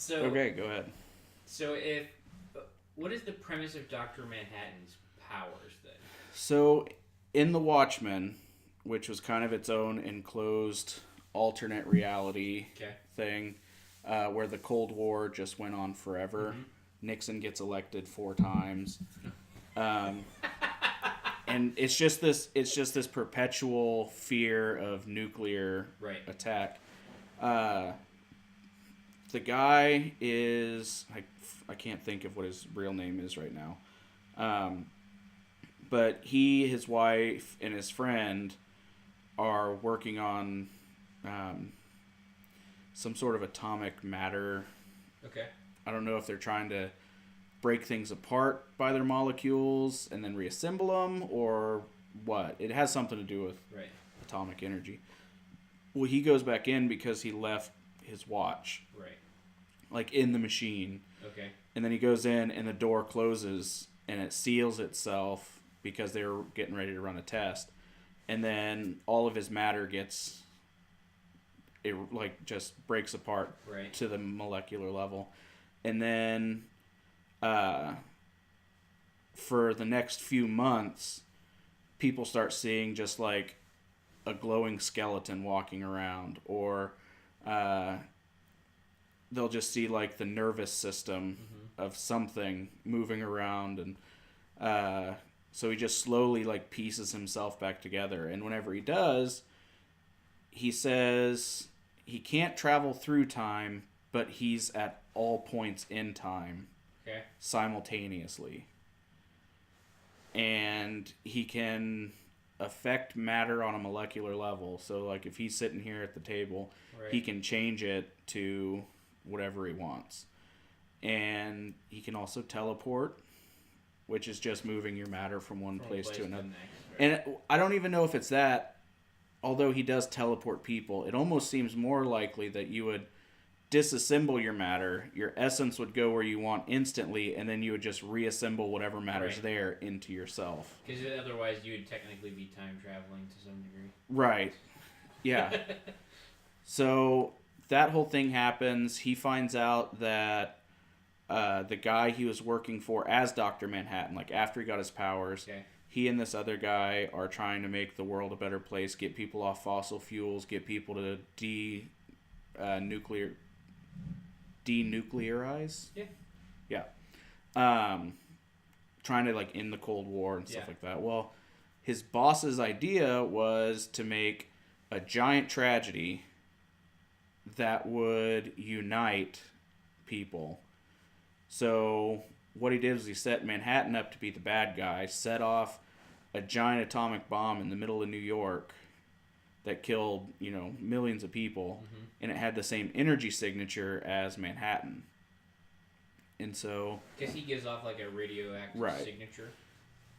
So Okay, go ahead. so if what is the premise of Doctor Manhattan's powers then? So, in The Watchmen, which was kind of its own enclosed alternate reality Okay. thing, where the Cold War just went on forever. Mm-hmm. Nixon gets elected 4 times, um, and it's just this perpetual fear of nuclear Right. attack. Uh, the guy is I can't think of what his real name is right now. Um, but he, his wife, and his friend are working on um, some sort of atomic matter. Okay. I don't know if they're trying to break things apart by their molecules and then reassemble them or what. It has something to do with Right. atomic energy. Well, he goes back in because he left his watch, Right. like in the machine. Okay. And then he goes in and the door closes and it seals itself because they were getting ready to run a test. And then all of his matter gets, it like just breaks apart Right. to the molecular level. And then for the next few months, people start seeing just like a glowing skeleton walking around, or they'll just see like the nervous system of something moving around, and so he just slowly like pieces himself back together. And whenever he does, he says he can't travel through time, but he's at all points in time Okay. simultaneously, and he can affect matter on a molecular level. So like if he's sitting here at the table, Right. he can change it to whatever he wants. And he can also teleport, which is just moving your matter from one place to another. Next, And I don't even know if it's that, although he does teleport people. It almost seems more likely that you would disassemble your matter, your essence would go where you want instantly, and then you would just reassemble whatever matter's Right. there into yourself. Because otherwise you would technically be time traveling to some degree. Right. Yeah. So that whole thing happens. He finds out that the guy he was working for as Dr. Manhattan, like after he got his powers, Okay. he and this other guy are trying to make the world a better place, get people off fossil fuels, get people to denuclearize. Yeah. Yeah. Trying to like end the Cold War and stuff like that. Well, his boss's idea was to make a giant tragedy that would unite people. So what he did was he set Manhattan up to be the bad guy, set off a giant atomic bomb in the middle of New York that killed, millions of people, and it had the same energy signature as Manhattan. And so... Because he gives off like a radioactive signature.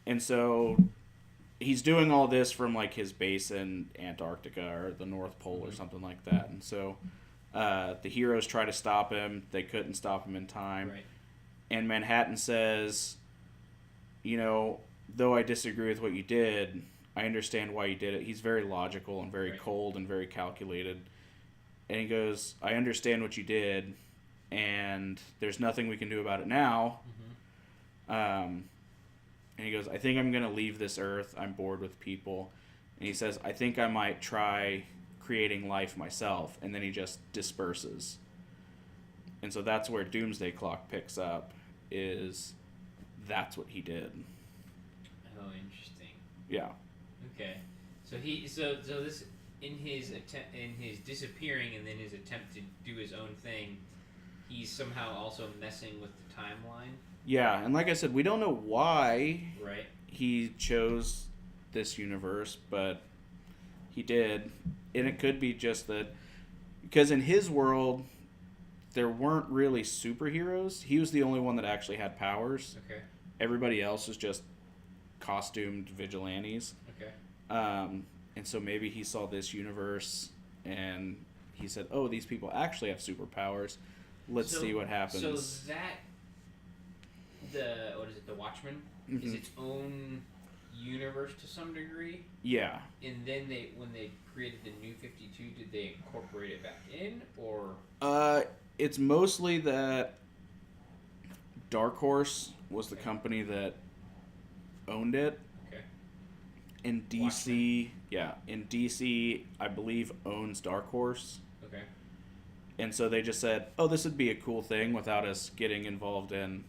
And so he's doing all this from like his base in Antarctica or the North Pole or something like that. And so the heroes try to stop him. They couldn't stop him in time. Right. And Manhattan says, though I disagree with what you did, I understand why you did it. He's very logical and very cold and very calculated. And he goes, I understand what you did, and there's nothing we can do about it now. And he goes, I think I'm going to leave this earth. I'm bored with people. And he says, I think I might try creating life myself. And then he just disperses. And so that's where Doomsday Clock picks up, is that's what he did. Oh, interesting. Yeah. Okay. So this in his disappearing and then his attempt to do his own thing, he's somehow also messing with the timeline. Yeah, and like I said, we don't know why Right. he chose this universe, but he did. And it could be just that, because in his world, there weren't really superheroes. He was the only one that actually had powers. Okay. Everybody else was just costumed vigilantes. Okay. And so maybe he saw this universe and he said, oh, these people actually have superpowers. Let's see what happens. So that, the Watchmen, is its own universe to some degree? Yeah. And then when they created the New 52, did they incorporate it back in, or? it's mostly that Dark Horse was the company that owned it. Okay. In DC, in DC, I believe owns Dark Horse. Okay. And so they just said, "Oh, this would be a cool thing without us getting involved in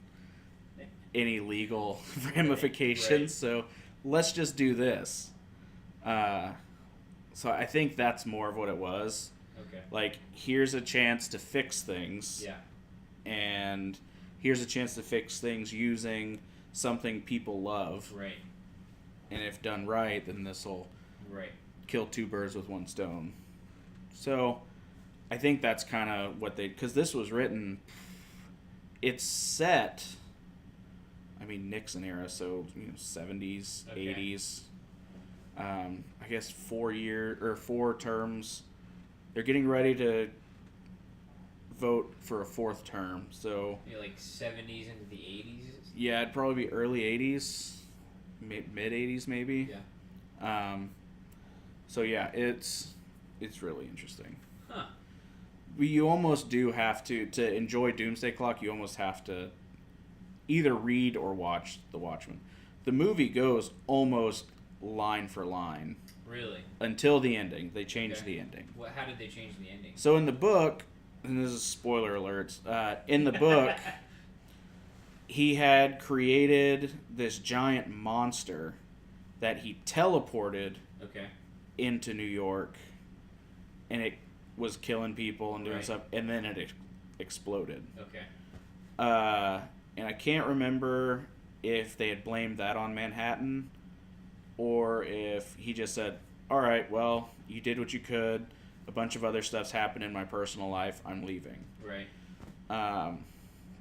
any legal ramifications. Right. So let's just do this." So I think that's more of what it was. Okay. Like, here's a chance to fix things. Yeah. And here's a chance to fix things using something people love. Right. And if done right, then this will kill two birds with one stone. So I think that's kind of what they... Because this was written... It's set... I mean, Nixon era, so 70s, Okay. 80s. I guess 4 terms. They're getting ready to vote for a 4th term, so... Like 70s into the 80s? Yeah, it'd probably be early 80s, mid 80s maybe. Yeah. So yeah, it's really interesting. Huh. You almost do have to enjoy Doomsday Clock, you almost have to either read or watch The Watchmen. The movie goes almost line for line. Really? Until the ending. They changed the ending. How did they change the ending? So in the book, and this is spoiler alerts, in the book, he had created this giant monster that he teleported into New York, and it was killing people and doing stuff, and then it exploded. Okay. And I can't remember if they had blamed that on Manhattan, or if he just said, "All right, well, you did what you could. A bunch of other stuff's happened in my personal life. I'm leaving." Right.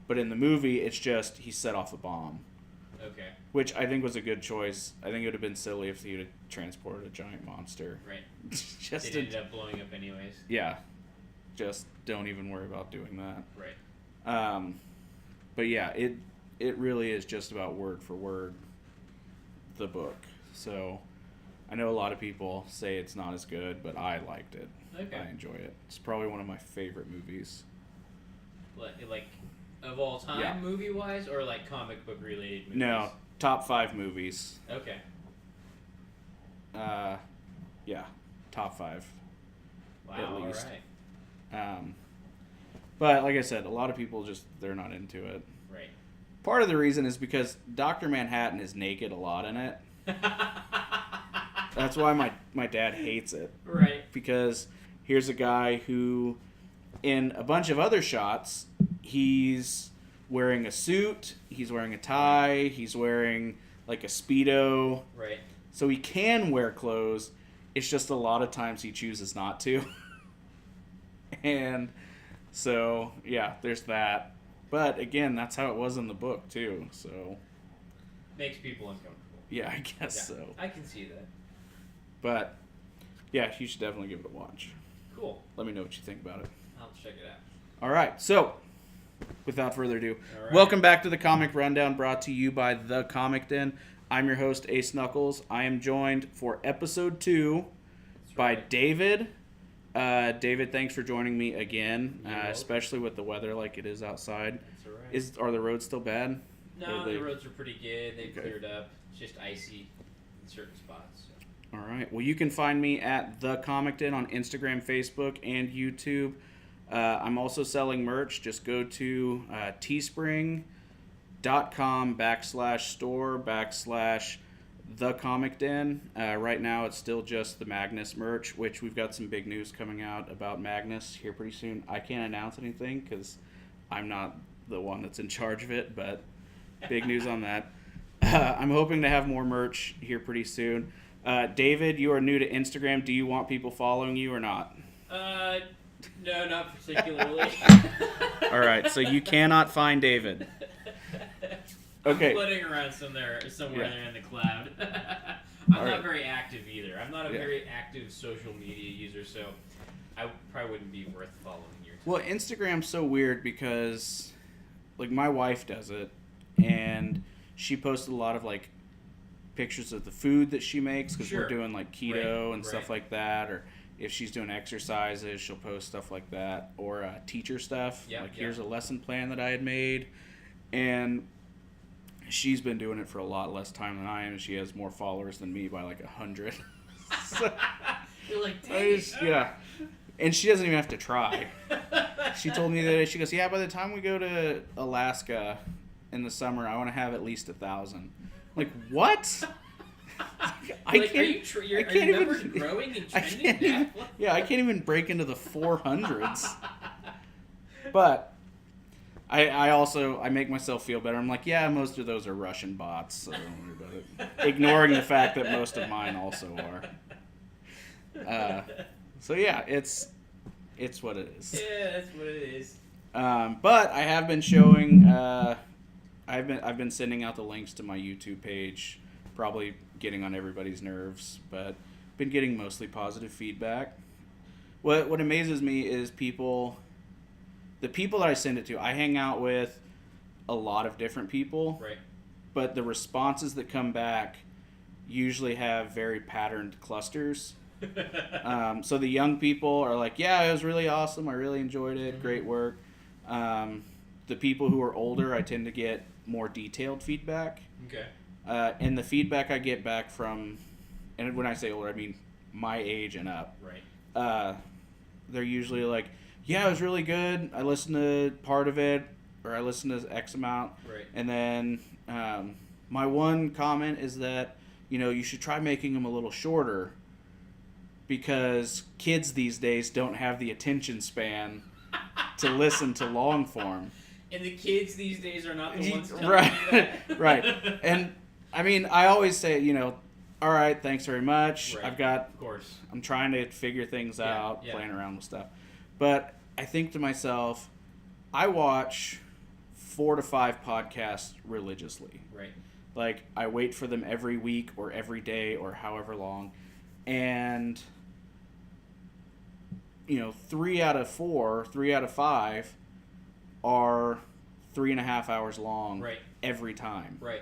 But in the movie, it's just he set off a bomb. Okay. Which I think was a good choice. I think it would have been silly if he would have transported a giant monster. Right. Just it ended up blowing up anyways. Yeah. Just don't even worry about doing that. Right. But yeah, it really is just about word for word the book. So I know a lot of people say it's not as good, but I liked it. Okay. I enjoy it. It's probably one of my favorite movies. Like of all time, movie wise, or like comic book related movies? No, top 5 movies. Okay. Yeah, top 5. Wow. At least. All right. But like I said, a lot of people they're not into it. Right. Part of the reason is because Dr. Manhattan is naked a lot in it. That's why my dad hates it. Right. Because here's a guy who, in a bunch of other shots, he's wearing a suit, he's wearing a tie, he's wearing like a Speedo. Right. So he can wear clothes. It's just a lot of times he chooses not to. And so, yeah, there's that. But again, that's how it was in the book too. So makes people uncomfortable. Yeah, I guess so. I can see that. But yeah, you should definitely give it a watch. Cool. Let me know what you think about it. I'll check it out. All right. So, without further ado, welcome back to the Comic Rundown, brought to you by The Comic Den. I'm your host, Ace Knuckles. I am joined for episode 2 by David. David, thanks for joining me again, especially with the weather like it is outside. That's all right. Are the roads still bad? No, the roads are pretty good. They've cleared up. It's just icy in certain spots. So. All right. Well, you can find me at The Comic Den on Instagram, Facebook, and YouTube. I'm also selling merch. Just go to teespring.com/store/The Comic Den. Right now, it's still just the Magnus merch, which we've got some big news coming out about Magnus here pretty soon. I can't announce anything because I'm not the one that's in charge of it, but big news on that. I'm hoping to have more merch here pretty soon. David, you are new to Instagram. Do you want people following you or not? No, not particularly. All right, so you cannot find David. Okay. I'm floating around somewhere there in the cloud. I'm not very active either. I'm not a very active social media user, so I probably wouldn't be worth following your. Well, Instagram's so weird because, like, my wife does it, and she posted a lot of like pictures of the food that she makes because we're doing like keto and stuff like that, or if she's doing exercises, she'll post stuff like that, or teacher stuff. Here's a lesson plan that I had made, and she's been doing it for a lot less time than I am, and she has more followers than me by like 100. So, you're like, dang it. Yeah. And she doesn't even have to try. She told me the other day, she goes, yeah, by the time we go to Alaska in the summer, I want to have at least 1,000. I'm like, what? Are you numbers growing and trending? I can't even break into the 400s. But I make myself feel better. I'm like, yeah, most of those are Russian bots, so don't worry about it. Ignoring the fact that most of mine also are. So yeah, it's what it is. Yeah, that's what it is. But I have been showing. I've been sending out the links to my YouTube page. Probably getting on everybody's nerves, but been getting mostly positive feedback. What amazes me is the people that I send it to. I hang out with a lot of different people, right? But the responses that come back usually have very patterned clusters. So the young people are like, yeah, it was really awesome. I really enjoyed it. Mm-hmm. Great work. The people who are older, I tend to get more detailed feedback. Okay. And the feedback I get back from, and when I say older, I mean my age and up. Right. They're usually like, yeah, it was really good. I listened to part of it, or I listened to X amount. Right. And then my one comment is that, you should try making them a little shorter, because kids these days don't have the attention span to listen to long form. And the kids these days are not the ones telling right. you that. Right. And I mean, I always say, all right, thanks very much. Right. Of course. I'm trying to figure things out, yeah. playing around with stuff. But I think to myself, I watch 4 to 5 podcasts religiously. Right. Like, I wait for them every week or every day or however long. And, 3 out of 5 are 3.5 hours long. Right. Every time. Right.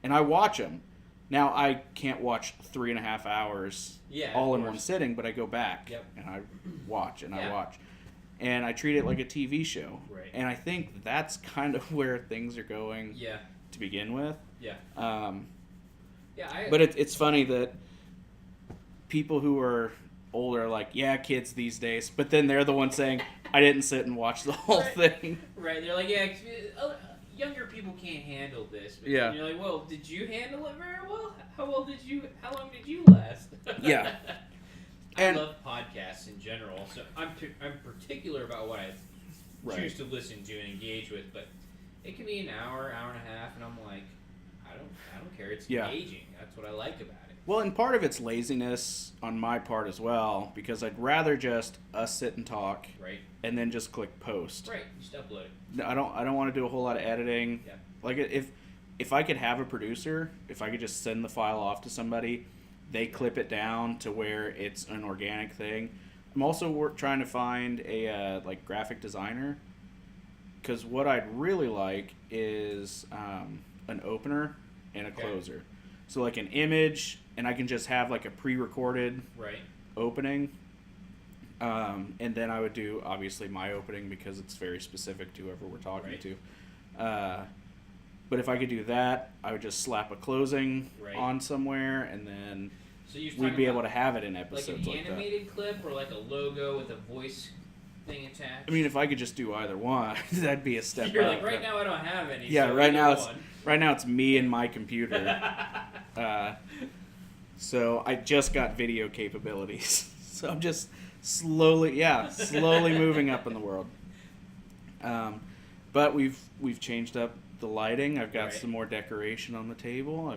And I watch them. Now, I can't watch 3.5 hours all in one sitting, but I go back and I watch and I watch. And I treat it like a TV show. Right. And I think that's kind of where things are going to begin with. Yeah. But it's funny that people who are older are like, yeah, kids these days. But then they're the ones saying, I didn't sit and watch the whole thing. Right. They're like, yeah, younger people can't handle this. But yeah. You're like, well, did you handle it very well? How long did you last? Yeah. I love podcasts in general, so I'm particular about what I choose to listen to and engage with, but it can be an hour and a half, and I'm like, I don't care. It's engaging. That's what I like about it. Well, and part of it's laziness on my part as well, because I'd rather just us sit and talk, and then just click post. Right, just upload it. I don't want to do a whole lot of editing. Yeah. Like if I could have a producer, if I could just send the file off to somebody, they clip it down to where it's an organic thing. I'm also trying to find a graphic designer, because what I'd really like is an opener and a closer. So like an image, and I can just have like a pre-recorded opening. And then I would do, obviously, my opening because it's very specific to whoever we're talking to. But if I could do that, I would just slap a closing on somewhere, and then we'd be able to have it in episodes like an animated clip or like a logo with a voice thing attached. I mean, if I could just do either one, that'd be a step You're up. like, right now I don't have any. Yeah, so right now it's me and my computer. So I just got video capabilities. So I'm just slowly moving up in the world. But we've changed up the lighting. I've got some more decoration on the table.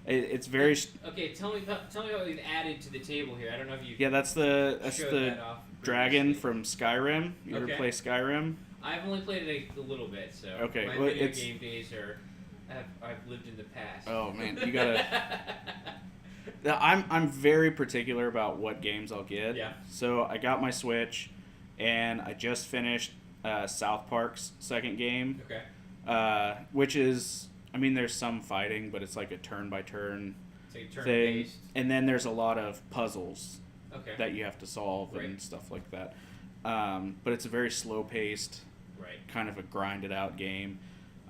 It's very okay. Tell me what we've added to the table here. I don't know if you. Yeah, that's the dragon from Skyrim. You ever play Skyrim? I've only played it a little bit, so my video game days I've lived in the past. Oh man, you gotta. I'm very particular about what games I'll get. Yeah. So I got my Switch, and I just finished South Park's second game. Okay. Which is, I mean, there's some fighting, but it's like a turn-by-turn It's like thing. turn-based. And then there's a lot of puzzles that you have to solve and stuff like that. But it's a very slow-paced, kind of a grinded-out game.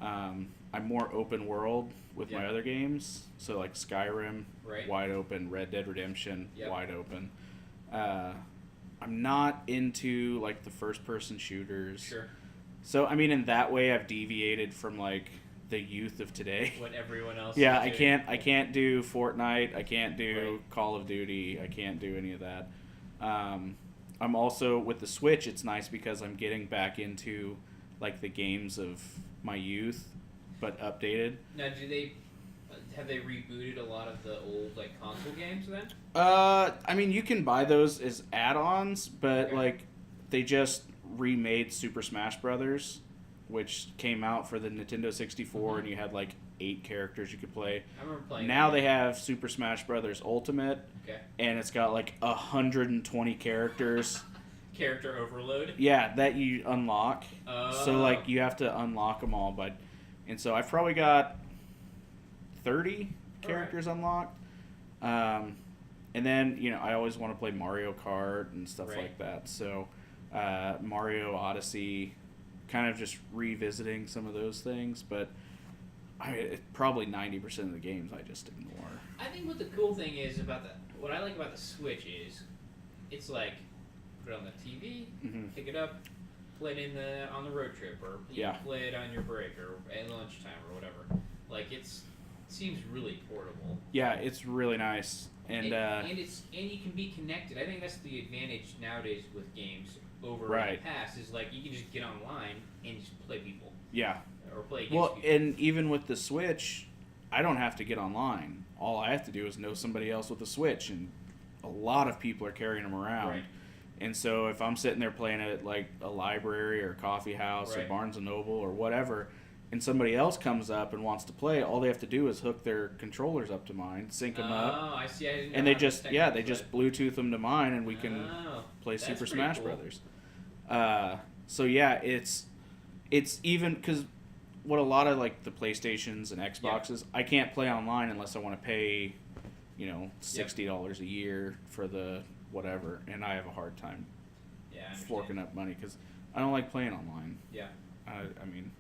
I'm more open world with my other games, so like Skyrim, wide open, Red Dead Redemption, wide open. I'm not into like the first-person shooters. Sure. So I mean, in that way, I've deviated from like the youth of today. What everyone else. Yeah, I can't do Fortnite. I can't do Call of Duty. I can't do any of that. I'm also with the Switch. It's nice because I'm getting back into like the games of my youth, but updated. Now, have they rebooted a lot of the old like console games then? I mean, you can buy those as add-ons, but like they just remade Super Smash Brothers, which came out for the Nintendo 64, and you had like 8 characters you could play. I remember playing. Now they have Super Smash Brothers Ultimate, and it's got like 120 characters. Character overload. Yeah, that you unlock. So like you have to unlock them all, and so I've probably got 30 characters unlocked. And then I always want to play Mario Kart and stuff like that. So Mario Odyssey, kind of just revisiting some of those things, but probably 90% of the games I just ignore. I think what the cool thing is what I like about the Switch is, it's like put it on the TV, pick it up, play it on the road trip, or play it on your break or at lunchtime or whatever. Like it seems really portable. Yeah, it's really nice, and you can be connected. I think that's the advantage nowadays with games over in the past is like you can just get online and just play people. Yeah. Or play against people. And even with the Switch, I don't have to get online. All I have to do is know somebody else with a Switch, and a lot of people are carrying them around. Right. And so if I'm sitting there playing it at like a library or a coffee house or Barnes & Noble or whatever, and somebody else comes up and wants to play, all they have to do is hook their controllers up to mine, sync them up. Oh, I see. I didn't know and they just Bluetooth them to mine, and we can play Super Smash Brothers. So yeah, it's even because what a lot of like the PlayStations and Xboxes, I can't play online unless I want to pay, $60 a year for the whatever, and I have a hard time forking up money because I don't like playing online. Yeah. I mean,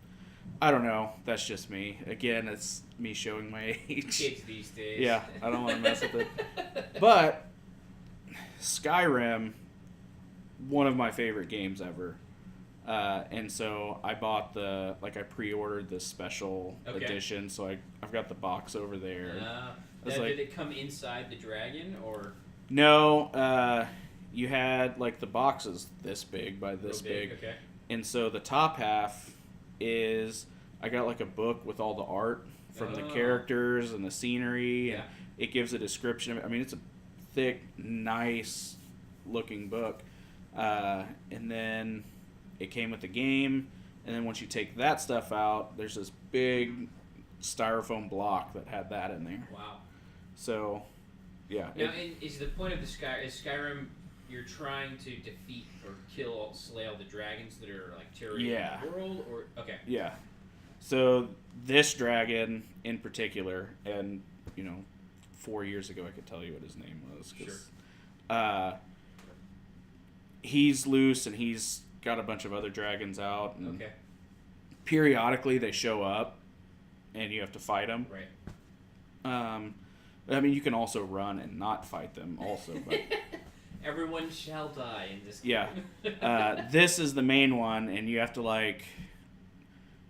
I don't know. That's just me. Again, it's me showing my age. Kids these days. Yeah, I don't want to mess with it. But Skyrim, one of my favorite games ever. And so I bought I pre-ordered the special edition, so I've got the box over there. Did it come inside the dragon, or? No, you had like the boxes this big by this big. Okay. And so the top half is I got like a book with all the art from the characters and the scenery, and it gives a description of it. I mean, it's a thick, nice looking book. And then it came with the game, and then once you take that stuff out, there's this big styrofoam block that had that in there. Wow. So, yeah. Now, is the point of is Skyrim, you're trying to defeat or slay all the dragons that are like terrorizing the world, or Yeah. So this dragon in particular, and 4 years ago I could tell you what his name was. Sure. He's loose, and he's got a bunch of other dragons out. And periodically they show up, and you have to fight them. Right. I mean, you can also run and not fight them also. But everyone shall die in this game. Yeah. This is the main one, and you have to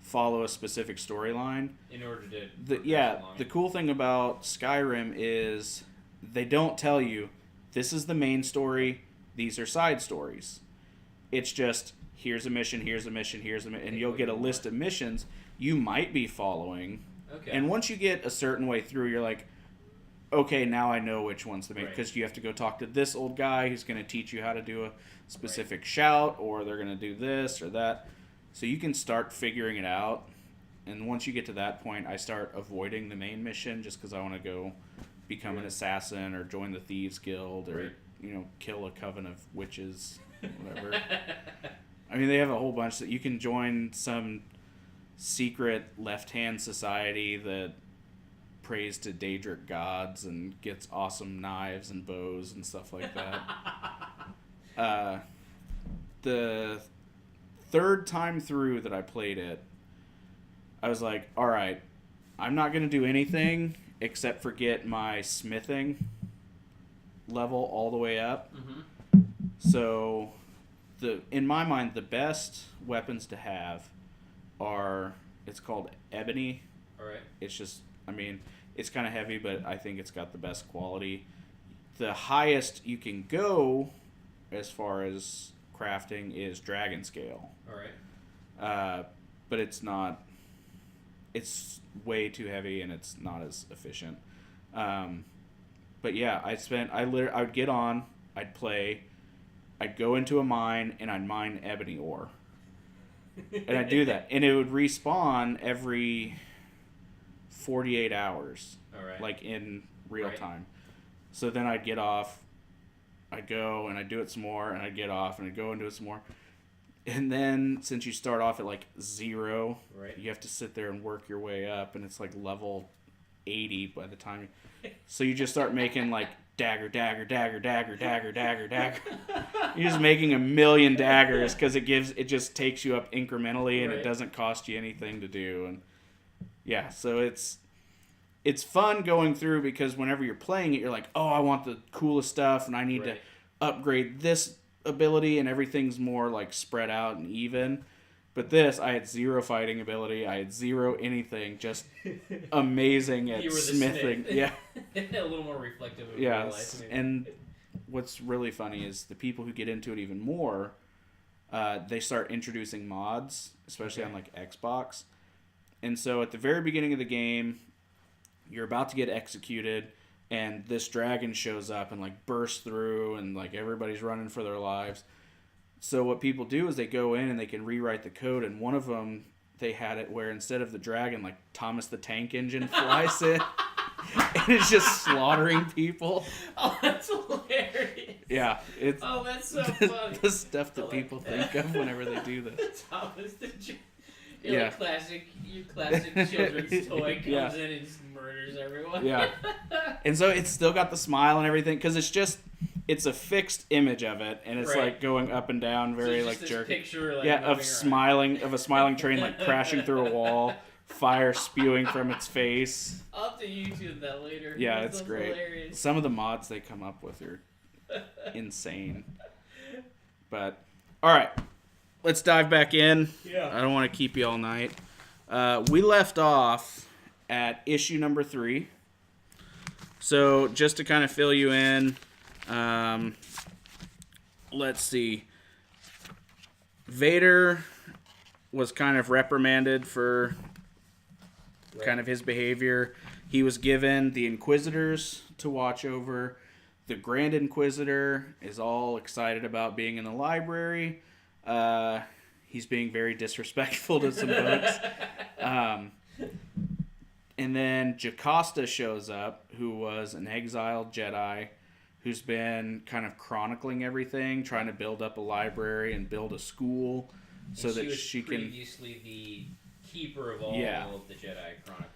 follow a specific storyline in order to the cool thing about Skyrim is they don't tell you this is the main story, these are side stories. It's just here's a mission, here's a mission, and you'll get a list of missions you might be following. And once you get a certain way through, you're like, okay, now I know which one's the main, because you have to go talk to this old guy who's going to teach you how to do a specific shout, or they're going to do this or that. So you can start figuring it out. And once you get to that point, I start avoiding the main mission just because I want to go become an assassin or join the Thieves Guild or, kill a coven of witches, whatever. I mean, they have a whole bunch that you can join some secret left-hand society that prays to Daedric gods and gets awesome knives and bows and stuff like that. The third time through that I played it, I was like, all right, I'm not going to do anything except for get my smithing level all the way up. Mm-hmm. So, in my mind, the best weapons to have are, it's called ebony. All right. It's just, I mean, it's kind of heavy, but I think it's got the best quality. The highest you can go as far as crafting is dragon scale. All right. But it's not, it's way too heavy and it's not as efficient. But yeah, I would get on, I'd play, I'd go into a mine and I'd mine ebony ore. And I'd do that. And it would respawn every 48 hours. All right. Like in real time. So then I'd get off, I'd go and I'd do it some more, and I'd get off and I'd go and do it some more. And then since you start off at like 0, you have to sit there and work your way up, and it's like level 80 by the time. So you just start making like dagger. You're just making 1,000,000 daggers because it just takes you up incrementally, and it doesn't cost you anything to do. And yeah, so it's fun going through because whenever you're playing it, you're like, oh, I want the coolest stuff, and I need to upgrade this ability, and everything's more like spread out and even. But this, I had 0 fighting ability. I had 0 anything. Just amazing at smithing. Yeah. A little more reflective of real life. And what's really funny is the people who get into it even more, they start introducing mods, especially on like Xbox. And so at the very beginning of the game, you're about to get executed, and this dragon shows up and like bursts through, and like everybody's running for their lives. So what people do is they go in and they can rewrite the code, and one of them, they had it where instead of the dragon, like Thomas the Tank Engine flies in, and it's just slaughtering people. Oh, that's hilarious. Yeah. That's so funny. The stuff that people think of whenever they do this. Thomas the Your classic children's toy comes in and just murders everyone. Yeah. And so it's still got the smile and everything, because it's a fixed image of it, and it's like going up and down, very so like jerky. Picture, like, of a smiling train like crashing through a wall, fire spewing from its face. I'll have to YouTube that later. Yeah, it's great. Hilarious. Some of the mods they come up with are insane. But all right. Let's dive back in. Yeah. I don't want to keep you all night. We left off at issue number 3. So just to kind of fill you in, let's see. Vader was kind of reprimanded for kind of his behavior. He was given the Inquisitors to watch over. The Grand Inquisitor is all excited about being in the library. He's being very disrespectful to some books. And then Jocasta shows up, who was an exiled Jedi who's been kind of chronicling everything, trying to build up a library and build a school so that she can... previously the keeper of all of the Jedi Chronicle,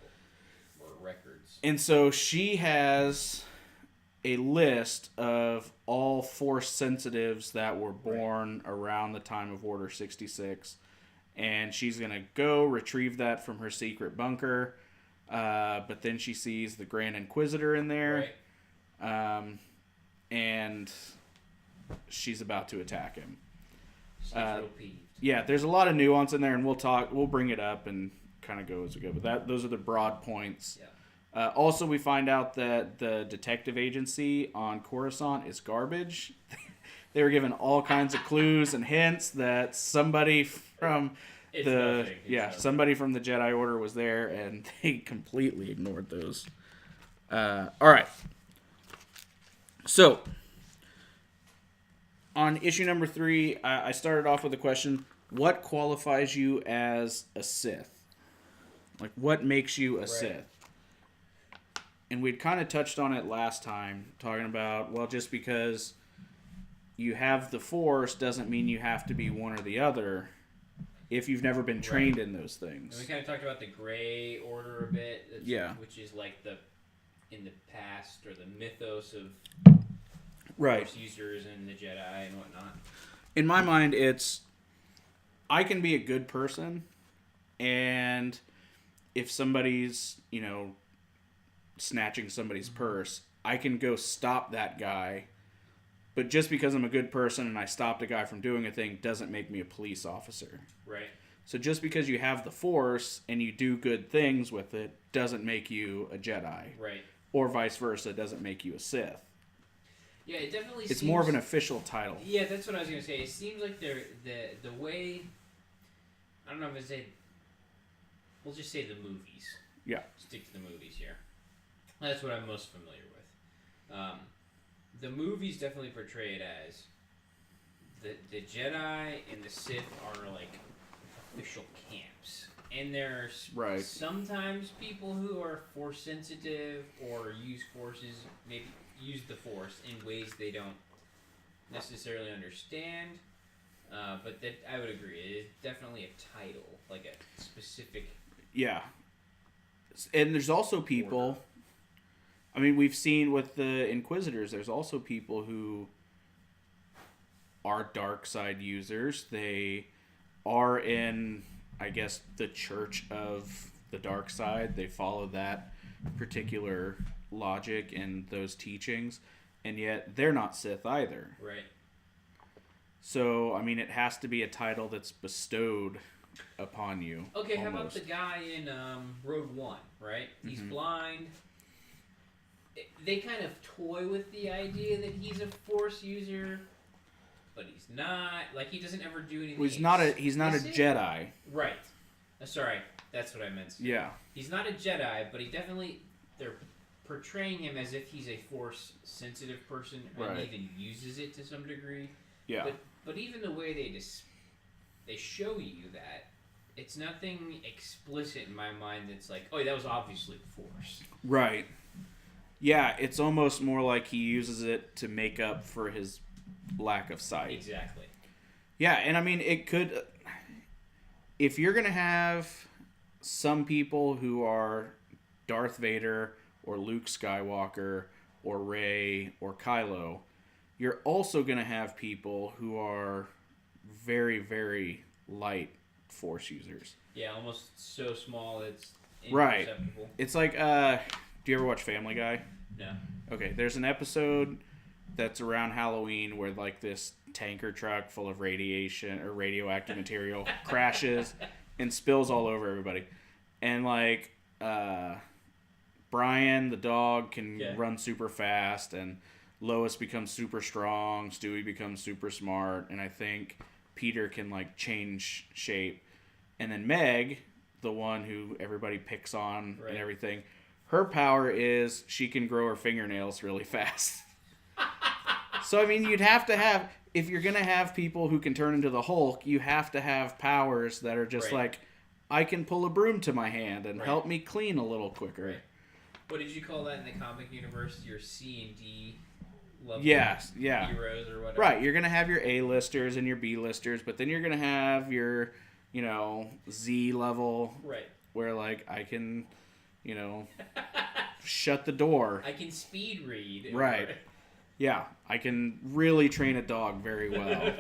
or records. And so she has a list of all Force sensitives that were born around the time of Order 66. And she's going to go retrieve that from her secret bunker. But then she sees the Grand Inquisitor in there. And she's about to attack him. She's real peeved. Yeah, there's a lot of nuance in there, and we'll bring it up and kind of go as we go. But those are the broad points. Yeah. Also, we find out that the detective agency on Coruscant is garbage. They were given all kinds of clues and hints that somebody from somebody from the Jedi Order was there, and they completely ignored those. All right. So, on issue number 3, I started off with a question: what qualifies you as a Sith? Like, what makes you a Sith? And we'd kind of touched on it last time, talking about, well, just because you have the Force doesn't mean you have to be one or the other. if you've never been trained in those things. And we kind of talked about the Gray Order a bit. Which is like in the past, or the mythos of Force users and the Jedi and whatnot. In my mind, I can be a good person, and if somebody's, snatching somebody's purse, I can go stop that guy. But just because I'm a good person and I stopped a guy from doing a thing doesn't make me a police officer. Right. So just because you have the Force and you do good things with it doesn't make you a Jedi. Right. Or vice versa, doesn't make you a Sith. Yeah, it definitely It's more of an official title. Yeah, that's what I was going to say. It seems like the way... I don't know if I say... We'll just say the movies. Yeah. Stick to the movies here. That's what I'm most familiar with. The movies definitely portray it as the Jedi and the Sith are like official camps. And there's sometimes people who are Force sensitive or use the Force in ways they don't necessarily understand. But that I would agree, it is definitely a title, like a specific. Yeah, and there's also people. Order. I mean, we've seen with the Inquisitors. There's also people who are dark side users. They are in, I guess, the Church of the Dark Side. They follow that particular logic and those teachings, and yet they're not Sith either. Right. So, I mean, it has to be a title that's bestowed upon you. Okay, almost. How about the guy in Rogue One, right? He's blind. They kind of toy with the idea that he's a Force user, but he's not. Like, he doesn't ever do anything. Well, he's not a Jedi. Right. Sorry, that's what I meant. Yeah. He's not a Jedi, but he definitely... They're portraying him as if he's a Force-sensitive person and even uses it to some degree. Yeah. But even the way they show you that, it's nothing explicit in my mind that's like, oh, that was obviously the Force. Right. Yeah, it's almost more like he uses it to make up for his lack of sight. Exactly. Yeah, and I mean, it could... If you're going to have some people who are Darth Vader or Luke Skywalker or Rey or Kylo, you're also going to have people who are very, very light Force users. Yeah, almost so small it's Right. imperceptible. It's like, do you ever watch Family Guy? No. Okay, there's an episode that's around Halloween where like this tanker truck full of radiation or radioactive material crashes and spills all over everybody. And like Brian the dog can run super fast, and Lois becomes super strong, Stewie becomes super smart, and I think Peter can like change shape. And then Meg, the one who everybody picks on and everything, her power is she can grow her fingernails really fast. So, I mean, you'd have to have, if you're going to have people who can turn into the Hulk, you have to have powers that are just like, I can pull a broom to my hand and help me clean a little quicker. Right. What did you call that in the comic universe? Your C and D level heroes or whatever? Right, you're going to have your A-listers and your B-listers, but then you're going to have your, Z level. Right. Where, like, I can, shut the door. I can speed read. Right. Yeah, I can really train a dog very well.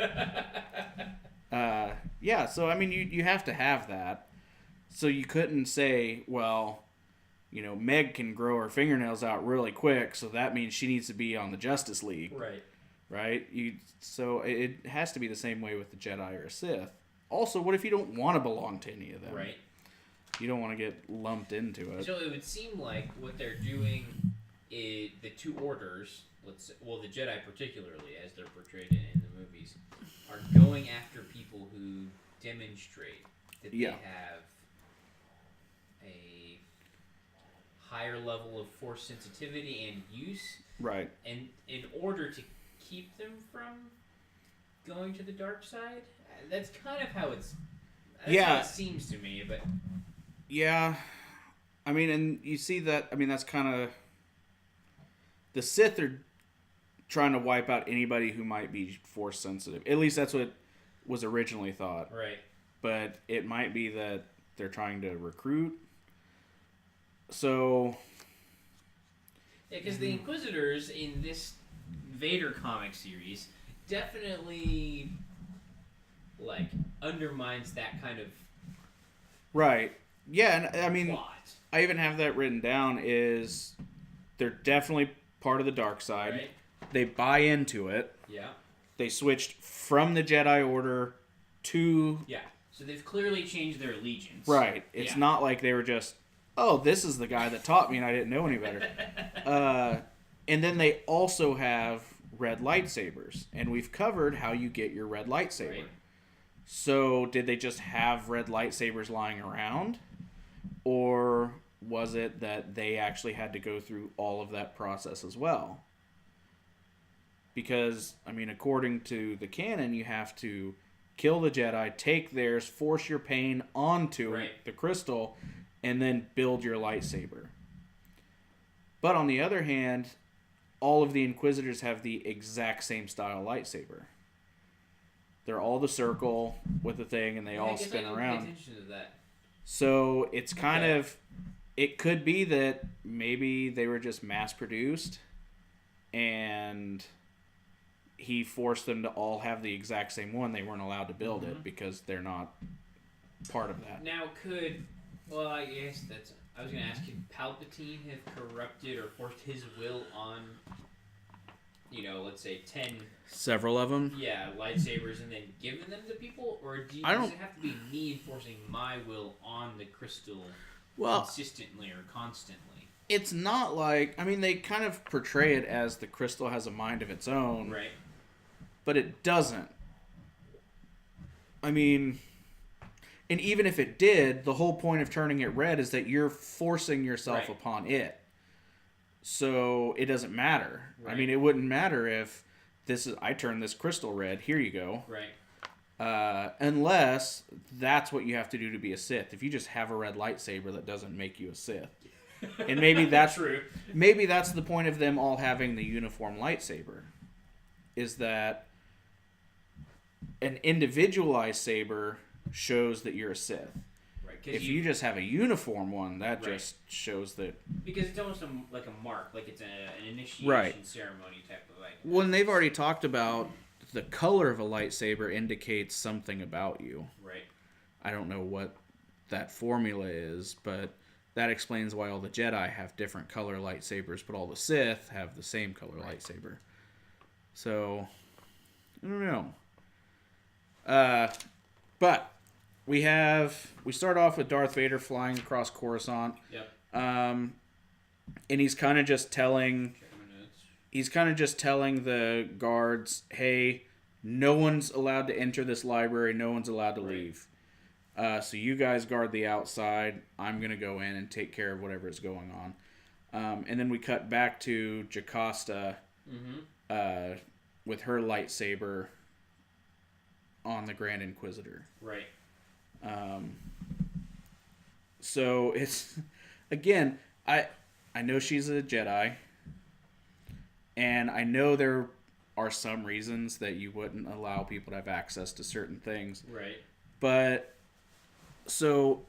Yeah, so, I mean, you have to have that. So you couldn't say, well, Meg can grow her fingernails out really quick, so that means she needs to be on the Justice League. Right. Right? So it has to be the same way with the Jedi or a Sith. Also, what if you don't want to belong to any of them? Right. You don't want to get lumped into it. So it would seem like what they're doing is the two orders, the Jedi particularly, as they're portrayed in the movies, are going after people who demonstrate that they have a higher level of Force sensitivity and use. Right. And in order to keep them from going to the dark side, that's kind of how how it seems to me, but... Yeah. I mean, and you see that, I mean, that's kind of... The Sith are trying to wipe out anybody who might be Force sensitive. At least that's what was originally thought. Right. but it might be that they're trying to recruit. So... Yeah, because the Inquisitors in this Vader comic series definitely, like, undermines that kind of right. Yeah, and I mean, plot. I even have that written down, is they're definitely part of the dark side. Right. They buy into it. Yeah. They switched from the Jedi Order to... Yeah, so they've clearly changed their allegiance. Right. It's not like they were just, oh, this is the guy that taught me and I didn't know any better. And then they also have red lightsabers. And we've covered how you get your red lightsaber. Right. So did they just have red lightsabers lying around? Or was it that they actually had to go through all of that process as well? Because, I mean, according to the canon, you have to kill the Jedi, take theirs, force your pain onto the crystal, and then build your lightsaber. But on the other hand, all of the Inquisitors have the exact same style lightsaber. They're all the circle with the thing, and they all spin around. Pay attention to that. So it's kind of... It could be that maybe they were just mass-produced, and he forced them to all have the exact same one. They weren't allowed to build it because they're not part of that. Now, well, I guess that's... I was going to ask, could Palpatine have corrupted or forced his will on, let's say 10... Several of them? Yeah, lightsabers, and then given them to people? Or does it have to be me enforcing my will on the crystal consistently or constantly? It's not like... I mean, they kind of portray it as the crystal has a mind of its own. Right. But it doesn't. I mean... And even if it did, the whole point of turning it red is that you're forcing yourself upon it. So it doesn't matter. Right. I mean, it wouldn't matter if I turn this crystal red, here you go. Right. Unless that's what you have to do to be a Sith. If you just have a red lightsaber, that doesn't make you a Sith. And maybe that's true. Maybe that's the point of them all having the uniform lightsaber. Is that an individualized saber shows that you're a Sith. Right. If you just have a uniform one, that just shows that... Because it's almost like a mark, like it's an initiation ceremony type of thing. Well, and they've already talked about the color of a lightsaber indicates something about you. Right. I don't know what that formula is, but that explains why all the Jedi have different color lightsabers, but all the Sith have the same color lightsaber. So, I don't know. But we start off with Darth Vader flying across Coruscant. Yep. And he's kind of just telling the guards, hey, no one's allowed to enter this library, no one's allowed to leave. So you guys guard the outside. I'm going to go in and take care of whatever is going on. And then we cut back to Jocasta with her lightsaber on the Grand Inquisitor. Right. So it's... Again, I know she's a Jedi. And I know there are some reasons that you wouldn't allow people to have access to certain things. Right. But... So,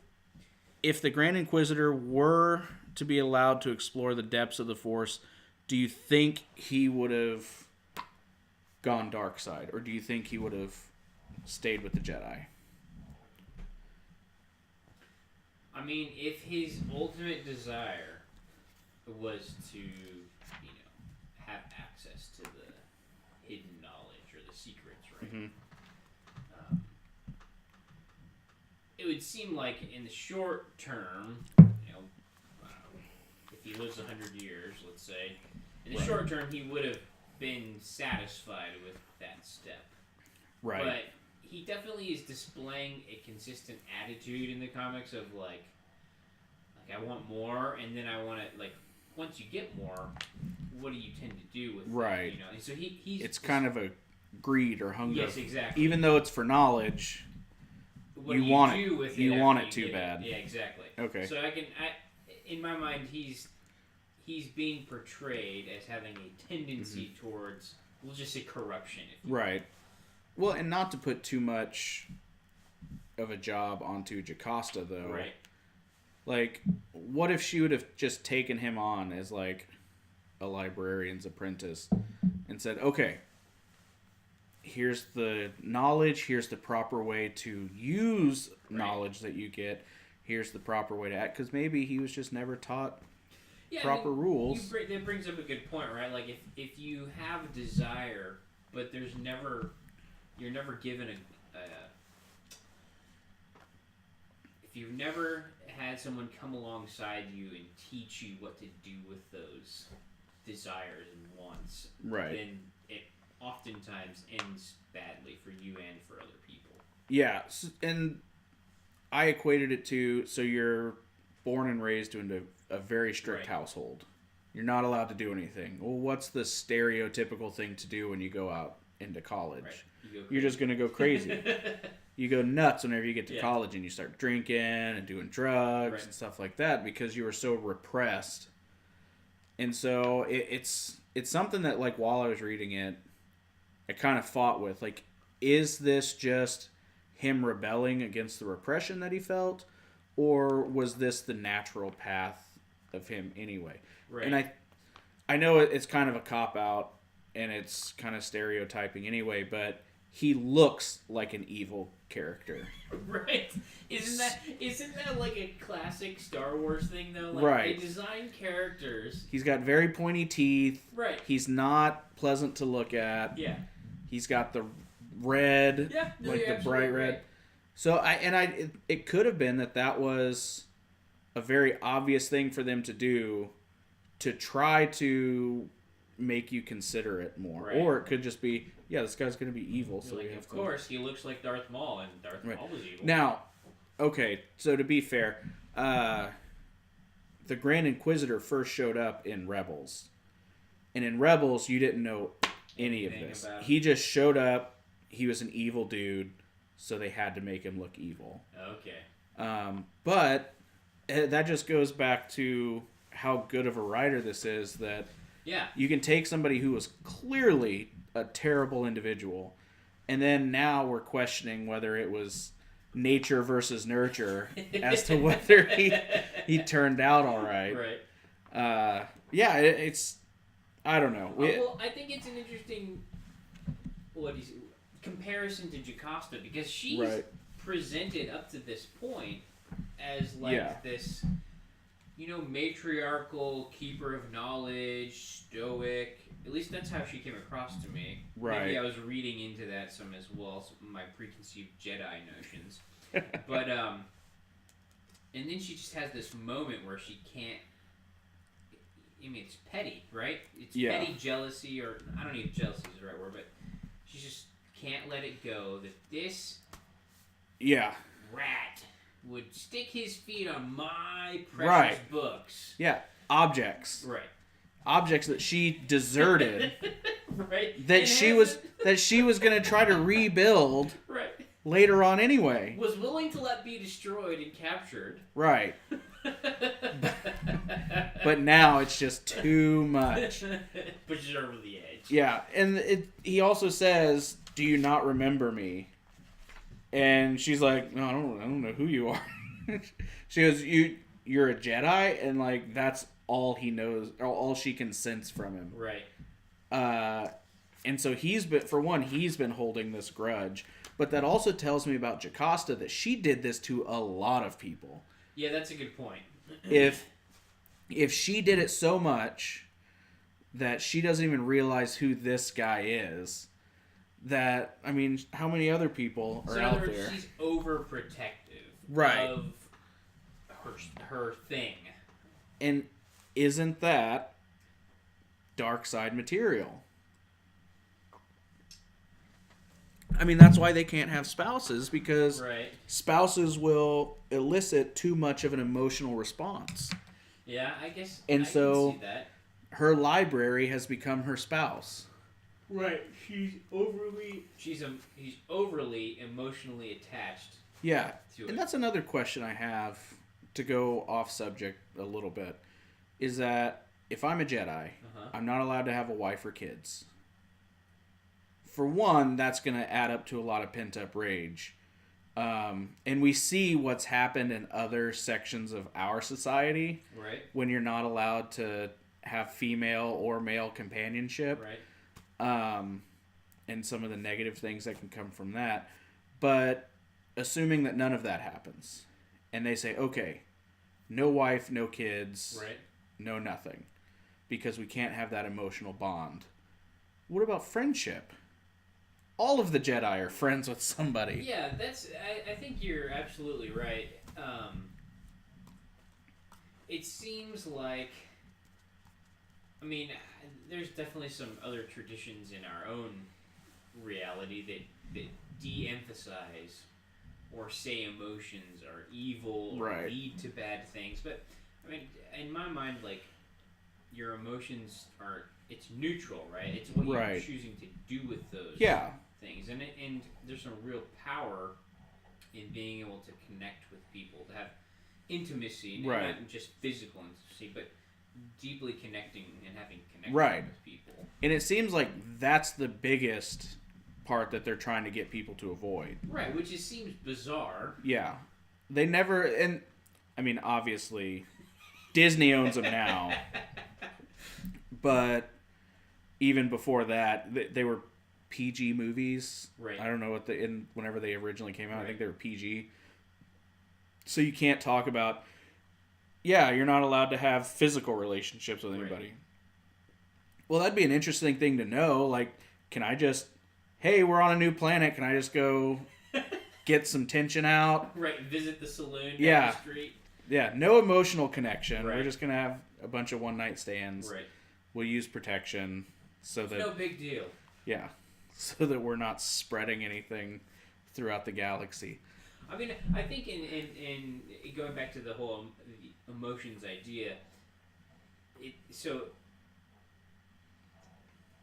if the Grand Inquisitor were to be allowed to explore the depths of the Force, do you think he would have gone dark side? Or do you think he would have stayed with the Jedi? I mean, if his ultimate desire was to, have access to the hidden knowledge or the secrets, right? Mm-hmm. It would seem like in the short term, if he lives 100 years, let's say, in the short term he would have been satisfied with that step. Right. But he definitely is displaying a consistent attitude in the comics of like I want more, and then I want to, once you get more, what do you tend to do with right. it? So he's... It's kind of a greed or hunger. Yes, exactly. Even though it's for knowledge... What you want it. With you want it too bad. Yeah, exactly. Okay. So in my mind, he's being portrayed as having a tendency towards, we'll just say, corruption. Right. Well, and not to put too much of a job onto Jocasta, though. Right. Like, what if she would have just taken him on as, like, a librarian's apprentice and said, okay, here's the knowledge, here's the proper way to use knowledge that you get, here's the proper way to act, because maybe he was just never taught proper rules. That brings up a good point, right? Like, if you have a desire, but you're never given if you've never had someone come alongside you and teach you what to do with those desires and wants, right, then it oftentimes ends badly for you and for other people. Yeah, and I equated it to, so you're born and raised into a very strict household. You're not allowed to do anything. Well, what's the stereotypical thing to do when you go out into college? Right. You're just going to go crazy. You go nuts whenever you get to college and you start drinking and doing drugs and stuff like that because you were so repressed. And so it's something that, like, while I was reading it, I kind of fought with. Like, is this just him rebelling against the repression that he felt? Or was this the natural path of him anyway? Right. And I know it's kind of a cop-out and it's kind of stereotyping anyway, but he looks like an evil character. Right. Isn't that like a classic Star Wars thing, though? Like, right. They design characters. He's got very pointy teeth. Right. He's not pleasant to look at. Yeah. He's got the red, the bright red. Right. So it could have been that was a very obvious thing for them to do to try to make you consider it more. Right. Or it could just be, this guy's going to be evil. So like, of course, he looks like Darth Maul, and Darth Maul was evil. Now, okay, so to be fair, the Grand Inquisitor first showed up in Rebels. And in Rebels, you didn't know any of this. He just showed up. He was an evil dude, so they had to make him look evil. Okay. But that just goes back to how good of a writer this is, that you can take somebody who was clearly a terrible individual, and then now we're questioning whether it was nature versus nurture as to whether he turned out all right. Right. It's I don't know. Well, I think it's an interesting comparison to Jocasta, because she's presented up to this point as this, matriarchal, keeper of knowledge, stoic. At least that's how she came across to me. Right. Maybe I was reading into that some as well, my preconceived Jedi notions. But and then she just has this moment where she can't. I mean, it's petty, right? It's petty jealousy, or I don't know if jealousy is the right word, but she just can't let it go that this rat would stick his feet on my precious books. Yeah, objects. Right. Objects that she deserted. Right. That she was going to try to rebuild. Right. Later on anyway. Was willing to let be destroyed and captured. Right. But now it's just too much. Pushes her over the edge. Yeah, and he also says, "Do you not remember me?" And she's like, "No, I don't know who you are." She goes, "You're a Jedi," and like that's all he knows, or all she can sense from him. Right. And so he's been holding this grudge, but that also tells me about Jocasta, that she did this to a lot of people. Yeah, that's a good point. If she did it so much that she doesn't even realize who this guy is, that, I mean, how many other people are out there? She's overprotective of her thing. And isn't that dark side material? I mean, that's why they can't have spouses, because spouses will elicit too much of an emotional response. Yeah, I guess. And I can see that. Her library has become her spouse. Right. He's overly emotionally attached. Yeah. And that's another question I have, to go off subject a little bit, is that if I'm a Jedi, I'm not allowed to have a wife or kids. For one, that's going to add up to a lot of pent-up rage. And we see what's happened in other sections of our society. Right. When you're not allowed to have female or male companionship. Right. And some of the negative things that can come from that. But assuming that none of that happens. And they say, okay, no wife, no kids. Right. No nothing. Because we can't have that emotional bond. What about friendship? All of the Jedi are friends with somebody. Yeah, I think you're absolutely right. It seems like, I mean, there's definitely some other traditions in our own reality that de-emphasize or say emotions are evil or Right. lead to bad things. But, I mean, in my mind, like, your emotions it's neutral, right? It's what Right. you're choosing to do with those things. And there's some real power in being able to connect with people, to have intimacy, Right. not just physical intimacy, but deeply connecting and having connection Right. with people. And it seems like that's the biggest part that they're trying to get people to avoid. Right, which seems bizarre. Yeah. They never, and I mean, obviously, Disney owns them now. But even before that, they were PG movies. Right. I don't know whenever they originally came out, Right. I think they were PG. So you can't talk about, you're not allowed to have physical relationships with anybody. Right. Well, that'd be an interesting thing to know. Like, can I just, hey, we're on a new planet, can I just go get some tension out? Right, visit the saloon down Yeah. the street. Yeah, no emotional connection. Right. We're just going to have a bunch of one-night stands. Right. We'll use protection so that... No big deal. Yeah, so that we're not spreading anything throughout the galaxy. I mean, I think in going back to the whole emotions idea, so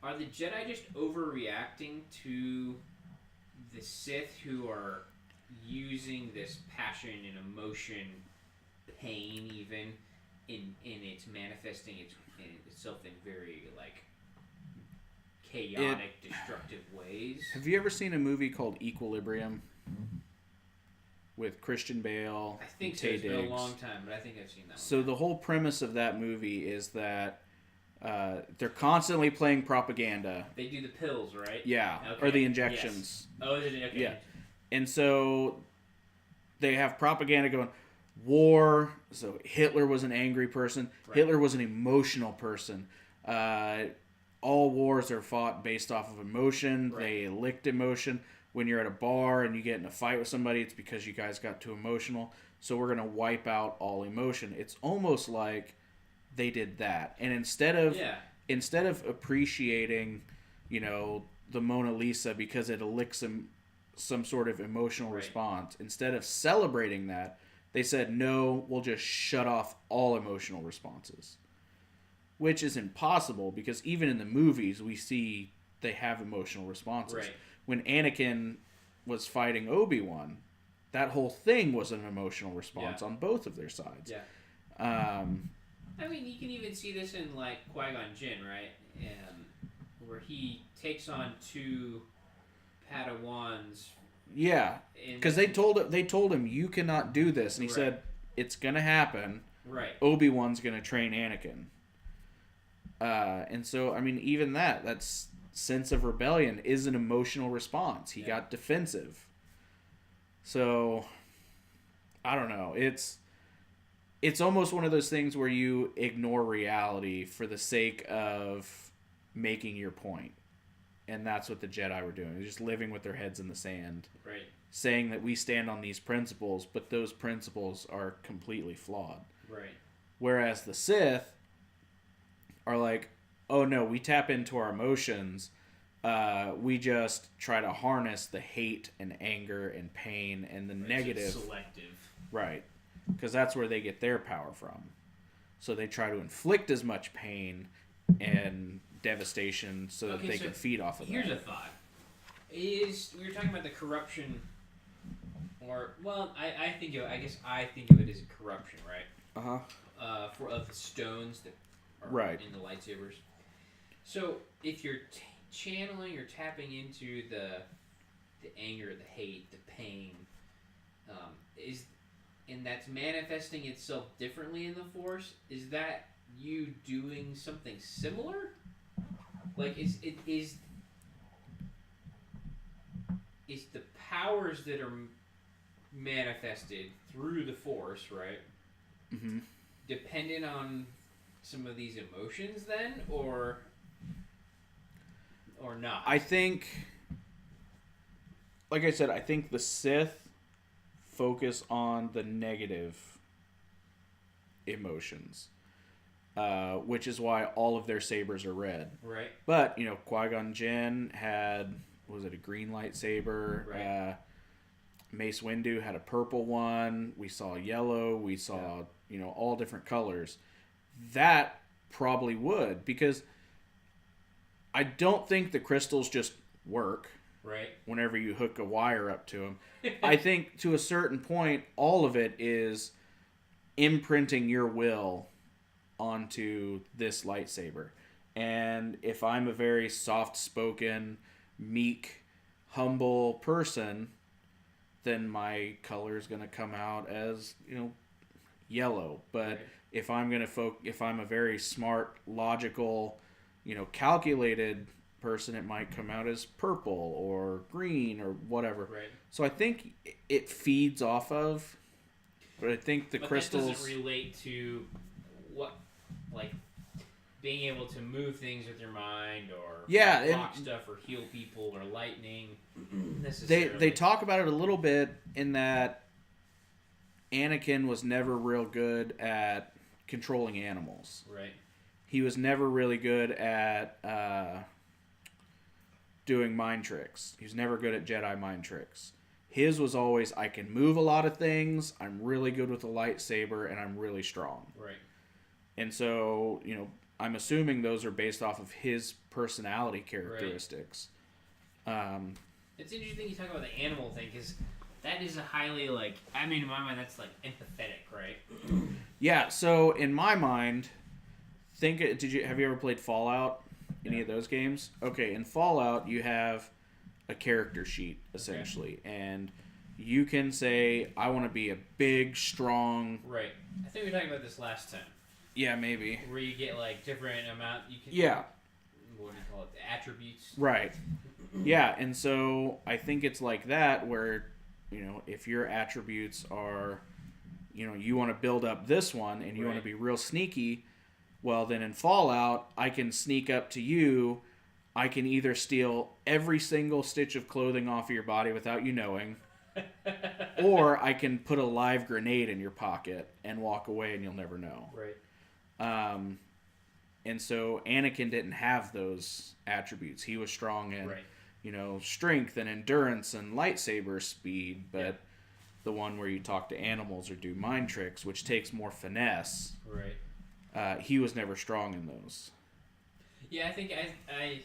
are the Jedi just overreacting to the Sith who are using this passion and emotion, pain even, in its manifesting itself in very like chaotic, destructive ways? Have you ever seen a movie called Equilibrium with Christian Bale? I think and so. Taye It's been a Diggs? long time, but I think I've seen that one. So the whole premise of that movie is that they're constantly playing propaganda. They do the pills, right? Yeah, Okay. or the injections. Yes. Oh, is it? Okay. Yeah. And so they have propaganda going, war. So Hitler was an angry person. Right. Hitler was an emotional person. All wars are fought based off of emotion. Right. They elicit emotion. When you're at a bar and you get in a fight with somebody, it's because you guys got too emotional. So we're going to wipe out all emotion. It's almost like they did that. And instead of appreciating, the Mona Lisa because it elicits some sort of emotional Right. response, instead of celebrating that, they said, no, we'll just shut off all emotional responses. Which is impossible because even in the movies, we see they have emotional responses. Right. When Anakin was fighting Obi-Wan, that whole thing was an emotional response on both of their sides. Yeah. I mean, you can even see this in like Qui-Gon Jinn, right? Where he takes on two Padawans. Yeah, because they told him you cannot do this, and he Right. said it's gonna happen. Right. Obi-Wan's gonna train Anakin. And so I mean, even that's sense of rebellion is an emotional response. He got defensive. So I don't know. It's almost one of those things where you ignore reality for the sake of making your point. And that's what the Jedi were doing. They're just living with their heads in the sand. Right. Saying that we stand on these principles, but those principles are completely flawed. Right. Whereas the Sith are like, oh no, we tap into our emotions. We just try to harness the hate and anger and pain and the negative. So it's selective. Right. Because that's where they get their power from. So they try to inflict as much pain and devastation so that they can feed off of Here's that. a thought. We were talking about the corruption, I think of it as a corruption, right? Uh-huh. Of the stones that are Right. in the lightsabers. So if you're channeling or tapping into the anger, the hate, the pain, and that's manifesting itself differently in the Force. Is that you doing something similar? Like, is the powers that are manifested through the Force, right? Mm-hmm. Dependent on some of these emotions, then, or not? I think, like I said, I think the Sith focus on the negative emotions, which is why all of their sabers are red. Right. But Qui-Gon Jinn had, was it a green lightsaber? Right. Mace Windu had a purple one. We saw yellow. We saw all different colors. That probably would, because I don't think the crystals just work. Right. Whenever you hook a wire up to them. I think to a certain point, all of it is imprinting your will onto this lightsaber. And if I'm a very soft-spoken, meek, humble person, then my color is going to come out as, yellow. But right. if I'm a very smart, logical, calculated person, it might come out as purple or green or whatever. Right. So I think it feeds off of, but I think the crystals... That doesn't relate to what, like, being able to move things with your mind, or block stuff, or heal people, or lightning. Necessarily. They talk about it a little bit in that Anakin was never real good at controlling animals. Right. He was never really good at doing mind tricks. He was never good at Jedi mind tricks. His was always, I can move a lot of things, I'm really good with a lightsaber, and I'm really strong. Right. And so, I'm assuming those are based off of his personality characteristics. Right. It's interesting you talk about the animal thing, because that is a highly, in my mind, that's, empathetic, right? Yeah, so in my mind, have you ever played Fallout? Any of those games? Okay, in Fallout, you have a character sheet, essentially. Okay. And you can say, I want to be a big, strong... Right. I think we were talking about this last time. Yeah, maybe. Where you get, different amount... You can, yeah. What do you call it? The attributes? Right. Yeah, and so I think it's like that where, if your attributes are, you want to build up this one and you want to be real sneaky... Well, then in Fallout, I can sneak up to you. I can either steal every single stitch of clothing off of your body without you knowing, or I can put a live grenade in your pocket and walk away and you'll never know. Right. And so Anakin didn't have those attributes. He was strong in, strength and endurance and lightsaber speed, but the one where you talk to animals or do mind tricks, which takes more finesse. Right. He was never strong in those. Yeah, I think I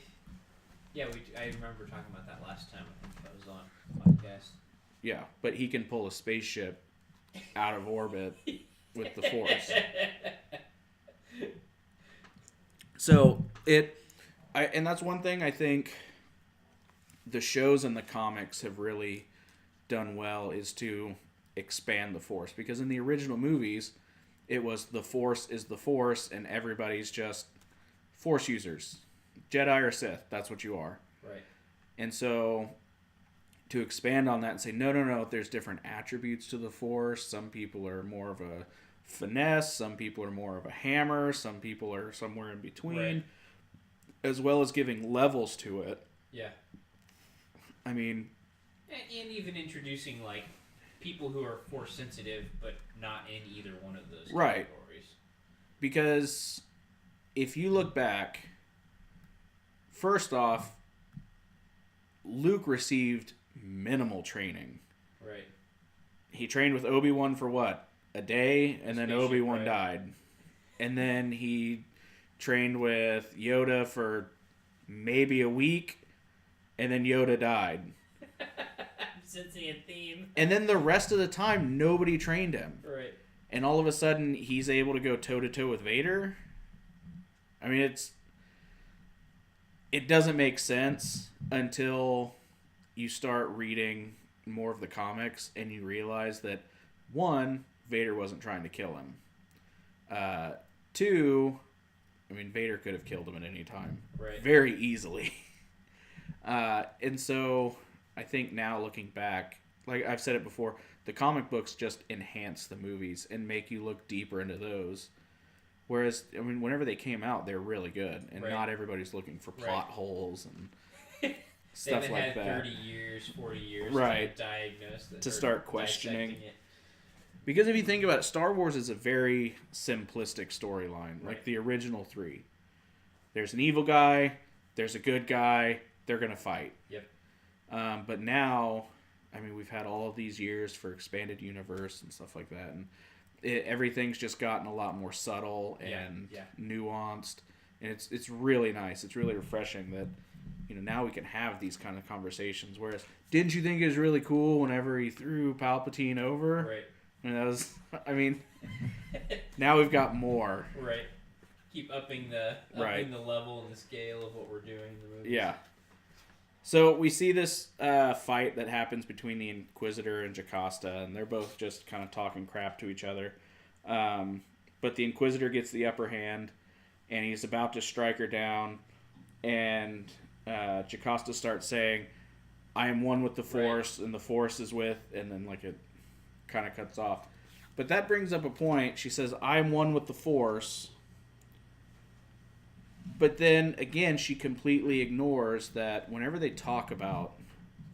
remember talking about that last time. I think that was on the podcast. Yeah, but he can pull a spaceship out of orbit with the Force. So and that's one thing I think the shows and the comics have really done well, is to expand the Force, because in the original movies, it was the Force is the Force, and everybody's just Force users. Jedi or Sith, that's what you are. Right. And so, to expand on that and say, no, there's different attributes to the Force. Some people are more of a finesse, some people are more of a hammer, some people are somewhere in between. Right. As well as giving levels to it. Yeah. I mean... And even introducing, people who are Force sensitive, but not in either one of those categories. Right. Because if you look back, first off, Luke received minimal training. Right. He trained with Obi-Wan for what? A day, and then Obi-Wan died. And then he trained with Yoda for maybe a week, and then Yoda died. Sensing a theme. And then the rest of the time, nobody trained him. Right. And all of a sudden, he's able to go toe-to-toe with Vader. I mean, it doesn't make sense until you start reading more of the comics and you realize that, one, Vader wasn't trying to kill him. Two, I mean, Vader could have killed him at any time. Right. Very easily. And so I think now looking back, like I've said it before, the comic books just enhance the movies and make you look deeper into those. Whereas, I mean, whenever they came out, they're really good. And not everybody's looking for plot holes and stuff like that. They haven't had 30 years, 40 years to diagnose that. To start questioning. Because if you think about it, Star Wars is a very simplistic storyline. Like the original 3. There's an evil guy, there's a good guy, they're going to fight. Yep. But now, I mean, we've had all of these years for expanded universe and stuff like that. And everything's just gotten a lot more subtle and nuanced. And it's really nice. It's really refreshing that, you know, now we can have these kind of conversations. Whereas, didn't you think it was really cool whenever he threw Palpatine over? Right. And that was, I mean, now we've got more. Right. Keep upping the level and the scale of what we're doing in the movies. Yeah. So we see this fight that happens between the Inquisitor and Jocasta, and they're both just kind of talking crap to each other. But the Inquisitor gets the upper hand, and he's about to strike her down, and Jocasta starts saying, "I am one with the Force, and the Force is with," and then like it kind of cuts off. But that brings up a point. She says, "I am one with the Force." But then, again, she completely ignores that whenever they talk about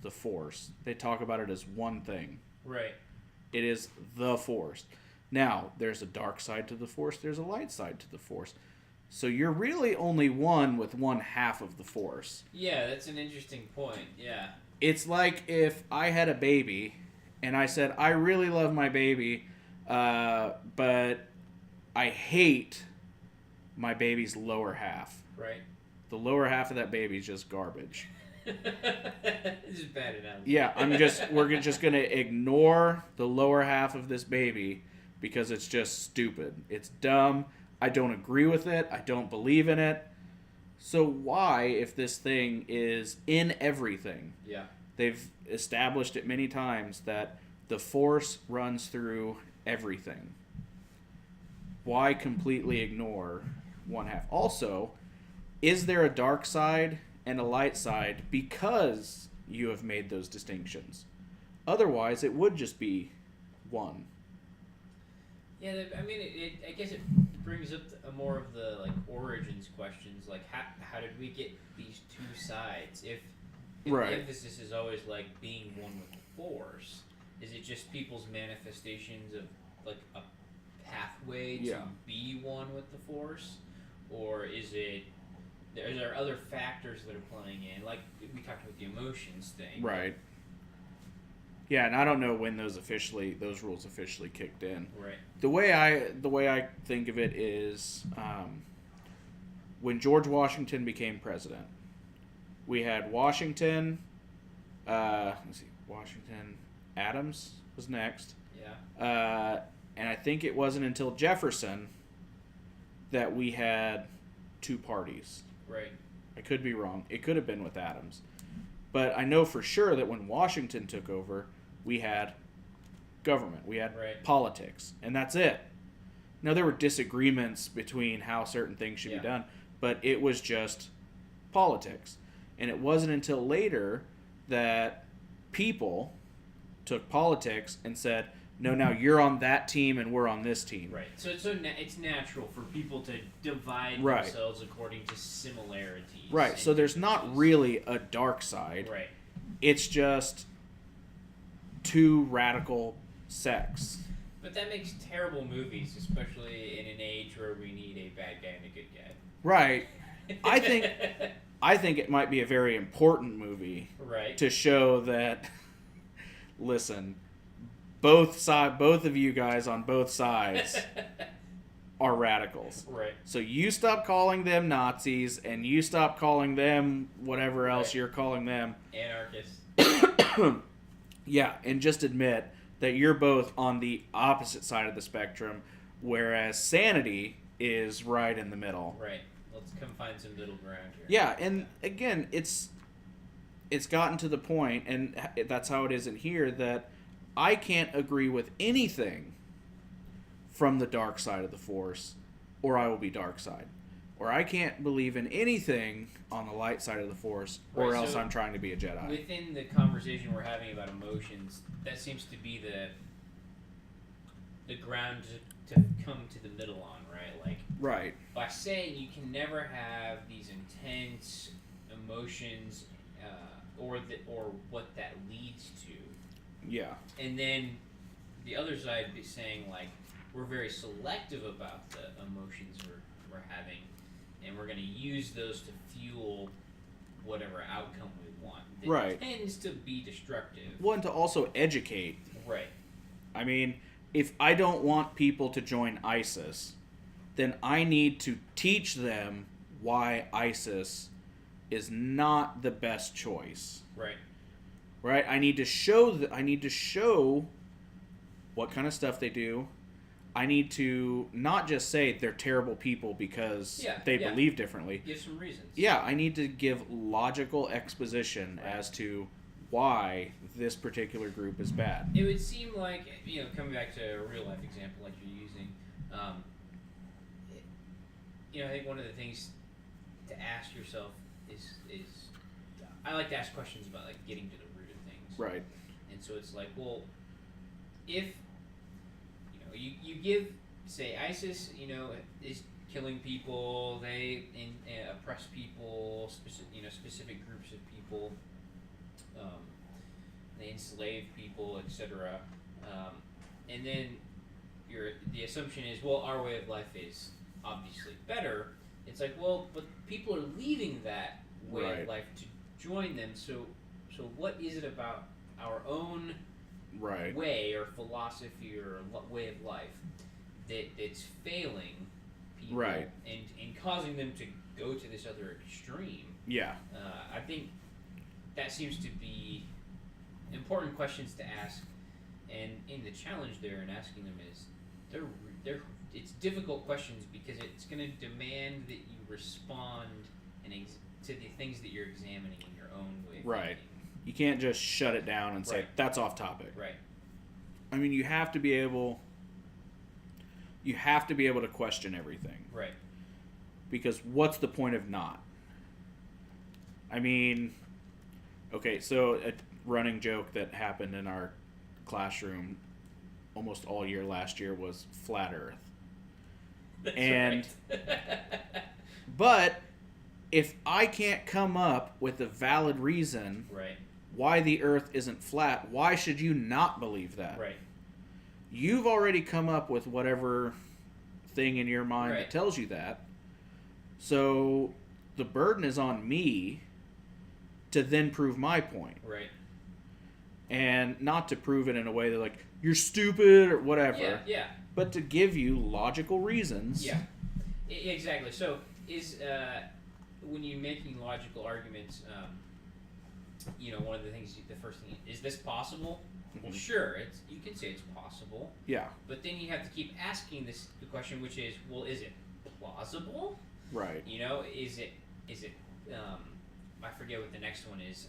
the Force, they talk about it as one thing. Right. It is the Force. Now, there's a dark side to the Force. There's a light side to the Force. So you're really only one with one half of the Force. Yeah, that's an interesting point. Yeah. It's like if I had a baby and I said, I really love my baby, but I hate my baby's lower half. Right. The lower half of that baby is just garbage. This is bad enough. Yeah, we're just gonna ignore the lower half of this baby because it's just stupid. It's dumb. I don't agree with it. I don't believe in it. So why, if this thing is in everything? Yeah. They've established it many times that the Force runs through everything. Why completely ignore one half? Also, is there a dark side and a light side because you have made those distinctions? Otherwise, it would just be one. Yeah, I mean, I guess it brings up more of the like origins questions, like how did we get these two sides? If the emphasis is always like being one with the Force, is it just people's manifestations of like a pathway to be one with the Force, or is there other factors that are playing in? Like we talked about the emotions thing, right? Yeah, and I don't know when those rules officially kicked in. Right. The way I think of it is when George Washington became president, we had Washington. Washington Adams was next. Yeah. And I think it wasn't until Jefferson that we had two parties. Right. I could be wrong. It could have been with Adams. But I know for sure that when Washington took over, we had government. We had politics. And that's it. Now, there were disagreements between how certain things should be done, but it was just politics. And it wasn't until later that people took politics and said, no, now you're on that team and we're on this team. Right. So it's natural for people to divide themselves according to similarities. Right. So there's not really a dark side. Right. It's just two radical sects. But that makes terrible movies, especially in an age where we need a bad guy and a good guy. Right. I think it might be a very important movie. Right. To show that, listen, both of you guys on both sides are radicals. Right. So you stop calling them Nazis and you stop calling them whatever else you're calling them. Anarchists. Yeah, and just admit that you're both on the opposite side of the spectrum, whereas sanity is right in the middle. Right. Let's come find some middle ground here. Yeah, and again, it's gotten to the point, and that's how it is in here, that I can't agree with anything from the dark side of the Force, or I will be dark side. Or I can't believe in anything on the light side of the Force, or else I'm trying to be a Jedi. Within the conversation we're having about emotions, that seems to be the ground to come to the middle on, right? Like, right. By saying you can never have these intense emotions, or what that leads to. Yeah. And then the other side is saying, like, we're very selective about the emotions we're having, and we're going to use those to fuel whatever outcome we want. That right. tends to be destructive. One, to also educate. Right. I mean, if I don't want people to join ISIS, then I need to teach them why ISIS is not the best choice. Right. Right? I need to show what kind of stuff they do. I need to not just say they're terrible people because they believe differently. Give some reasons. Yeah, I need to give logical exposition as to why this particular group is bad. It would seem like, coming back to a real life example like you're using, I think one of the things to ask yourself is I like to ask questions about, like, getting to the root of things. Right. And so it's like, well, if you give, say, ISIS, is killing people, they oppress people, specific groups of people, they enslave people, etc. And then the assumption is, well, our way of life is obviously better. It's like, well, but people are leaving that way of life to join them. So what is it about our own way or philosophy or way of life that's failing people and causing them to go to this other extreme? Yeah. I think that seems to be important questions to ask, and in the challenge there in asking them is they're it's difficult questions because it's going to demand that you respond to the things that you're examining in your own way of thinking. You can't just shut it down and say, that's off topic. Right. I mean, you have to be able to question everything. Right. Because what's the point of not? I mean, okay, so a running joke that happened in our classroom almost all year last year was flat Earth. That's but if I can't come up with a valid reason why the Earth isn't flat, why should you not believe that? Right. You've already come up with whatever thing in your mind that tells you that. So the burden is on me to then prove my point. Right. And not to prove it in a way that, like, you're stupid or whatever. Yeah. But to give you logical reasons. Yeah. Exactly. So when you're making logical arguments, one of the things, the first thing, is this possible? Well, sure, you can say it's possible. Yeah. But then you have to keep asking the question, which is, well, is it plausible? Right. Is it I forget what the next one is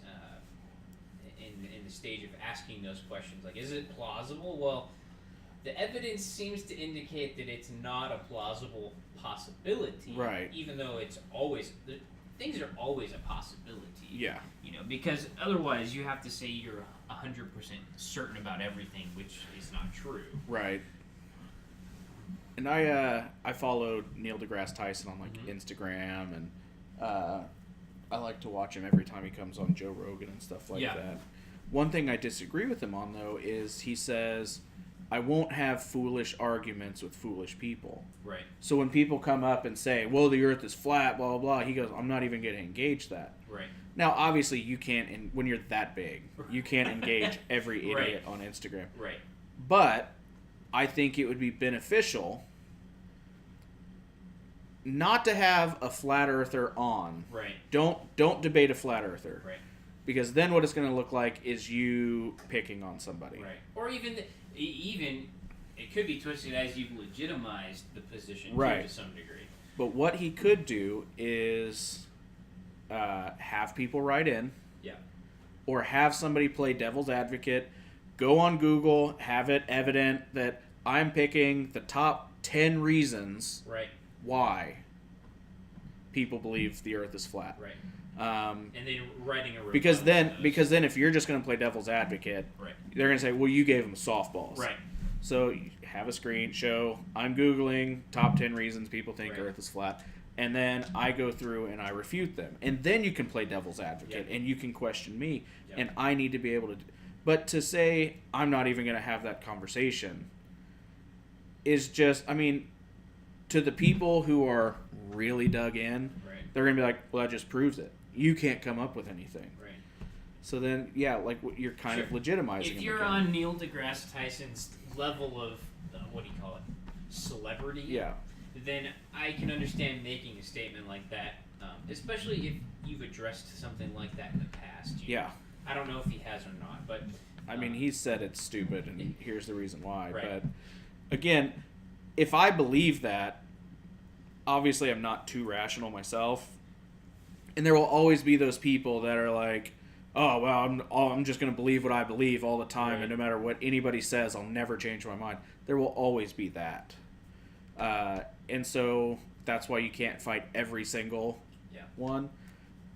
in the stage of asking those questions. Like, is it plausible? Well, the evidence seems to indicate that it's not a plausible possibility. Right. Even though things are always a possibility. Yeah. Because otherwise you have to say you're 100% certain about everything, which is not true. Right. And I followed Neil deGrasse Tyson on Instagram, and I like to watch him every time he comes on Joe Rogan and stuff like that. One thing I disagree with him on, though, is he says, I won't have foolish arguments with foolish people. Right. So when people come up and say, well, the Earth is flat, blah, blah, blah, he goes, I'm not even going to engage that. Right. Now, obviously, you can't, when you're that big, you can't engage every idiot on Instagram. Right. But I think it would be beneficial not to have a flat earther on. Right. Don't debate a flat earther. Right. Because then what it's going to look like is you picking on somebody. Right. Or even it could be twisted as you've legitimized the position to some degree. But what he could do is have people write in. Yeah. or have somebody play devil's advocate. Go on Google, have it evident that I'm picking the top 10 reasons why people believe the Earth is flat. Right. And then writing a because then if you're just going to play devil's advocate, they're going to say, well, you gave them softballs. Right. So you have a screen, show, I'm Googling top 10 reasons people think Earth is flat. And then I go through and I refute them. And then you can play devil's advocate and you can question me. And I need to be able to... But to say I'm not even going to have that conversation is just... I mean, to the people who are really dug in, they're going to be like, well, that just proves it. You can't come up with anything. Right. So then, like, you're kind of legitimizing. If you're on Neil deGrasse Tyson's level of, what do you call it, celebrity, then I can understand making a statement like that, especially if you've addressed something like that in the past. I don't know if he has or not, but... I mean, he said it's stupid, and here's the reason why. But, again, if I believe that, obviously I'm not too rational myself, and there will always be those people that are like, oh, well, I'm just going to believe what I believe all the time, and no matter what anybody says, I'll never change my mind. There will always be that. And so that's why you can't fight every single one.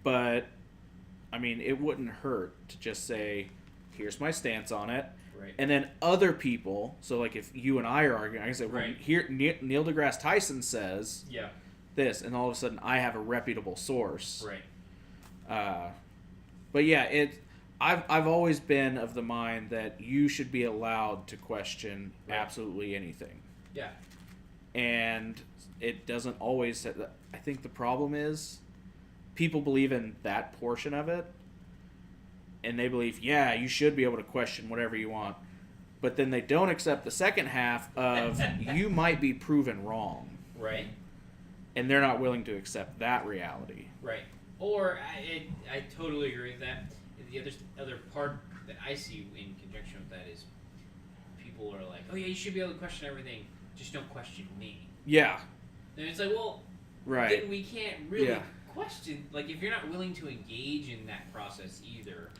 But, I mean, it wouldn't hurt to just say, here's my stance on it. Right. And then other people, so like if you and I are arguing, I can say, well, here Neil deGrasse Tyson says this, and all of a sudden I have a reputable source. Right. But yeah, I've always been of the mind that you should be allowed to question absolutely anything. Yeah. And it doesn't always... I think the problem is people believe in that portion of it, and they believe, you should be able to question whatever you want. But then they don't accept the second half of you might be proven wrong. Right. And they're not willing to accept that reality. Right. Or I totally agree with that. The other part that I see in conjunction with that is people are like, oh yeah, you should be able to question everything, just don't question me. Yeah. And it's like, well, then we can't really question, like if you're not willing to engage in that process either.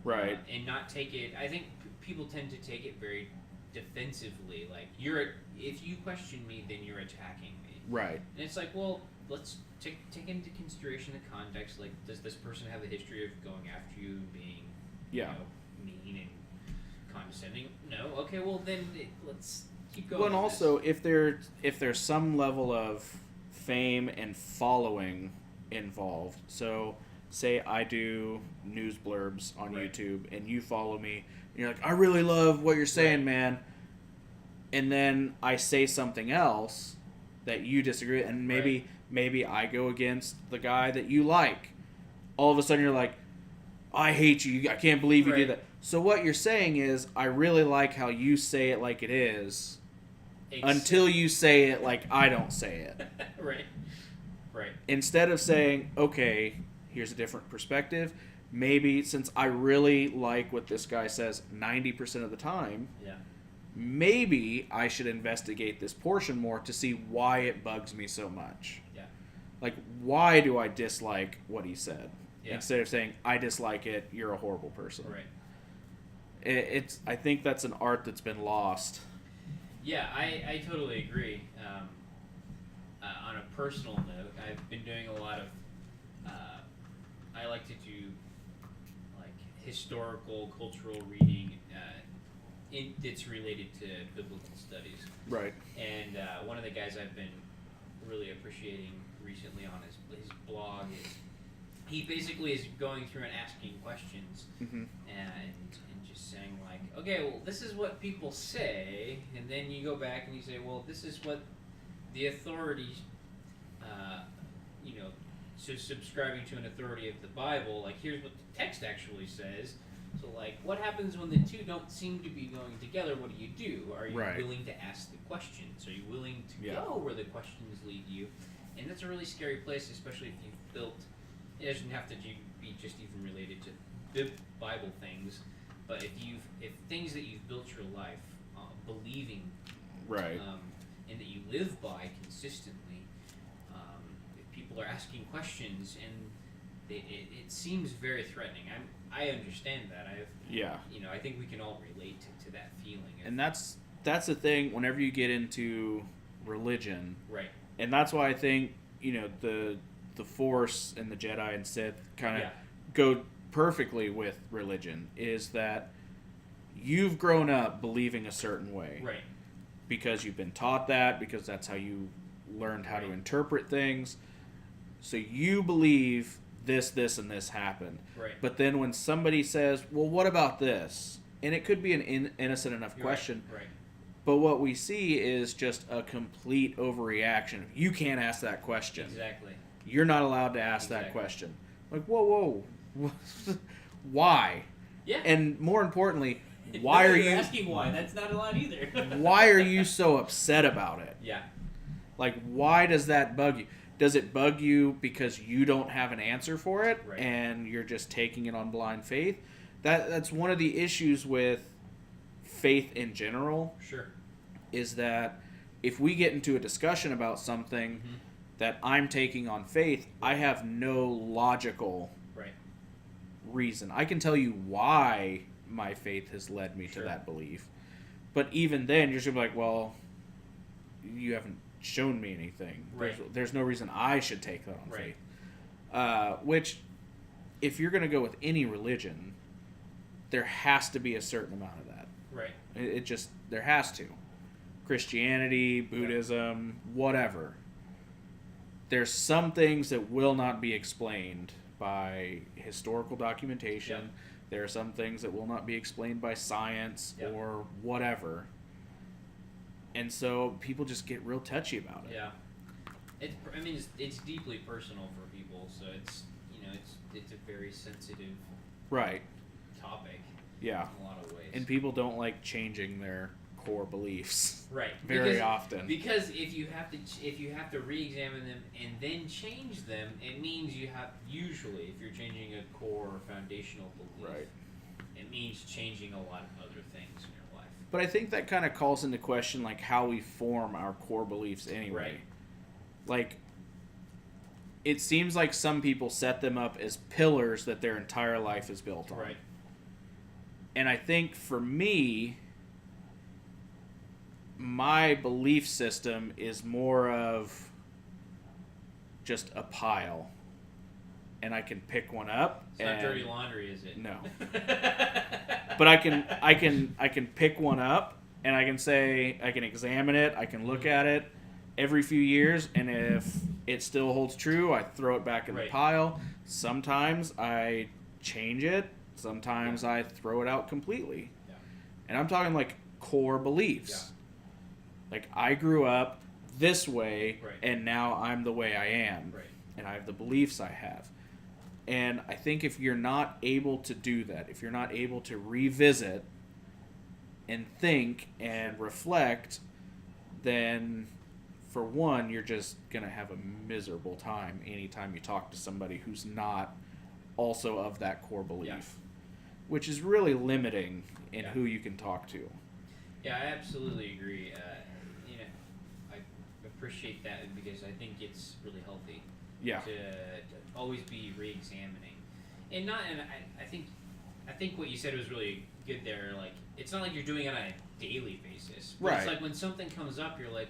Right. And not take it, I think people tend to take it very defensively, like if you question me, then you're attacking me. Right. And it's like, well, let's take into consideration the context. Like, does this person have a history of going after you, being, mean and condescending? No. Okay. Well, then let's keep going. Well, and also, if there's some level of fame and following involved, so say I do news blurbs on YouTube, and you follow me, and you're like, I really love what you're saying, man. And then I say something else that you disagree with, and maybe I go against the guy that you like. All of a sudden you're like, I hate you. I can't believe you did that. So what you're saying is, I really like how you say it like it is, until you say it like I don't say it. Right. Instead of saying, okay, here's a different perspective. Maybe since I really like what this guy says 90% of the time, maybe I should investigate this portion more to see why it bugs me so much. Yeah. Like, why do I dislike what he said? Yeah. Instead of saying, I dislike it, you're a horrible person. Right. I think that's an art that's been lost. Yeah, I totally agree. On a personal note, I've been doing a lot of... I like to do like historical, cultural reading. It's related to biblical studies. Right. And one of the guys I've been really appreciating recently on his blog is he basically is going through and asking questions and just saying like, okay, well, this is what people say, and then you go back and you say, well, this is what the authorities, so subscribing to an authority of the Bible, like here's what the text actually says. So, like, what happens when the two don't seem to be going together? What do you do? Are you willing to ask the questions? Are you willing to go where the questions lead you? And that's a really scary place, especially if you've built... It doesn't have to be just even related to Bible things, but if things that you've built your life believing, and that you live by consistently, if people are asking questions and it seems very threatening. I understand that. Yeah. I think we can all relate to that feeling. And that's the thing whenever you get into religion. Right. And that's why I think, the Force and the Jedi and Sith kind of go perfectly with religion, is that you've grown up believing a certain way. Right. Because you've been taught that, because that's how you learned how to interpret things. So you believe this, and this happened. Right. But then when somebody says, well, what about this? And it could be an innocent enough question. Right. But what we see is just a complete overreaction. You can't ask that question. Exactly. You're not allowed to ask that question. Like, whoa. Why? Yeah. And more importantly, why are you asking why? That's not allowed either. why are you so upset about it? Yeah. Like, why does that bug you? Does it bug you because you don't have an answer for it, and you're just taking it on blind faith? That's one of the issues with faith in general. Sure. Is that if we get into a discussion about something that I'm taking on faith, I have no logical reason. I can tell you why my faith has led me to that belief. But even then, you're just going to be like, well, you haven't shown me anything. Right. There's no reason I should take that on faith. Which, if you're going to go with any religion, there has to be a certain amount of that. Right. It just, there has to. Christianity, Buddhism, whatever. There's some things that will not be explained by historical documentation. Yep. There are some things that will not be explained by science or whatever. And so people just get real touchy about it. Yeah. It's deeply personal for people, so it's a very sensitive topic. Yeah. In a lot of ways. And people don't like changing their core beliefs. Right. Very often. Because if you have to re-examine them and then change them, it means you have, usually if you're changing a core or foundational belief, it means changing a lot of other things in your life. But I think that kind of calls into question like how we form our core beliefs anyway. Right. Like, it seems like some people set them up as pillars that their entire life is built on. Right. And I think for me, my belief system is more of just a pile. And I can pick one up. It's not dirty laundry, is it? No. But I can pick one up and I can say, I can examine it, I can look at it every few years, and if it still holds true, I throw it back in the pile. Sometimes I change it, sometimes I throw it out completely. Yeah. And I'm talking like core beliefs. Yeah. Like, I grew up this way, and now I'm the way I am. Right. And I have the beliefs I have. And I think if you're not able to do that, if you're not able to revisit and think and reflect, then for one, you're just going to have a miserable time anytime you talk to somebody who's not also of that core belief, which is really limiting in who you can talk to. Yeah, I absolutely agree. I appreciate that because I think it's really healthy. Yeah. To always be re-examining, and I think what you said was really good there. Like, it's not like you're doing it on a daily basis, but it's like when something comes up, you're like,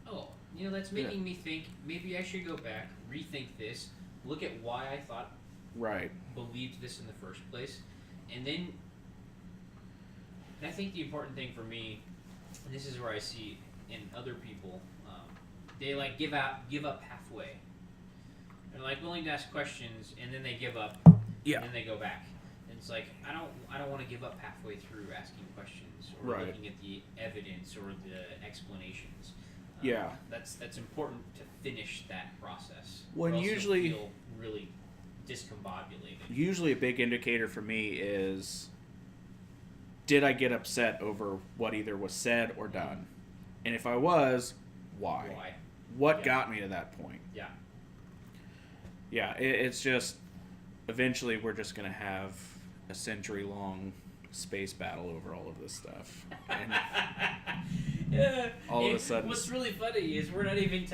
oh, that's making me think. Maybe I should go back, rethink this, look at why I believed this in the first place, and then. And I think the important thing for me, and this is where I see in other people, they like give up halfway. They're like willing to ask questions, and then they give up, and then they go back. And it's like, I don't want to give up halfway through asking questions or looking at the evidence or the explanations. That's important to finish that process. When usually feel really discombobulated. Usually, a big indicator for me is, did I get upset over what either was said or done? And if I was, why? What got me to that point? Yeah. Yeah, it's just, eventually we're just going to have a century-long space battle over all of this stuff. And yeah. all of a sudden... What's really funny is we're not even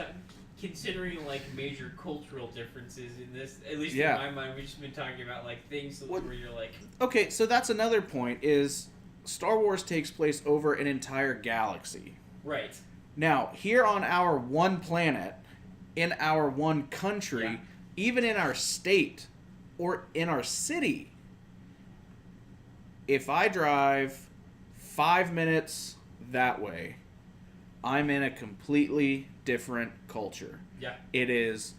considering like major cultural differences in this, at least Yeah. in my mind, we've just been talking about like things where you're like, okay, so that's another point is Star Wars takes place over an entire galaxy. right. Now, here on our one planet, in our one country, even in our state or in our city, if I drive 5 minutes that way, I'm in a completely different culture. Yeah. It is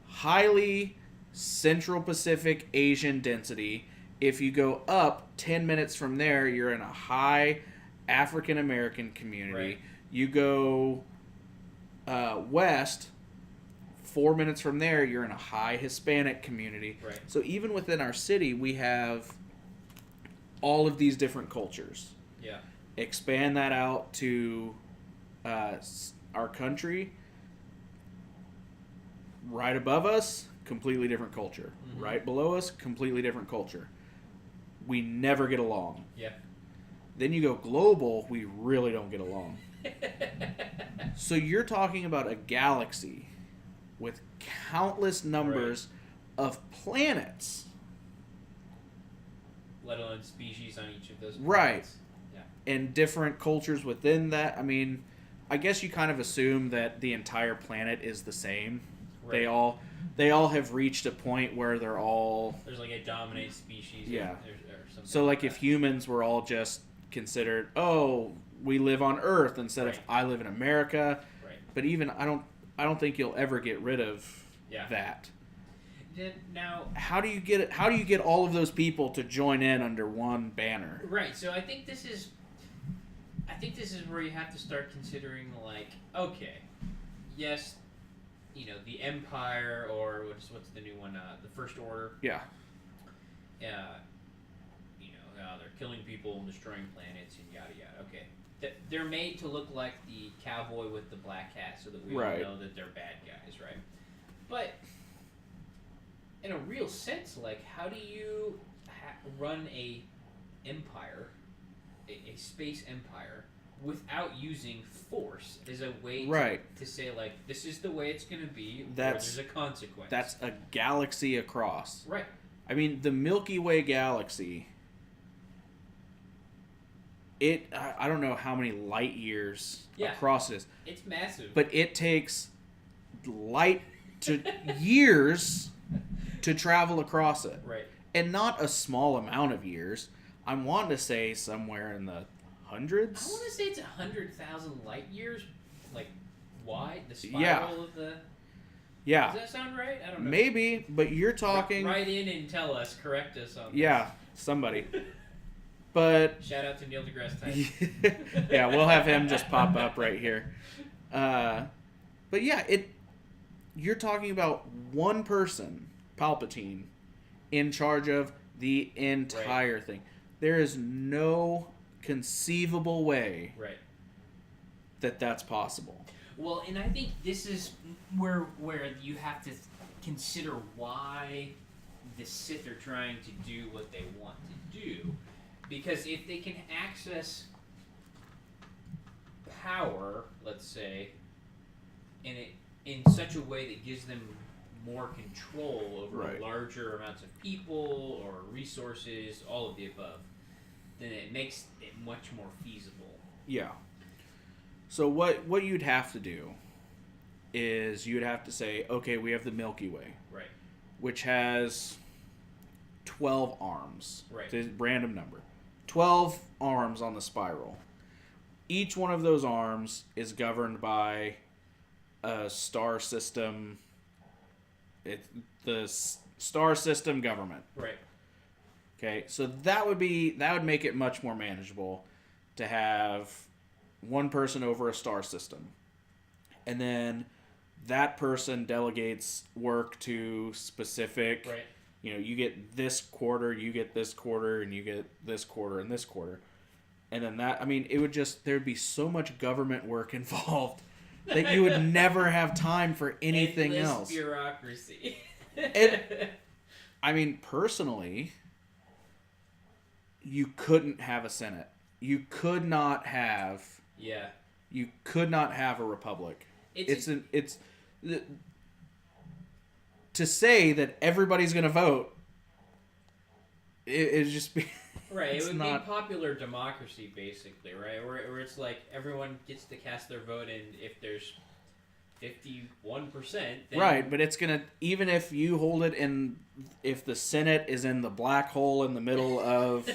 highly Central Pacific Asian density. If you go up 10 minutes from there, you're in a high African American community. Right. You go west, 4 minutes from there, you're in a high Hispanic community. Right. So even within our city, we have all of these different cultures. Yeah. Expand that out to our country. Right above us, completely different culture. Mm-hmm. Right below us, completely different culture. We never get along. Yeah. Then you go global, we really don't get along. So you're talking about a galaxy with countless numbers of planets. Let alone species on each of those planets. Right. Yeah. And different cultures within that. I mean, I guess you kind of assume that the entire planet is the same. Right. They all have reached a point where they're all... There's like a dominant species. Yeah. Or something so like if humans were all just considered, oh, we live on Earth instead of I live in America. Right. But even I don't think you'll ever get rid of that. Then now, how do you get all of those people to join in under one banner? Right. So I think this is where you have to start considering like, okay, yes, you know, the Empire or what's the new one, the First Order. Yeah. They're killing people and destroying planets and yada yada. Okay. They're made to look like the cowboy with the black hat so that we all know that they're bad guys, right? But in a real sense, like, how do you run a empire, a space empire, without using force as a way to say, like, this is the way it's going to be, or there's a consequence? That's a galaxy across. Right. I mean, the Milky Way galaxy... I don't know how many light years across it is. It's massive. But it takes light to years to travel across it. Right. And not a small amount of years. I'm wanting to say somewhere in the hundreds. I want to say it's 100,000 light years, like, wide, the spiral of the... Yeah. Does that sound right? I don't know. Maybe, but you're talking... Write in and tell us, correct us on this. Yeah, somebody. But shout out to Neil deGrasse Tyson. Yeah, we'll have him just pop up right here. But yeah, you're talking about one person, Palpatine, in charge of the entire thing. There is no conceivable way that that's possible. Well, and I think this is where you have to consider why the Sith are trying to do what they want to do. Because if they can access power, let's say, in such a way that gives them more control over larger amounts of people or resources, all of the above, then it makes it much more feasible. Yeah. So what you'd have to do is you'd have to say, okay, we have the Milky Way, which has 12 arms. It's a random number. 12 arms on the spiral. Each one of those arms is governed by a star system. It's the star system government. Right. Okay, so that would make it much more manageable to have one person over a star system. And then that person delegates work to specific... Right. You know, you get this quarter, you get this quarter, and you get this quarter and this quarter. And then there'd be so much government work involved that you would never have time for anything else. Bureaucracy. Personally, you couldn't have a Senate. You could not have... Yeah. You could not have a republic. to say that everybody's going to vote, it just be... Right, it would be popular democracy, basically, right? Where it's like everyone gets to cast their vote, and if there's 51%... then... Right, but it's going to... Even if you hold it in... If the Senate is in the black hole in the middle of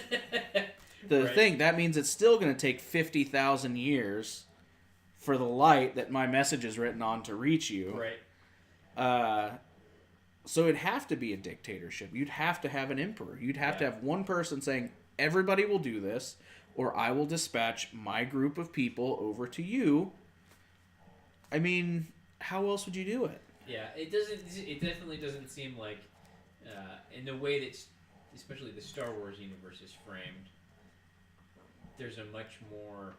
the thing, that means it's still going to take 50,000 years for the light that my message is written on to reach you. Right. So it'd have to be a dictatorship. You'd have to have an emperor. You'd have to have one person saying, everybody will do this, or I will dispatch my group of people over to you. I mean, how else would you do it? Yeah, it doesn't. It definitely doesn't seem like, in the way that, especially the Star Wars universe is framed, there's a much more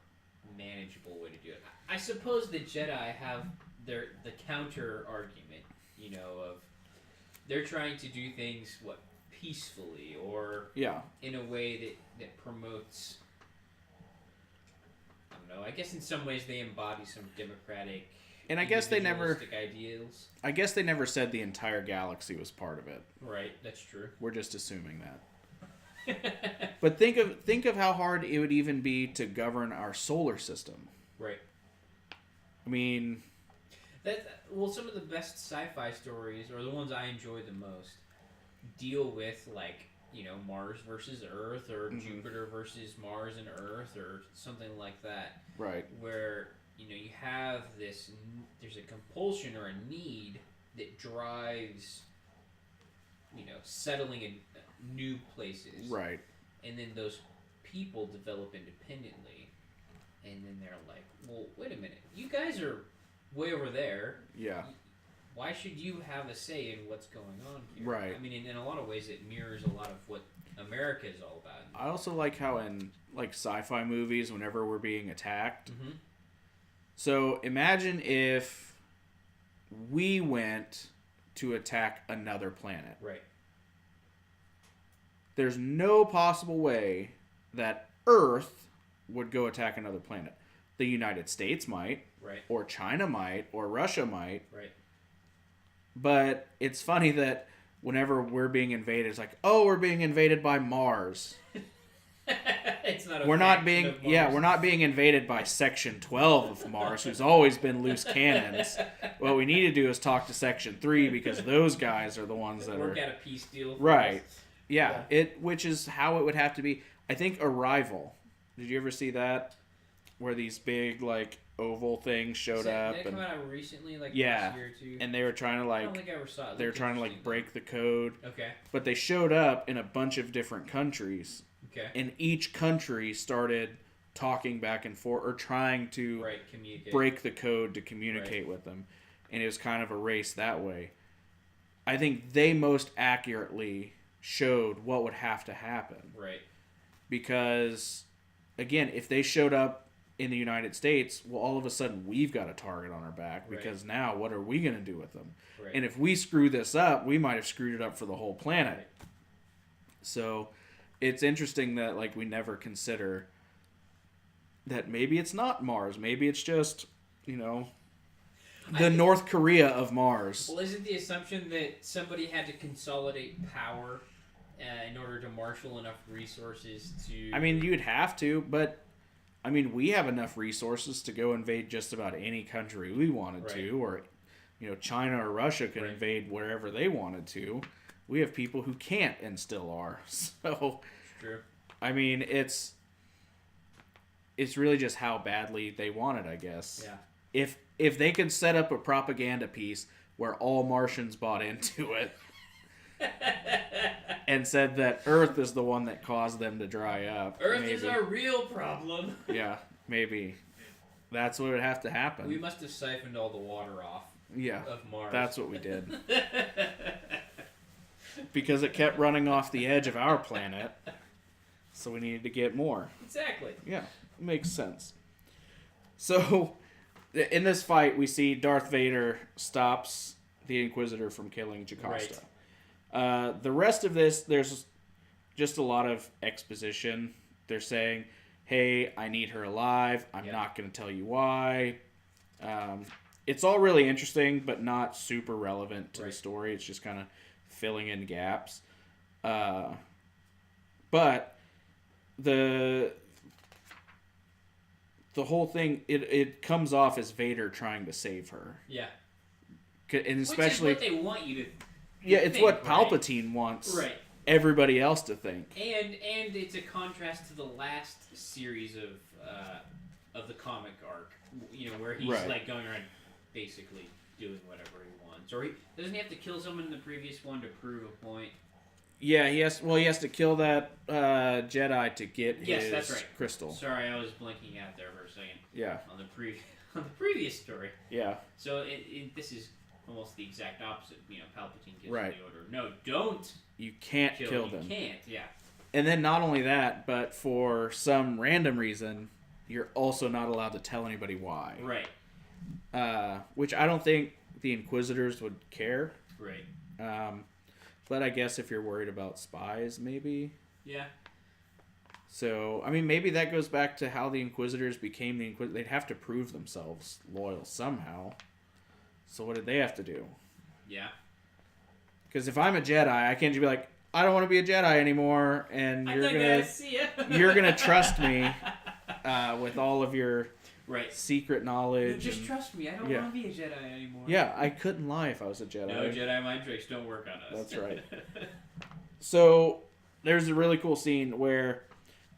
manageable way to do it. I suppose the Jedi have the counter argument, of they're trying to do things peacefully or in a way that promotes. I don't know. I guess in some ways they embody some democratic. And I guess they never ideals. I guess they never said the entire galaxy was part of it. Right, that's true. We're just assuming that. But think of how hard it would even be to govern our solar system. Right. I mean, some of the best sci-fi stories, or the ones I enjoy the most, deal with Mars versus Earth, or Jupiter versus Mars and Earth, or something like that. Right. Where you have there's a compulsion or a need that drives settling in new places. Right. And then those people develop independently, and then they're like, well, wait a minute, you guys are way over there. Yeah. Why should you have a say in what's going on here? Right. I mean, in a lot of ways, it mirrors a lot of what America is all about. I also like how in sci-fi movies, whenever we're being attacked. Mm-hmm. So imagine if we went to attack another planet. Right. There's no possible way that Earth would go attack another planet. The United States might. Right. Or China might. Or Russia might. Right. But it's funny that whenever we're being invaded, it's like, oh, we're being invaded by Mars. It's not. We're not being invaded by Section 12 of Mars, who's always been loose cannons. What we need to do is talk to Section 3 because those guys are the ones that work out a peace deal. Right. Yeah. Which is how it would have to be. I think Arrival. Did you ever see that? Where these big oval things showed up. Did it come out recently, last year or two? And they were trying to I don't think I ever saw it. They were trying to break the code. Okay. But they showed up in a bunch of different countries. Okay. And each country started talking back and forth or trying to communicate. Break the code to communicate with them. And it was kind of a race that way. I think they most accurately showed what would have to happen. Right. Because, again, if they showed up in the United States, well, all of a sudden we've got a target on our back because now what are we going to do with them? Right. And if we screw this up, we might have screwed it up for the whole planet. Right. So it's interesting that we never consider that maybe it's not Mars. Maybe it's just, the North Korea of Mars. Well, isn't the assumption that somebody had to consolidate power in order to marshal enough resources to... I mean, you'd have to, but... I mean, we have enough resources to go invade just about any country we wanted to, or, China or Russia could invade wherever they wanted to. We have people who can't and still are. So, true. I mean, it's really just how badly they want it, I guess. Yeah. If they could set up a propaganda piece where all Martians bought into it and said that Earth is the one that caused them to dry up. Earth is our real problem. Yeah, maybe. That's what would have to happen. We must have siphoned all the water off of Mars. That's what we did. Because it kept running off the edge of our planet, so we needed to get more. Exactly. Yeah, it makes sense. So, in this fight, we see Darth Vader stops the Inquisitor from killing Jocasta. Right. The rest of this, there's just a lot of exposition. They're saying, hey, I need her alive. I'm not going to tell you why. it's all really interesting, but not super relevant to Right. the story. It's just kind of filling in gaps. But the whole thing, it comes off as Vader trying to save her. Yeah. And especially, which is what they want you to. Yeah, it's think, what right? Palpatine wants. Right. Everybody else to think. And it's a contrast to the last series of the comic arc, where he's like going around basically doing whatever he wants, or doesn't he have to kill someone in the previous one to prove a point? Yeah, he has to kill that Jedi to get his that's right. crystal. Sorry, I was blinking out there for a second. Yeah. On the previous story. Yeah. So this is almost the exact opposite. Palpatine gives right. the order. No, don't. You can't kill them. You can't. Yeah. And then not only that, but for some random reason, you're also not allowed to tell anybody why. Right. Which I don't think the Inquisitors would care. Right. But I guess if you're worried about spies, maybe. Yeah. So, I mean, maybe that goes back to how the Inquisitors became the Inquisitors. They'd have to prove themselves loyal somehow. So what did they have to do? Yeah. Because if I'm a Jedi, I can't just be like, I don't want to be a Jedi anymore, and you're gonna trust me with all of your secret knowledge. Just trust me. I don't want to be a Jedi anymore. Yeah, I couldn't lie if I was a Jedi. No Jedi mind tricks don't work on us. That's right. So there's a really cool scene where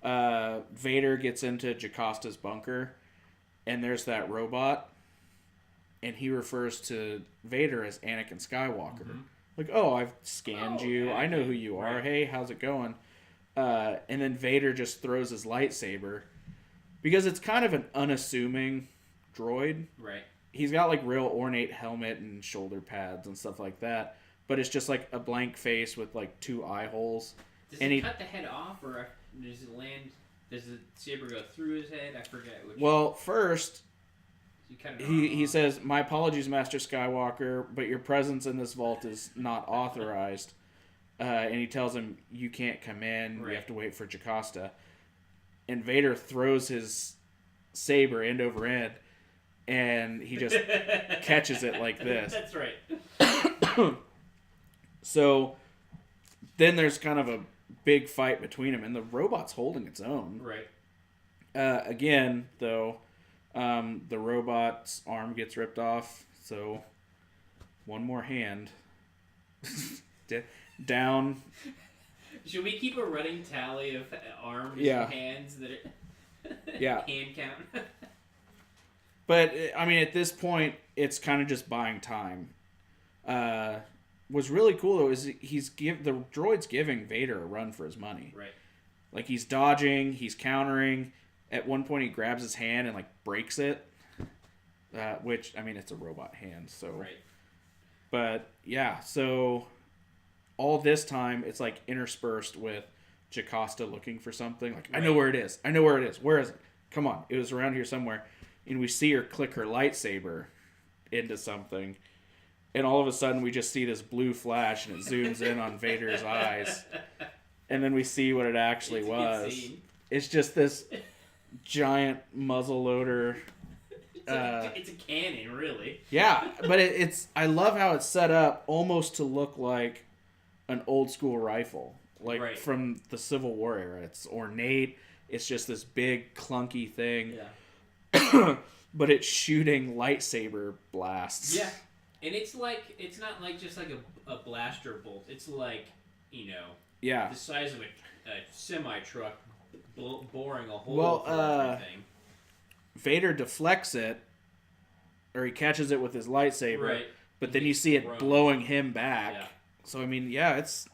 Vader gets into Jacosta's bunker, and there's that robot, and he refers to Vader as Anakin Skywalker. Mm-hmm. Like, oh, I've scanned you. Anakin. I know who you are. Right. Hey, how's it going? And then Vader just throws his lightsaber. Because it's kind of an unassuming droid. Right. He's got, like, real ornate helmet and shoulder pads and stuff like that. But it's just, like, a blank face with, like, 2 eye holes. Does he cut the head off, or does it land... Does the saber go through his head? I forget which... Well, first... He says, "My apologies, Master Skywalker, but your presence in this vault is not authorized." And he tells him, "You can't come in. Right. You have to wait for Jocasta." And Vader throws his saber end over end, and he just catches it like this. That's right. So then there's kind of a big fight between them, and the robot's holding its own. Right. Again, though... the robot's arm gets ripped off, so one more hand down. Should we keep a running tally of arms and hands that are hand count? But I mean, at this point, it's kind of just buying time. What's really cool though is the droid's giving Vader a run for his money. Right. Like he's dodging, he's countering. At one point, he grabs his hand and, like, breaks it. Which, I mean, it's a robot hand, so... Right. But, yeah, so... All this time, it's, like, interspersed with Jocasta looking for something. Like, right. I know where it is. Where is it? Come on. It was around here somewhere. And we see her click her lightsaber into something. And all of a sudden, we just see this blue flash, and it zooms in on Vader's eyes. And then we see what it actually was. It's just this... giant muzzle loader. It's a cannon, really. Yeah, but it's. I love how it's set up almost to look like an old school rifle, like from the Civil War era. It's ornate. It's just this big clunky thing. Yeah. But it's shooting lightsaber blasts. Yeah, and it's not like just like a blaster bolt. It's like, the size of a semi truck. Boring a hole for everything. Vader deflects it, or he catches it with his lightsaber, right. But then you see it blowing him back. Yeah. So, I mean, it's...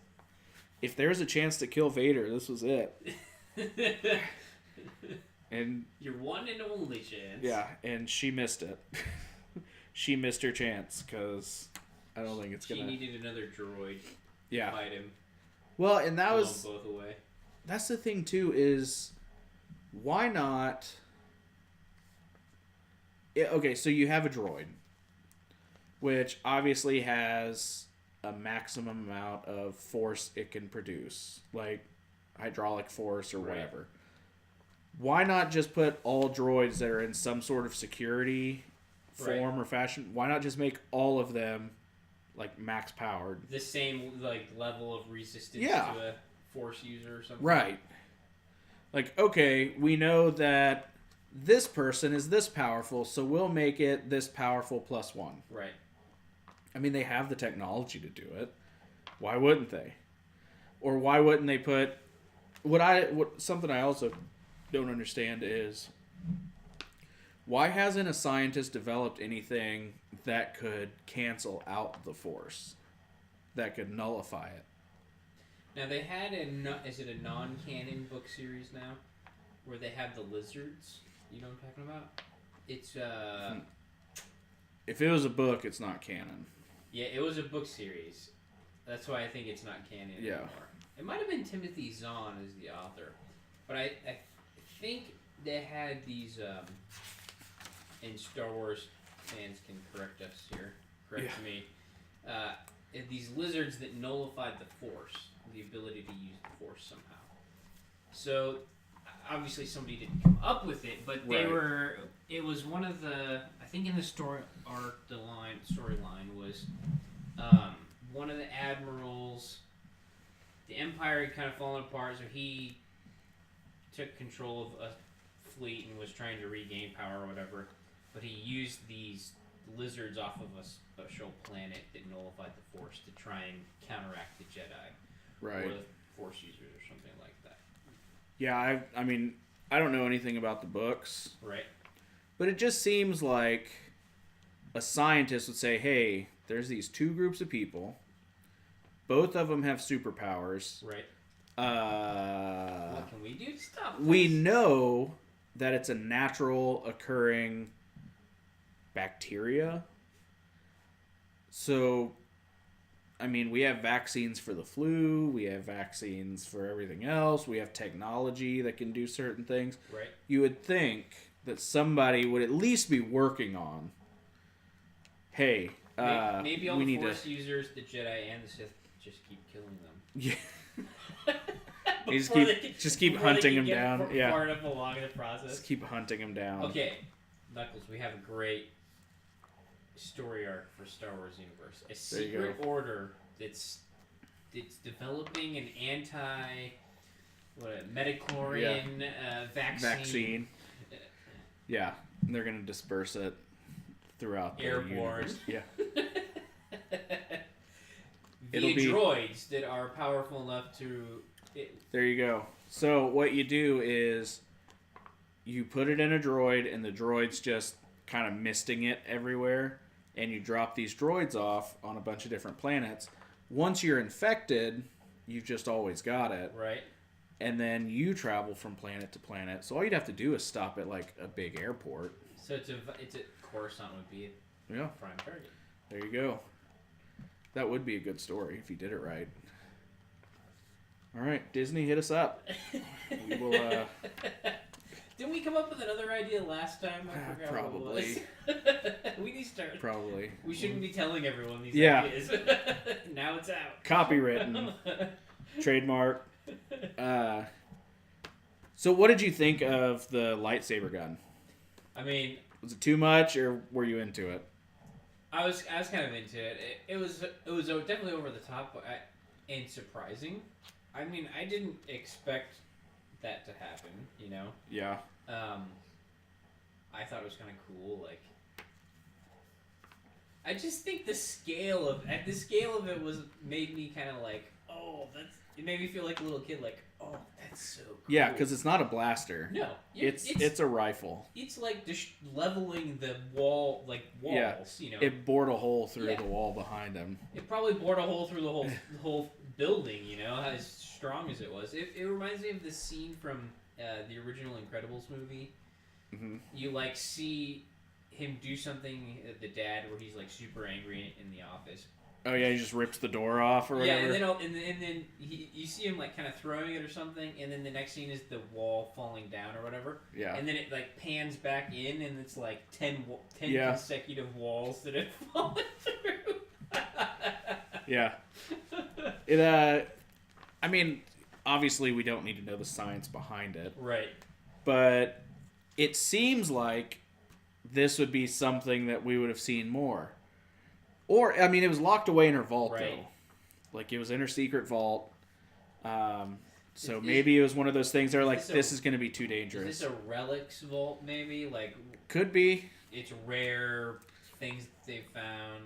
If there was a chance to kill Vader, this was it. And your one and only chance. Yeah, and she missed it. She missed her chance, because I don't think it's going to... She needed another droid to fight him. Well, and that was... Blow them both away. That's the thing, too, is why not... Okay, so you have a droid, which obviously has a maximum amount of force it can produce, like hydraulic force or whatever. Why not just put all droids that are in some sort of security form or fashion. Why not just make all of them like max powered? The same like level of resistance Yeah. to a force user or something. Right. Like, okay, we know that this person is this powerful, so we'll make it this powerful plus one. Right. I mean, they have the technology to do it. Why wouldn't they? Or why wouldn't they put something I also don't understand is why hasn't a scientist developed anything that could cancel out the force, that could nullify it? Now they had is it a non-canon book series now, where they have the lizards? You know what I'm talking about? It's If it was a book, it's not canon. Yeah, it was a book series. That's why I think it's not canon anymore. It might have been Timothy Zahn as the author, but I think they had these. And Star Wars fans can correct us here. Correct me. These lizards that nullified the Force, the ability to use the Force somehow. So obviously somebody didn't come up with it, but they were. It was one of the. I think in the storyline was one of the admirals. The Empire had kind of fallen apart, so he took control of a fleet and was trying to regain power or whatever. But he used these lizards off of a special planet that nullified the Force to try and counteract the Jedi. Right. Or the Force users or something like that. Yeah, I mean, I don't know anything about the books. Right. But it just seems like a scientist would say, hey, there's these two groups of people. Both of them have superpowers. Right. What can we do to stop this? We know that it's a natural occurring bacteria. So, I mean, we have vaccines for the flu. We have vaccines for everything else. We have technology that can do certain things. Right. You would think that somebody would at least be working on, hey, maybe all we the need Force to... users, the Jedi and the Sith, just keep killing them. Yeah. just keep hunting them down. Far enough along in the process. Just keep hunting them down. Okay, Knuckles, we have a great story arc for Star Wars universe. A secret order that's developing an metachlorian vaccine. Yeah, and they're gonna disperse it throughout the universe. Yeah. Via droids that are powerful enough to... There you go. So what you do is you put it in a droid, and the droid's just kind of misting it everywhere, and you drop these droids off on a bunch of different planets. Once you're infected, you've just always got it. Right. And then you travel from planet to planet. So all you'd have to do is stop at like a big airport. So it's a Coruscant would be a prime target. There you go. That would be a good story if you did it right. All right, Disney, hit us up. We will. Didn't we come up with another idea last time? I forgot probably. What it was. We need to start. Probably. We shouldn't be telling everyone these ideas. Now it's out. Copywritten. Trademark. So what did you think of the lightsaber gun? I mean, was it too much, or were you into it? I was kind of into it. It was definitely over the top and surprising. I mean, I didn't expect that to happen, you know? Yeah. I thought it was kind of cool. Like, I just think the scale of it made me kind of like, oh, it made me feel like a little kid, like, oh, that's so cool. Yeah, because it's not a blaster. No. It's a rifle. It's like just leveling the wall, like walls, you know? It bored a hole through the wall behind him. It probably bored a hole through the whole building, you know, as strong as it was. It reminds me of the scene from the original Incredibles movie. Mm-hmm. You, like, see him do something, the dad, where he's, like, super angry in the office. Oh, yeah, he just rips the door off or whatever? Yeah, and then you see him, like, kind of throwing it or something, and then the next scene is the wall falling down or whatever. Yeah. And then it, like, pans back in, and it's, like, 10 consecutive walls that have fallen through. Yeah. I mean, obviously we don't need to know the science behind it. Right. But it seems like this would be something that we would have seen more. Or, I mean, it was locked away in her vault, though. Like, it was in her secret vault. So maybe it was one of those things they're like, this is going to be too dangerous. Is this a relics vault, maybe? Like, could be. It's rare things they found.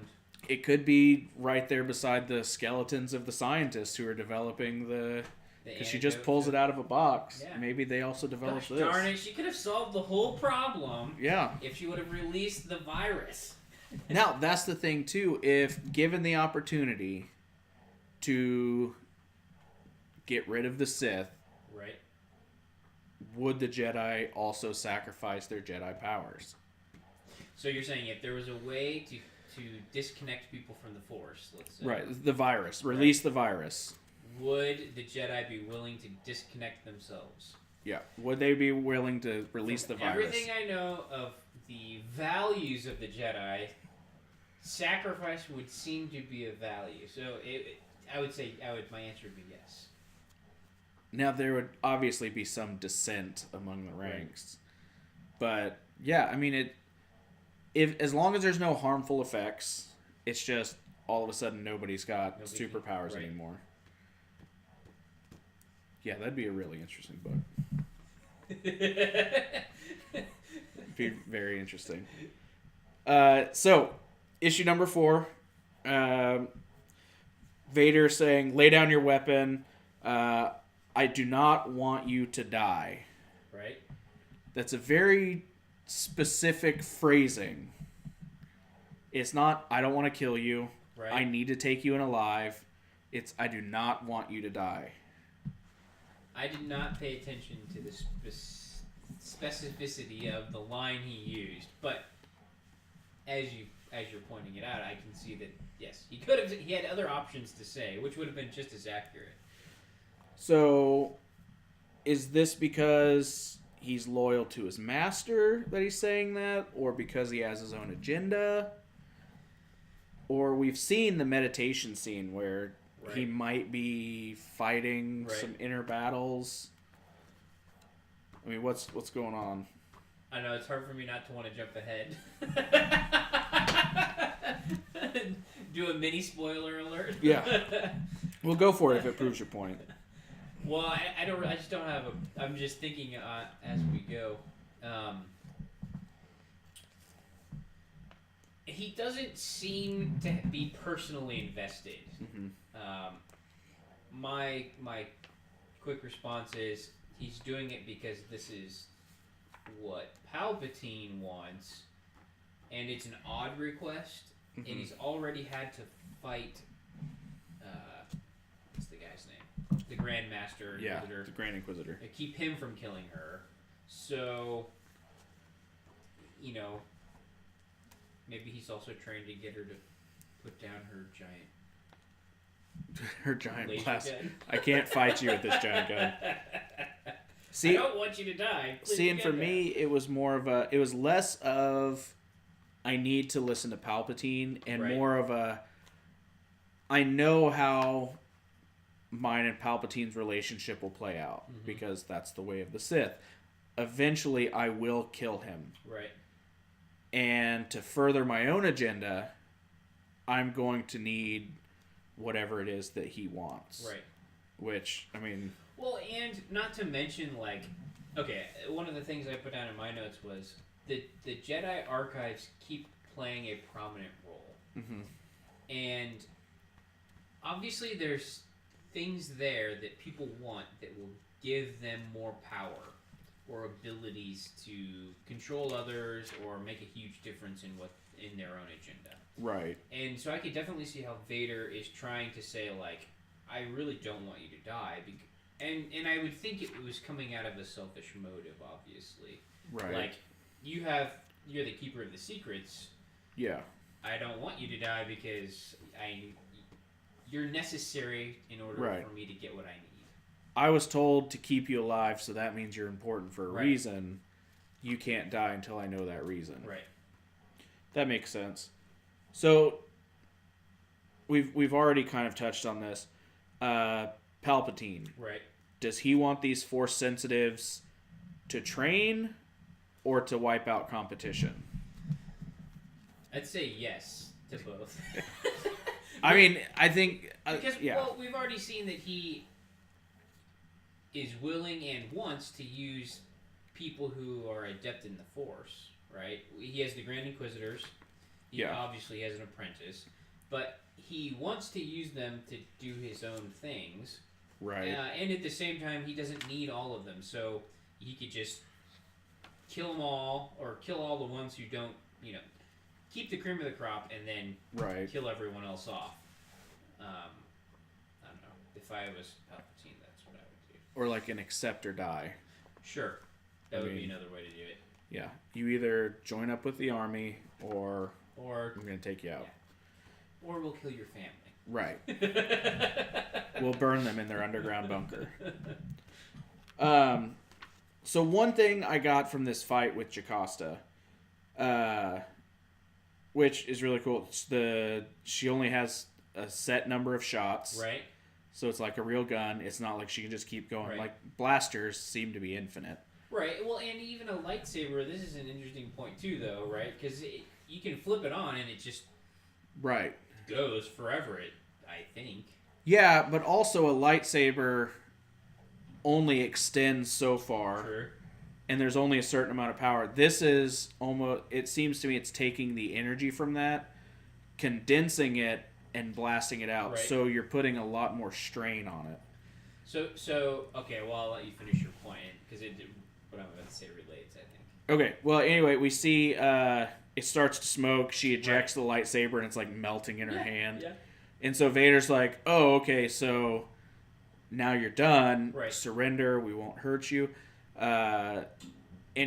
It could be right there beside the skeletons of the scientists who are developing the... Because she just pulls it out of a box. Yeah. Maybe they also developed this. Darn it, she could have solved the whole problem. Yeah. If she would have released the virus. Now, that's the thing, too. If given the opportunity to get rid of the Sith, right, would the Jedi also sacrifice their Jedi powers? So you're saying if there was a way to disconnect people from the Force, let's say. Right, the virus. Release the virus. Would the Jedi be willing to disconnect themselves? Yeah. Would they be willing to release the virus? Everything I know of the values of the Jedi, sacrifice would seem to be a value. So I would say my answer would be yes. Now, there would obviously be some dissent among the ranks. But, yeah, I mean, as long as there's no harmful effects, it's just all of a sudden nobody's got superpowers anymore. Yeah, that'd be a really interesting book. Be very interesting. So, issue number 4. Vader saying, lay down your weapon. I do not want you to die. Right. That's a very specific phrasing. It's not, I don't want to kill you. Right. I need to take you in alive. It's, I do not want you to die. I did not pay attention to the specificity of the line he used, but as you're pointing it out, I can see that yes, he had other options to say, which would have been just as accurate. So, is this because he's loyal to his master that he's saying that, or because he has his own agenda? Or we've seen the meditation scene where he might be fighting some inner battles. I mean, what's going on? I know, it's hard for me not to want to jump ahead. Do a mini spoiler alert. Yeah. We'll go for it if it proves your point. Well, I just don't have I'm just thinking as we go. He doesn't seem to be personally invested. Mm-hmm. My quick response is he's doing it because this is what Palpatine wants, and it's an odd request, and he's already had to fight. What's the guy's name? The Grand Master Inquisitor. The Grand Inquisitor. To keep him from killing her. So, maybe he's also trying to get her to put down her giant. Her giant blast. Gun. I can't fight you with this giant gun. See, I don't want you to die. See, and for me, it was less of I need to listen to Palpatine and more of a I know how mine and Palpatine's relationship will play out because that's the way of the Sith. Eventually, I will kill him. Right. And to further my own agenda, I'm going to need whatever it is that he wants. Right. Which, I mean... Well, and not to mention, one of the things I put down in my notes was the Jedi archives keep playing a prominent role. Mm-hmm. And obviously there's things there that people want that will give them more power or abilities to control others or make a huge difference in their own agenda. Right. And so I could definitely see how Vader is trying to say, I really don't want you to die. And I would think it was coming out of a selfish motive, obviously. Right. You're the keeper of the secrets. Yeah. I don't want you to die because you're necessary in order for me to get what I need. I was told to keep you alive, so that means you're important for a reason. You can't die until I know that reason. Right. That makes sense. So we've already kind of touched on this. Palpatine. Right. Does he want these Force sensitives to train or to wipe out competition? I'd say yes to both. I mean, I think because yeah. well, we've already seen that he is willing and wants to use people who are adept in the Force, right? He has the Grand Inquisitors. He obviously has an apprentice, but he wants to use them to do his own things. Right. And at the same time, he doesn't need all of them, so he could just kill them all, or kill all the ones who don't, keep the cream of the crop, and then kill everyone else off. I don't know. If I was Palpatine, that's what I would do. Or like an accept or die. Sure. That would be another way to do it. Yeah. You either join up with the army, or I'm going to take you out. Yeah. Or we'll kill your family. Right. We'll burn them in their underground bunker. So one thing I got from this fight with Jocasta, which is really cool, she only has a set number of shots. Right. So it's like a real gun. It's not like she can just keep going. Right. Like blasters seem to be infinite. Right. Well, and even a lightsaber, this is an interesting point too, though, right? Because you can flip it on and it just goes forever, I think. Yeah, but also a lightsaber only extends so far. Sure. And there's only a certain amount of power. This is almost, it seems to me it's taking the energy from that, condensing it, and blasting it out. Right. So you're putting a lot more strain on it. So okay, well, I'll let you finish your point, because what I'm about to say relates, I think. Okay, well, anyway, we see it starts to smoke. She ejects the lightsaber, and it's like melting in her hand. Yeah. And so Vader's like, oh, okay, so now you're done. Right. Surrender. We won't hurt you. And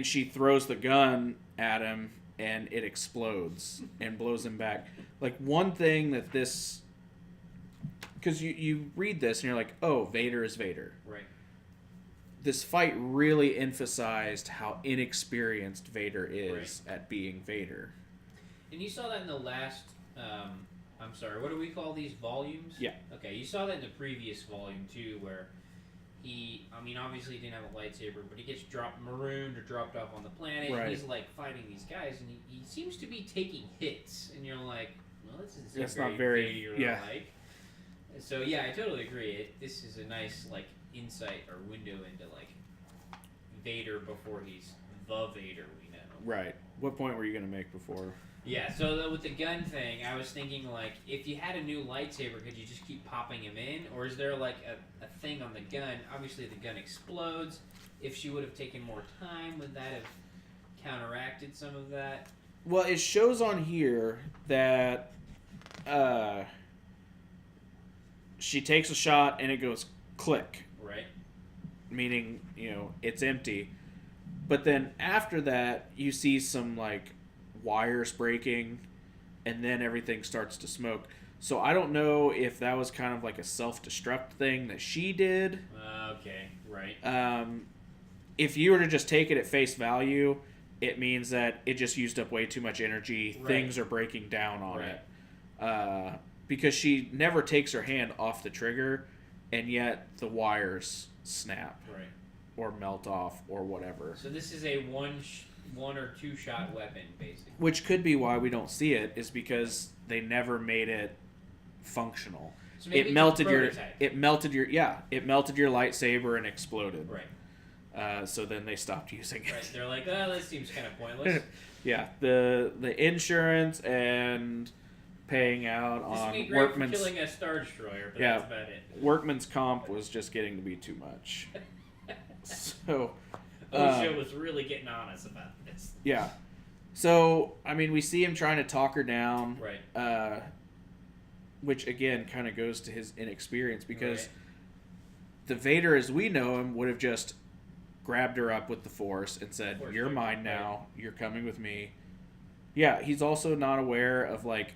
she throws the gun at him, and it explodes and blows him back. Like, one thing that this... Because you read this, and you're like, oh, Vader is Vader. Right. This fight really emphasized how inexperienced Vader is at being Vader. And you saw that in the last... I'm sorry, what do we call these, volumes? Yeah. Okay, you saw that in the previous volume, too, where he, obviously he didn't have a lightsaber, but he gets marooned or dropped off on the planet, and he's, like, fighting these guys, and he seems to be taking hits, and you're like, well, this is not very Vader-like. So, yeah, I totally agree. This is a nice, like, insight or window into, like, Vader before he's the Vader we know. Right. What point were you going to make before... Yeah, so with the gun thing, I was thinking, like, if you had a new lightsaber, could you just keep popping him in? Or is there, like, a thing on the gun? Obviously, the gun explodes. If she would have taken more time, would that have counteracted some of that? Well, it shows on here that she takes a shot and it goes click. Right. Meaning, it's empty. But then after that, you see some, like... wires breaking, and then everything starts to smoke. So I don't know if that was kind of like a self-destruct thing that she did. Okay, right. If you were to just take it at face value, it means that it just used up way too much energy. Right. Things are breaking down on it. Because she never takes her hand off the trigger, and yet the wires snap. Right. Or melt off, or whatever. So this is a one or two shot weapon, basically. Which could be why we don't see it, is because they never made it functional. So maybe it melted your lightsaber and exploded. Right. So then they stopped using it. Right. They're like, oh, this seems kind of pointless. Yeah. The insurance and paying out this on would be great workman's for killing a Star Destroyer, but that's about it. Workman's comp was just getting to be too much. So Osho was really getting on us about this. Yeah. So, we see him trying to talk her down. Right. Which, again, kind of goes to his inexperience, because the Vader as we know him would have just grabbed her up with the Force and said, you're mine now. Right. You're coming with me. Yeah, he's also not aware of, like,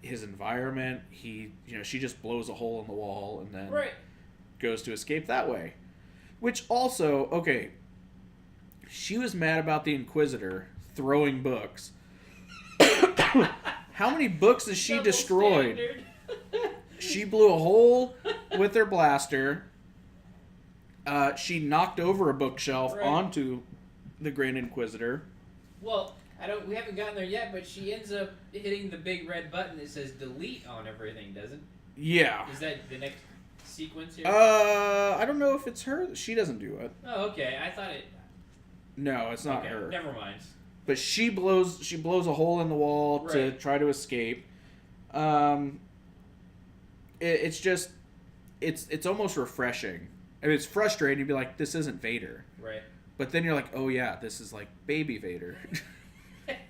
his environment. She just blows a hole in the wall and then goes to escape that way. Which also, okay, she was mad about the Inquisitor throwing books. How many books has she destroyed? She blew a hole with her blaster. She knocked over a bookshelf onto the Grand Inquisitor. Well, We haven't gotten there yet, but she ends up hitting the big red button that says delete on everything, doesn't? Yeah. Is that the next sequence here? I don't know if it's her. She doesn't do it. Oh, okay. I thought it. No, it's not her. Never mind. But she blows a hole in the wall to try to escape. It's just it's almost refreshing. I mean, it's frustrating to be like, this isn't Vader. Right. But then you're like, oh yeah, this is like baby Vader.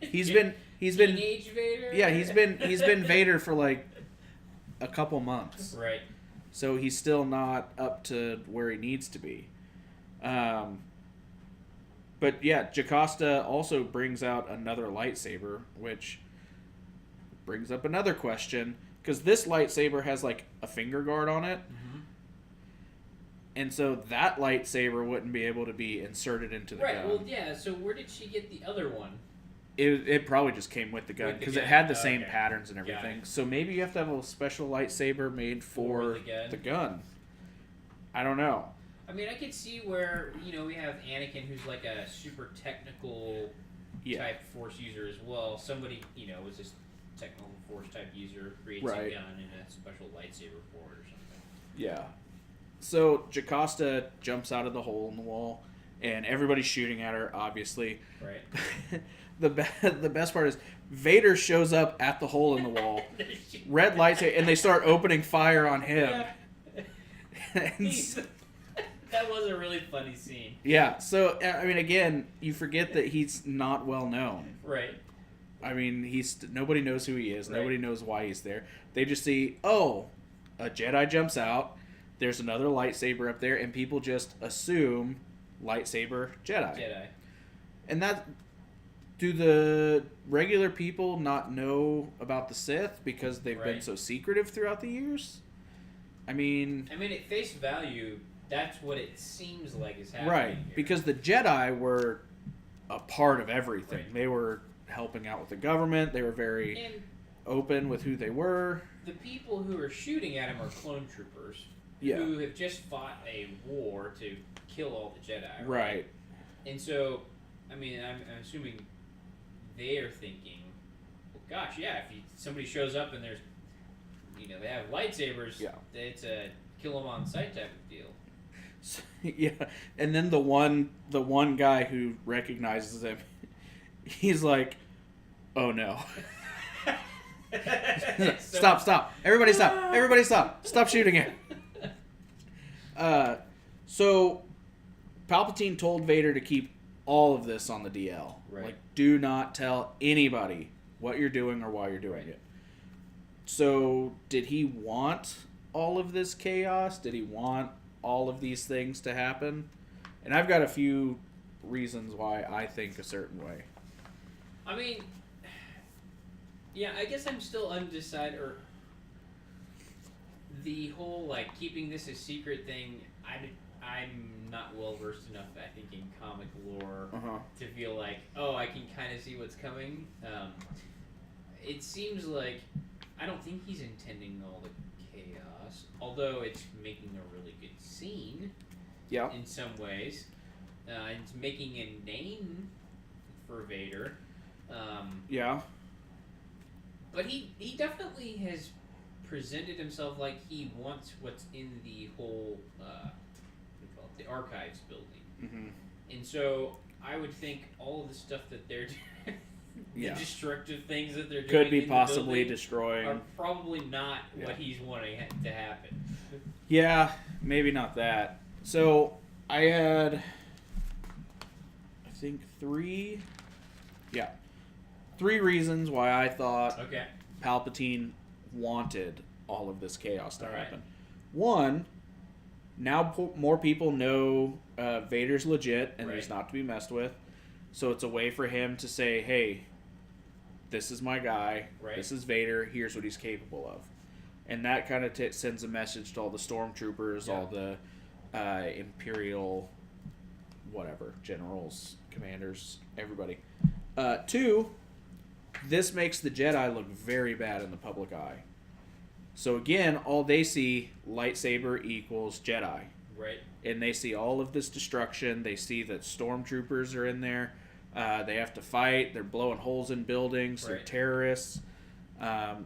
he's been been teenage Vader. Yeah, he's been Vader for like a couple months. Right. So he's still not up to where he needs to be. But yeah, Jocasta also brings out another lightsaber, which brings up another question, because this lightsaber has like a finger guard on it. Mm-hmm. And so that lightsaber wouldn't be able to be inserted into the gun. Right, well, yeah, so where did she get the other one? It probably just came with the gun, because it had the same patterns and everything. So maybe you have to have a special lightsaber made for the gun. I don't know. I mean, I could see where, we have Anakin, who's like a super technical type Force user as well. Somebody, was this technical Force type user, creates a gun and a special lightsaber for it or something. Yeah. So Jocasta jumps out of the hole in the wall, and everybody's shooting at her, obviously. Right. The best part is Vader shows up at the hole in the wall, red lightsaber, and they start opening fire on him. Yeah. That was a really funny scene. Yeah, so, I mean, again, you forget that he's not well known. Right. I mean, nobody knows who he is. Right. Nobody knows why he's there. They just see, a Jedi jumps out, there's another lightsaber up there, and people just assume lightsaber Jedi. And do the regular people not know about the Sith because they've been so secretive throughout the years? I mean, at face value, that's what it seems like is happening. Right, here. because the Jedi were a part of everything. Right. They were helping out with the government. They were very open with who they were. The people who are shooting at him are clone troopers who have just fought a war to kill all the Jedi. Right. And so, I mean, I'm assuming they are thinking, well, gosh, yeah, if somebody shows up and there's, they have lightsabers, it's a kill them on sight type of deal. Yeah, and then the one guy who recognizes him, he's like, "Oh no!" Stop! Everybody stop! Stop shooting it! So Palpatine told Vader to keep all of this on the DL. Right. Like, do not tell anybody what you're doing or why you're doing it. So, did he want all of this chaos? Did he want all of these things to happen? And I've got a few reasons why I think a certain way. I mean, yeah, I guess I'm still undecided. Or the whole like keeping this a secret thing, I'm not well versed enough, I think, in comic lore to feel like, I can kind of see what's coming. It seems like I don't think he's intending all the chaos, although it's making a really good scene. Yeah. In some ways, it's making a name for Vader. Yeah. But he definitely has presented himself like he wants what's in the whole the archives building. Mm-hmm. And so I would think all of the stuff that they're doing, the destructive things that they're doing could be possibly destroying, are probably not what he's wanting to happen. Yeah, maybe not that. So I had, I think, three reasons why I thought Palpatine wanted all of this chaos to happen. One, now more people know Vader's legit and he's not to be messed with. So it's a way for him to say, hey, this is my guy. Right. This is Vader. Here's what he's capable of. And that kind of sends a message to all the stormtroopers, all the Imperial, whatever, generals, commanders, everybody. Two, this makes the Jedi look very bad in the public eye. So again, all they see, lightsaber equals Jedi. Right. And they see all of this destruction. They see that stormtroopers are in there. They have to fight. They're blowing holes in buildings. They're terrorists.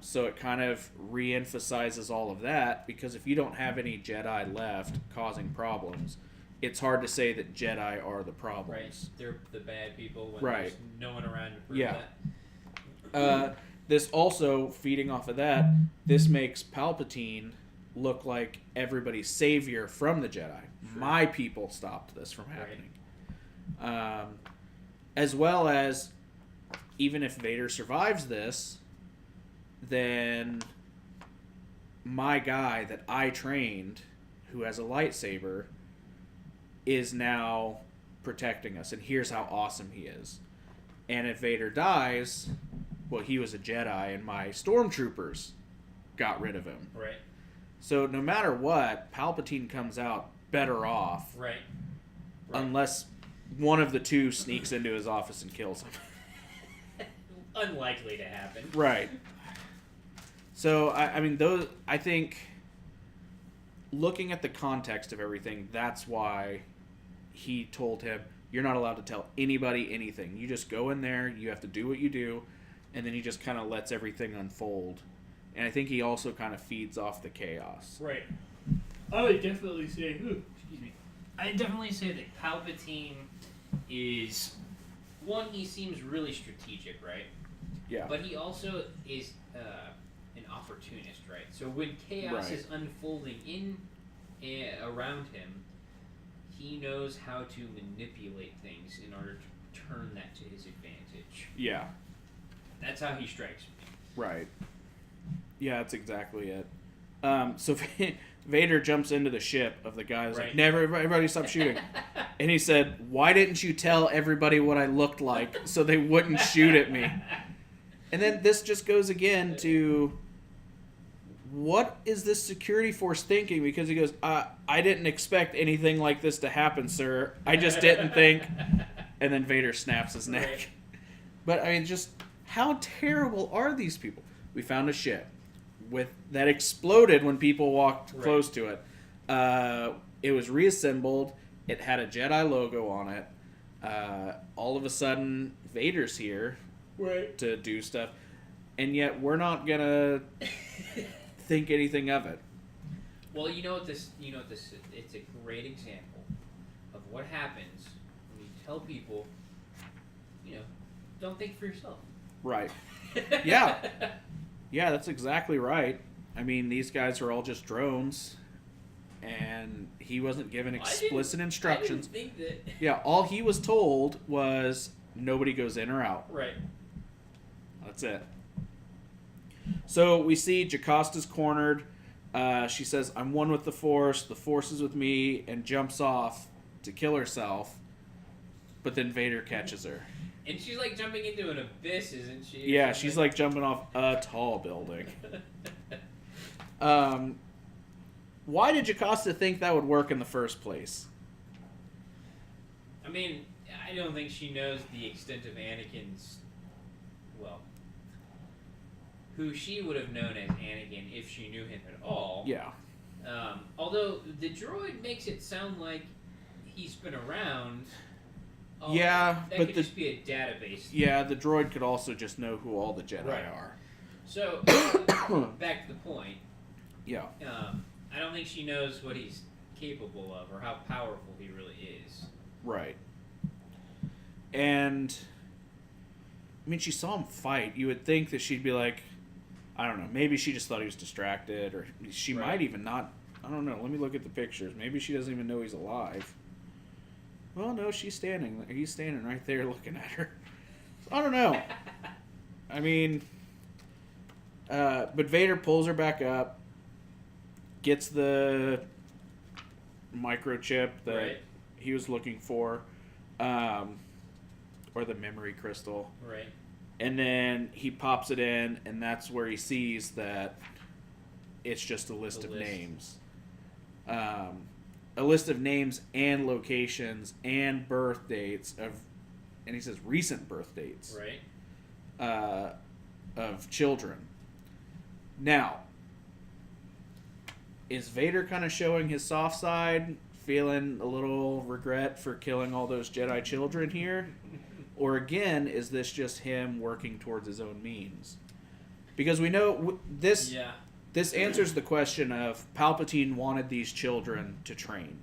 So it kind of re-emphasizes all of that, because if you don't have any Jedi left causing problems, it's hard to say that Jedi are the problems. Right. They're the bad people when right. there's no one around to prove that. This also, feeding off of that, this makes Palpatine look like everybody's savior from the Jedi. Sure. My people stopped this from happening. Right. As well as, even if Vader survives this, then my guy that I trained, who has a lightsaber, is now protecting us, and here's how awesome he is. And if Vader dies, well, he was a Jedi, and my stormtroopers got rid of him. Right. So no matter what, Palpatine comes out better off. Right. Unless one of the two sneaks into his office and kills him. Unlikely to happen. Right. So, I think, looking at the context of everything, that's why he told him, you're not allowed to tell anybody anything. You just go in there, you have to do what you do, and then he just kind of lets everything unfold. And I think he also kind of feeds off the chaos. Right. I would definitely say, excuse me. I'd definitely say that Palpatine is, one, he seems really strategic, right? Yeah. But he also is an opportunist, right? So when chaos is unfolding around him, he knows how to manipulate things in order to turn that to his advantage. Yeah. That's how he strikes me. Right. Yeah, that's exactly it. So Vader jumps into the ship of the guy who's like, never, everybody stop shooting. And he said, why didn't you tell everybody what I looked like so they wouldn't shoot at me? And then this just goes again to, what is this security force thinking? Because he goes, I didn't expect anything like this to happen, sir. I just didn't think. And then Vader snaps his neck. Right. But, just how terrible are these people? We found a ship that exploded when people walked close to it. It was reassembled. It had a Jedi logo on it. All of a sudden, Vader's here to do stuff. And yet, we're not going to think anything of it. Well, you know what this is? It's a great example of what happens when you tell people, don't think for yourself. Right. Yeah. Yeah, that's exactly right. These guys are all just drones, and he wasn't given explicit instructions. I didn't think that. Yeah, all he was told was nobody goes in or out. Right. That's it. So we see Jocasta cornered. She says, I'm one with the Force is with me, and jumps off to kill herself. But then Vader catches her. And she's like jumping into an abyss, isn't she? Yeah, she's like jumping off a tall building. Why did Jocasta think that would work in the first place? I don't think she knows the extent of Anakin's, who she would have known as Anakin if she knew him at all. Yeah. Although the droid makes it sound like he's been around. Yeah, that but could just be a database. Yeah, the droid could also just know who all the Jedi are. So, back to the point. Yeah. I don't think she knows what he's capable of or how powerful he really is. Right. And, she saw him fight. You would think that she'd be like, I don't know, maybe she just thought he was distracted, or she might even not, I don't know, let me look at the pictures. Maybe she doesn't even know he's alive. Well, no, he's standing right there looking at her. I don't know. But Vader pulls her back up, gets the microchip that he was looking for, or the memory crystal. Right. And then he pops it in, and that's where he sees that it's just a list of names. A list of names and locations and birth dates and he says recent birth dates. Right. Of children. Now, is Vader kind of showing his soft side, feeling a little regret for killing all those Jedi children here? Or again, is this just him working towards his own means? Because we know this answers the question of Palpatine wanted these children to train.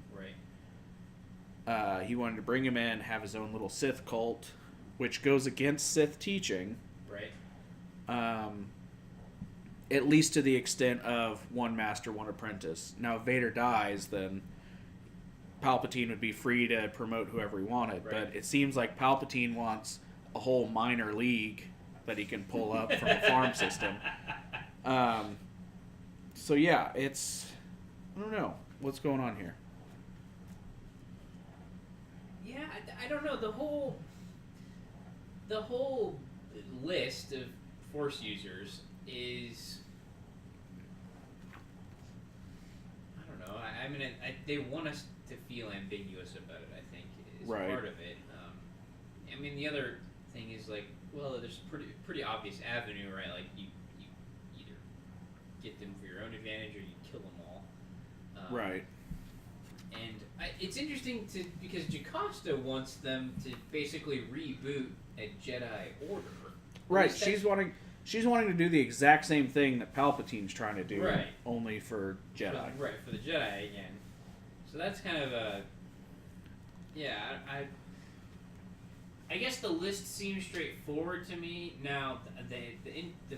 Right. He wanted to bring him in, have his own little Sith cult, which goes against Sith teaching. Right. At least to the extent of one master, one apprentice. Now, if Vader dies, then Palpatine would be free to promote whoever he wanted. Right. But it seems like Palpatine wants a whole minor league that he can pull up from a farm system. So yeah, it's... I don't know. What's going on here? Yeah, I don't know. The whole list of Force users is... I don't know. I mean, they want us to feel ambiguous about it, I think, is right. part of it. I mean, the other thing is, like, well, there's a pretty obvious avenue, right? Like, you either get them for your own advantage or you kill them all. Right. And it's interesting because Jocasta wants them to basically reboot a Jedi Order. Right. She's wanting to do the exact same thing that Palpatine's trying to do, right. Only for Jedi. For the Jedi again. So that's kind of a... Yeah, I guess the list seems straightforward to me. Now, the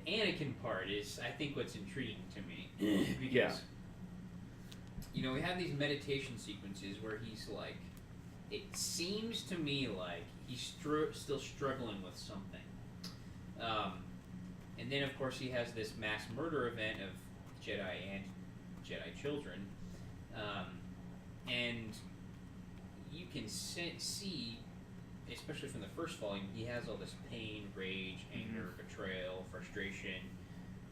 Anakin part is, I think, what's intriguing to me. Because, you know, we have these meditation sequences where he's like... It seems to me like he's still struggling with something. And then, of course, he has this mass murder event of Jedi and Jedi children. And you can see, especially from the first volume, he has all this pain, rage, anger, betrayal, frustration.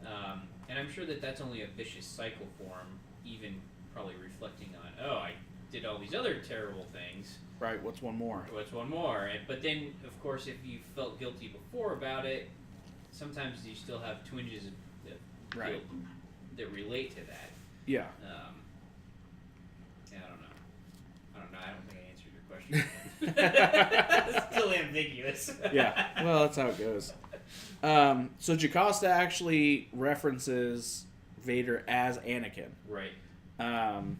And I'm sure that that's only a vicious cycle for him, even probably reflecting on, I did all these other terrible things. Right, what's one more? But then, of course, if you felt guilty before about it, sometimes you still have twinges of guilt that relate to that. Yeah. I don't know. I don't think I answered your question. It's still ambiguous. Yeah. Well, that's how it goes. So Jocasta actually references Vader as Anakin. Right. One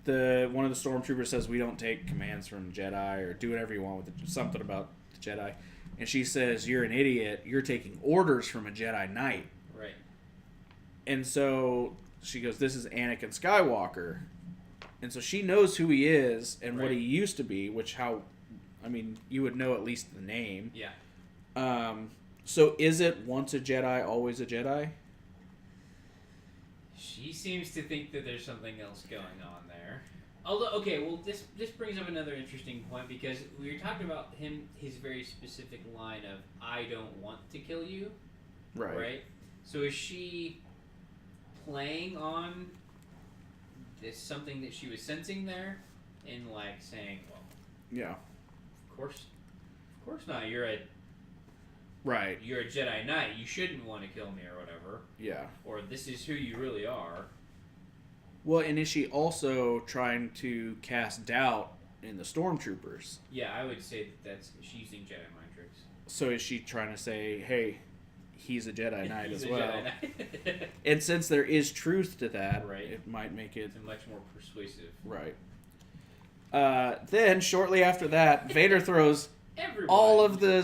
of the stormtroopers says, "We don't take commands from Jedi, or do whatever you want with it." Something about the Jedi. And she says, "You're an idiot. You're taking orders from a Jedi Knight." Right. And so she goes, "This is Anakin Skywalker." And so she knows who he is and what he used to be, you would know at least the name. Yeah. So is it once a Jedi, always a Jedi? She seems to think that there's something else going on there. Although, okay, well, this brings up another interesting point, because we were talking about his very specific line of, "I don't want to kill you." Right? So is she playing on this something that she was sensing there, and like saying, "Well, yeah, of course not. You're a Jedi Knight. You shouldn't want to kill me or whatever." Yeah. Or this is who you really are. Well, and is she also trying to cast doubt in the stormtroopers? Yeah, I would say she's using Jedi mind tricks. So is she trying to say, "Hey, he's a Jedi Knight as well"? Jedi Knight. And since there is truth to that, right. It might make it much more persuasive. Right. Then shortly after that, Vader throws everyone. all of the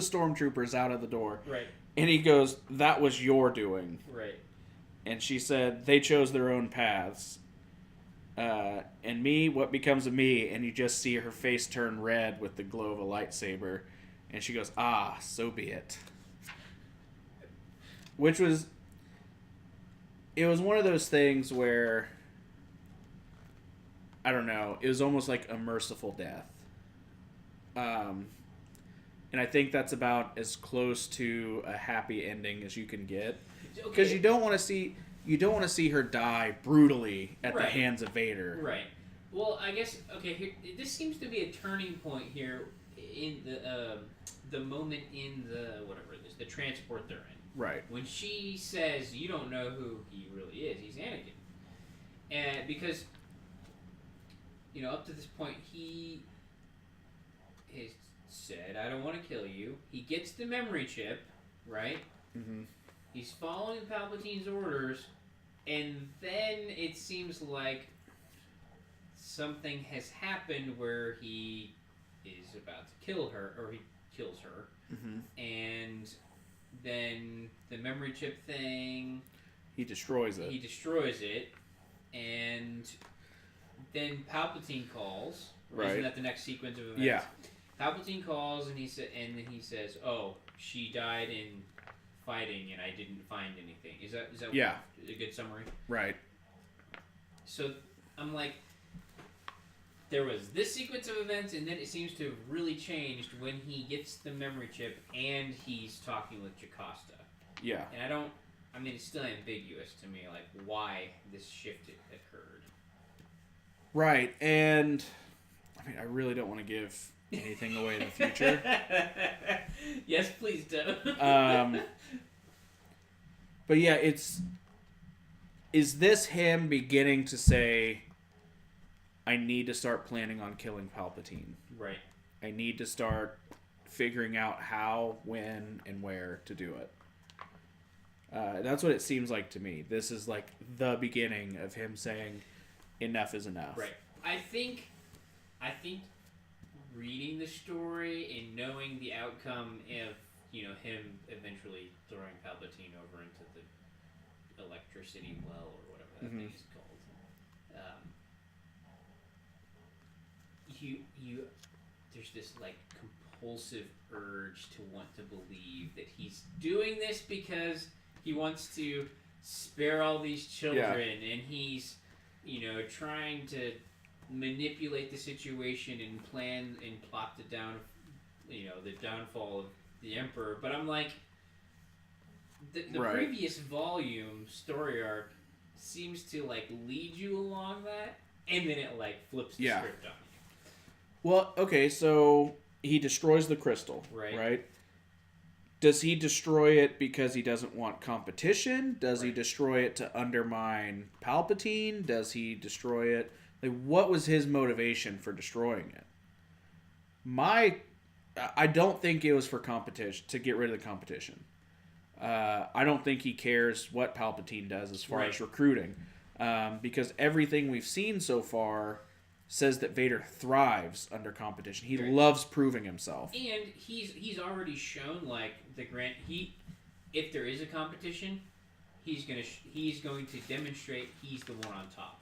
stormtroopers out of the door. Right. And he goes, "That was your doing." Right. And she said, "They chose their own paths. And me, what becomes of me?" And you just see her face turn red with the glow of a lightsaber. And she goes, "Ah, so be it." Which was... It was one of those things where... I don't know. It was almost like a merciful death. And I think that's about as close to a happy ending as you can get. Because you don't want to see her die brutally at the hands of Vader. Right. Well, I guess here this seems to be a turning point here in the moment in the transport they're in. Right. When she says, "You don't know who he really is. He's Anakin," and because up to this point he said, I don't want to kill you. He gets the memory chip, right? Mm-hmm. He's following Palpatine's orders, and then it seems like something has happened where he is about to kill her, or he kills her, and then the memory chip thing... He destroys it. And then Palpatine calls. Right. Isn't that the next sequence of events? Yeah. Palpatine calls, and then he says, "Oh, she died in fighting, and I didn't find anything." Is that a good summary? Right. So I'm like, there was this sequence of events, and then it seems to have really changed when he gets the memory chip and he's talking with Jocasta. Yeah. And it's still ambiguous to me, like, why this shift occurred. Right, and I really don't want to give anything away in the future. Yes, please do. But yeah, is this him beginning to say, I need to start planning on killing Palpatine? Right. I need to start figuring out how, when, and where to do it. That's what it seems like to me. This is like the beginning of him saying, enough is enough. Right. I think reading the story and knowing the outcome of, him eventually throwing Palpatine over into the electricity well or whatever that thing is called. There's this like compulsive urge to want to believe that he's doing this because he wants to spare all these children, and he's, trying to manipulate the situation and plan and plot the downfall of the Emperor. But I'm like, the previous volume story arc seems to like lead you along that, and then it like flips the script on you. Well, okay, so he destroys the crystal, right? Does he destroy it because he doesn't want competition? Does he destroy it to undermine Palpatine? Does he destroy it? Like, what was his motivation for destroying it? I don't think it was for competition, to get rid of the competition. I don't think he cares what Palpatine does as far as recruiting. Because everything we've seen so far says that Vader thrives under competition. He loves proving himself. And he's already shown, like, if there is a competition, he's going to demonstrate he's the one on top.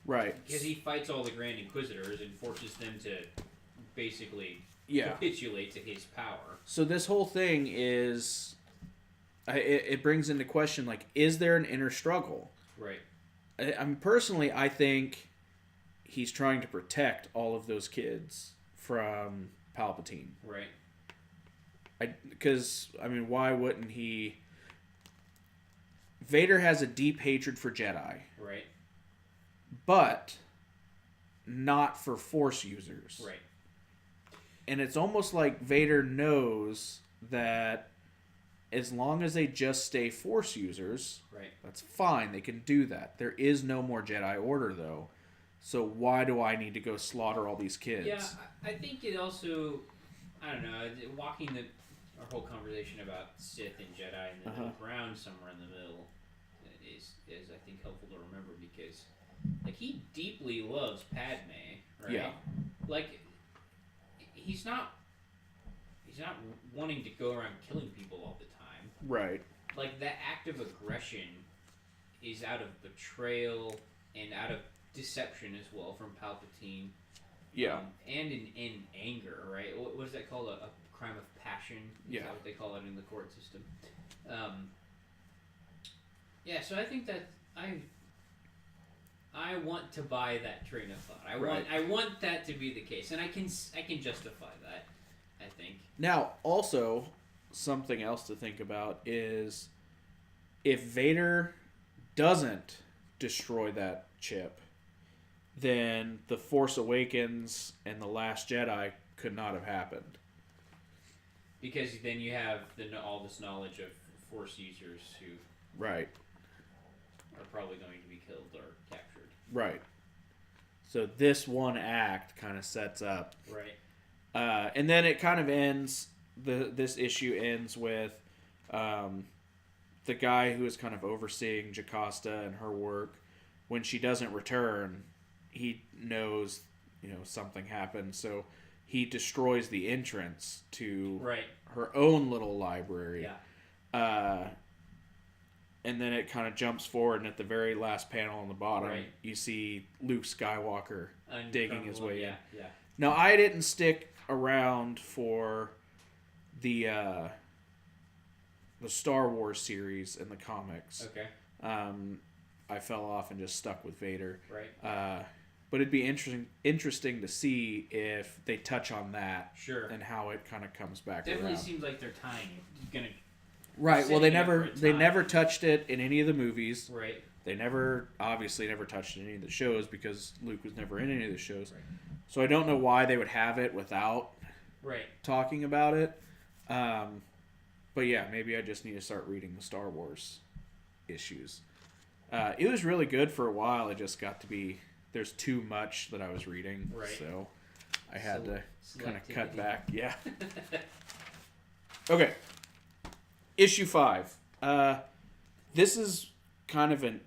Right. Because he fights all the Grand Inquisitors and forces them to basically capitulate to his power. So this whole thing is... It brings into question, like, is there an inner struggle? Right. Personally, I think he's trying to protect all of those kids from Palpatine. Right. Because, why wouldn't he... Vader has a deep hatred for Jedi. Right. But not for Force users. Right. And it's almost like Vader knows that as long as they just stay Force users, that's fine. They can do that. There is no more Jedi Order, though. So why do I need to go slaughter all these kids? Yeah, I think it also... I don't know. Walking our whole conversation about Sith and Jedi in the middle ground, somewhere in the middle, is I think helpful to remember, because like he deeply loves Padme, right? Yeah. Like he's not wanting to go around killing people all the time. Right. Like that act of aggression is out of betrayal and out of deception as well from Palpatine. Yeah. And in anger, right? What is that called? A crime of passion? Is that what they call it in the court system? Yeah, so I think that I want to buy that train of thought. I want that to be the case, and I can justify that, I think. Now, also, something else to think about is if Vader doesn't destroy that chip, then The Force Awakens and The Last Jedi could not have happened. Because then you have all this knowledge of Force users who are probably going to be killed or captured. Right. So this one act kind of sets up And then it kind of ends. This issue ends with the guy who is kind of overseeing Jocasta and her work. When she doesn't return, he knows something happened, so he destroys the entrance to her own little library. Yeah. And then it kind of jumps forward, and at the very last panel on the bottom, you see Luke Skywalker digging his way in. Yeah. Now, I didn't stick around for the Star Wars series in the comics. Okay. I fell off and just stuck with Vader. Right. But it'd be interesting to see if they touch on that. Sure. And how it kind of comes back Definitely around. Seems like they're tying it. Right. Well, they never touched it in any of the movies. Right. They obviously never touched it in any of the shows because Luke was never in any of the shows. Right. So I don't know why they would have it without talking about it. But yeah, maybe I just need to start reading the Star Wars issues. It was really good for a while. It just got to be there's too much that I was reading, so I had to kind of cut back. Yeah. Okay. Issue 5. This is kind of an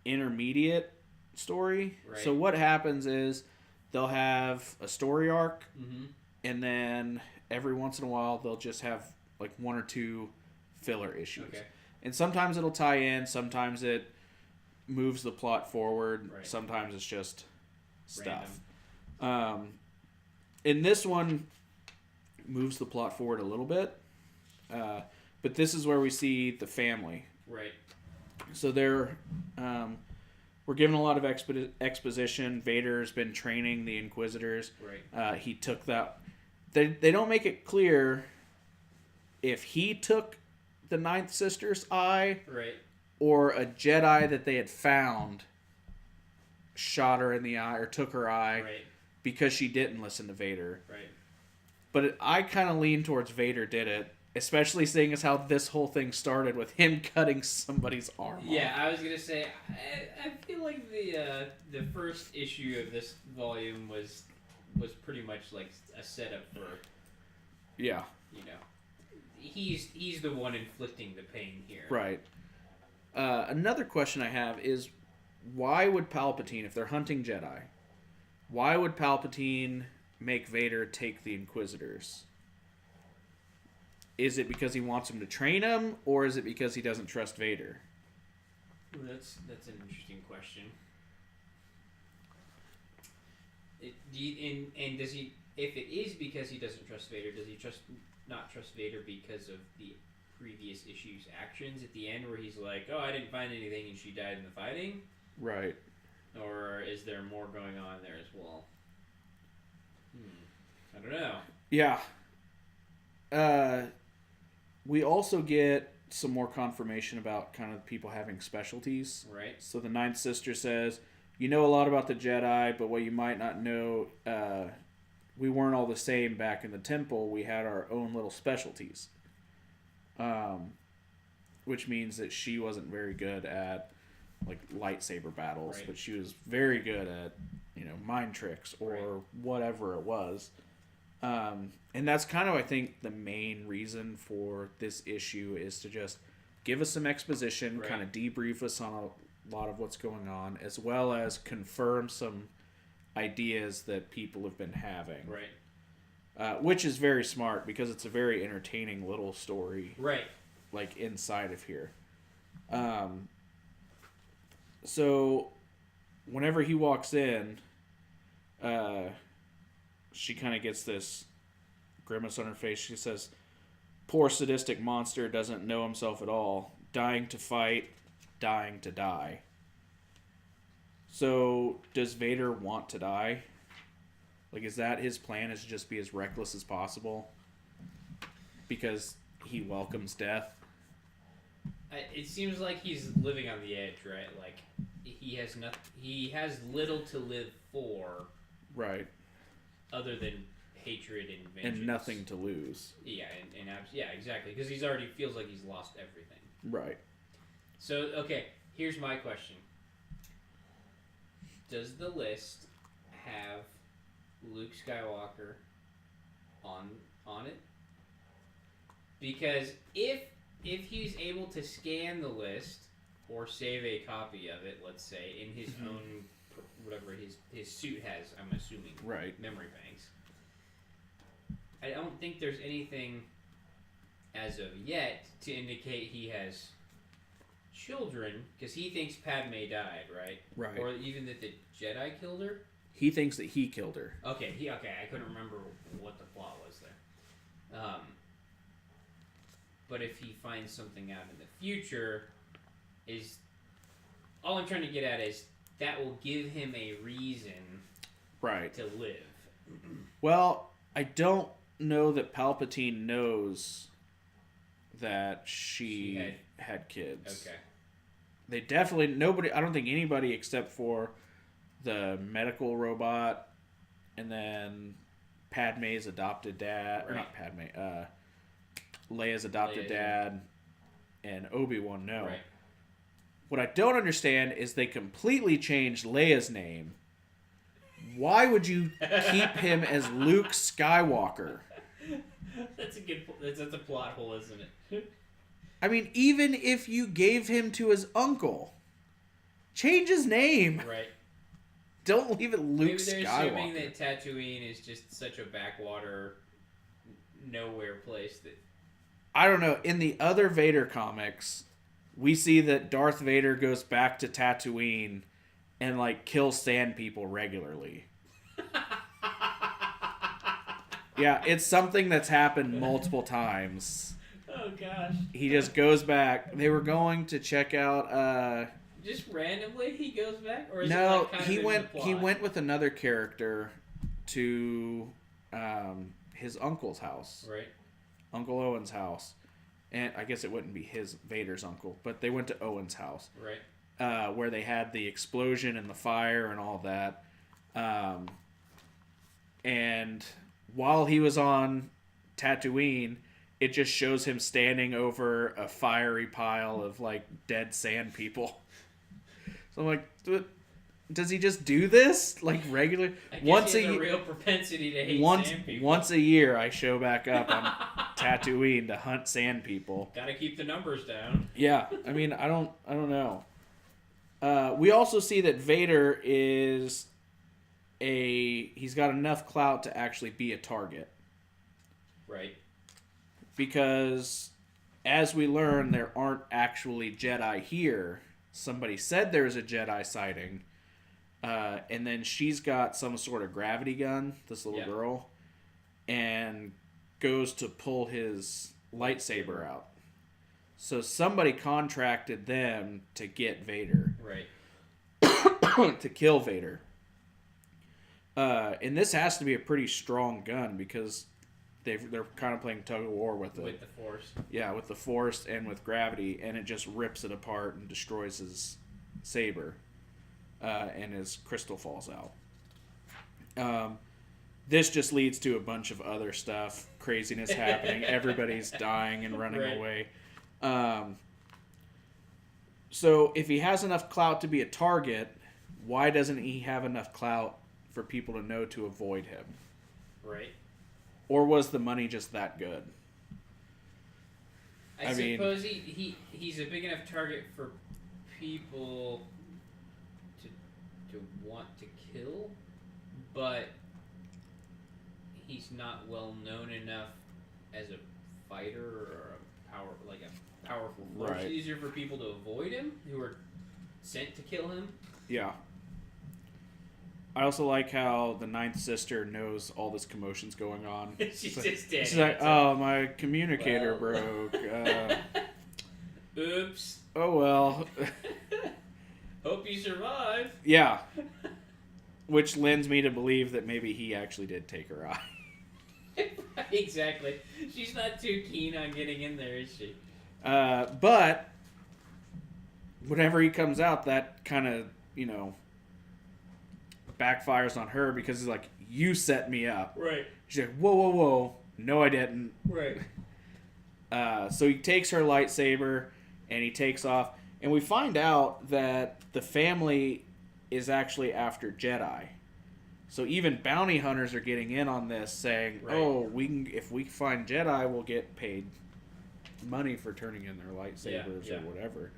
intermediate story. Right. So what happens is they'll have a story arc, and then every once in a while they'll just have like 1 or 2 filler issues. Okay. And sometimes it'll tie in, sometimes it moves the plot forward, sometimes it's just stuff. And this one moves the plot forward a little bit. But this is where we see the family. Right. So we're given a lot of exposition. Vader's been training the Inquisitors. Right. He took that. They don't make it clear if he took the Ninth Sister's eye, or a Jedi that they had found shot her in the eye or took her eye because she didn't listen to Vader. Right. But I kind of lean towards Vader did it. Especially seeing as how this whole thing started with him cutting somebody's arm off. Yeah, I was gonna say, I feel like the first issue of this volume was pretty much like a setup for. Yeah. He's the one inflicting the pain here. Right. Another question I have is, why would Palpatine, if they're hunting Jedi, why would Palpatine make Vader take the Inquisitors? Is it because he wants him to train him, or is it because he doesn't trust Vader? Well, that's an interesting question. And does he? If it is because he doesn't trust Vader, does he not trust Vader because of the previous issue's actions at the end, where he's like, "Oh, I didn't find anything, and she died in the fighting"? Right. Or is there more going on there as well? I don't know. Yeah. We also get some more confirmation about kind of people having specialties. Right. So the Ninth Sister says, you know a lot about the Jedi, but what you might not know, we weren't all the same back in the temple. We had our own little specialties. Which means that she wasn't very good at like lightsaber battles, but she was very good at, mind tricks or whatever it was. And that's kind of, I think, the main reason for this issue is to just give us some exposition, kind of debrief us on a lot of what's going on, as well as confirm some ideas that people have been having. Right. Which is very smart because it's a very entertaining little story. Right. Like inside of here. So whenever he walks in, she kind of gets this grimace on her face. She says, "Poor sadistic monster doesn't know himself at all. Dying to fight, dying to die." So, does Vader want to die? Like, is that his plan, is to just be as reckless as possible? Because he welcomes death? It seems like he's living on the edge, right? Like, he has little to live for. Right. Other than hatred and vengeance. And nothing to lose. Yeah, yeah, exactly. Because he's already feels like he's lost everything. Right. So, okay, here's my question. Does the list have Luke Skywalker on it, because if he's able to scan the list or save a copy of it, let's say in his own whatever his suit has, I'm assuming, right, memory banks. I don't think there's anything as of yet to indicate he has children, because he thinks Padme died, right? Right. Or even that the Jedi killed her. He thinks that he killed her. Okay. I couldn't remember what the plot was there. But if he finds something out in the future, all I'm trying to get at is that will give him a reason, right, to live. Well, I don't know that Palpatine knows that she had kids. Okay. They definitely nobody. I don't think anybody except for the medical robot, and then Padme's adopted dad, or not Padme, Leia's adopted dad, and Obi-Wan know. Right. What I don't understand is they completely changed Leia's name. Why would you keep him as Luke Skywalker? That's a plot hole, isn't it? I mean, even if you gave him to his uncle, change his name. Right. Don't leave it Luke Skywalker. Maybe they're assuming that Tatooine is just such a backwater, nowhere place that... I don't know. In the other Vader comics, we see that Darth Vader goes back to Tatooine and, like, kills sand people regularly. Yeah, it's something that's happened multiple times. Oh, gosh. He just goes back. They were going to check out... Just randomly he goes back? Or is no, it like he went with another character to his uncle's house. Right. Uncle Owen's house. And I guess it wouldn't be Vader's uncle, but they went to Owen's house. Right. Where they had the explosion and the fire and all that. And while he was on Tatooine, it just shows him standing over a fiery pile of, like, dead sand people. So I'm like, does he just do this, like, regularly? I guess he has a real propensity to hate sand people. Once a year, I show back up on Tatooine to hunt sand people. Gotta keep the numbers down. Yeah, I mean, I don't know. We also see that Vader he's got enough clout to actually be a target. Right. Because, as we learn, there aren't actually Jedi here. Somebody said there's a Jedi sighting. And then she's got some sort of gravity gun, this little girl, and goes to pull his lightsaber out. So somebody contracted them to get Vader. Right. To kill Vader. And this has to be a pretty strong gun because they're kind of playing tug of war with it. With the Force. Yeah, with the Force and with gravity, and it just rips it apart and destroys his saber. And his crystal falls out. This just leads to a bunch of other stuff, craziness happening. Everybody's dying and running away. So if he has enough clout to be a target, why doesn't he have enough clout for people to know to avoid him? Right. Or was the money just that good? I suppose he's a big enough target for people to want to kill, but he's not well known enough as a fighter or a powerful force. Right. It's easier for people to avoid him who are sent to kill him. Yeah. I also like how the Ninth Sister knows all this commotion's going on. She's just dead. She's like, oh, my communicator broke. Oops. Oh, well. Hope you survive. Yeah. Which lends me to believe that maybe he actually did take her eye. Exactly. She's not too keen on getting in there, is she? But whenever he comes out, that kind of, backfires on her because he's like, you set me up. Right. She's like, whoa. No, I didn't. Right. So he takes her lightsaber and he takes off. And we find out that the family is actually after Jedi. So even bounty hunters are getting in on this, saying, Right. "Oh, if we find Jedi, we'll get paid money for turning in their lightsabers or whatever."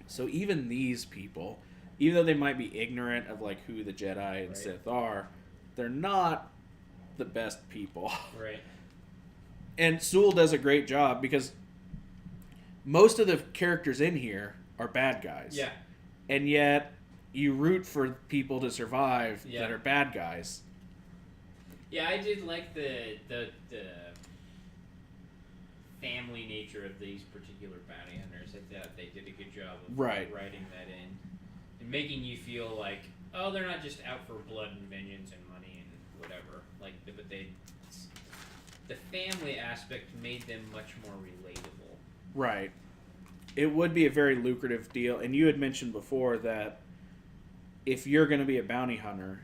So even these people, even though they might be ignorant of like who the Jedi and Sith are, they're not the best people. Right. And Sewell does a great job because most of the characters in here are bad guys. Yeah. And yet you root for people to survive that are bad guys. Yeah, I did like the family nature of these particular bounty hunters. I thought they did a good job of writing that in. And making you feel like, oh, they're not just out for blood and vengeance and money and whatever. Like, but the family aspect made them much more relatable. Right. It would be a very lucrative deal. And you had mentioned before that if you're going to be a bounty hunter,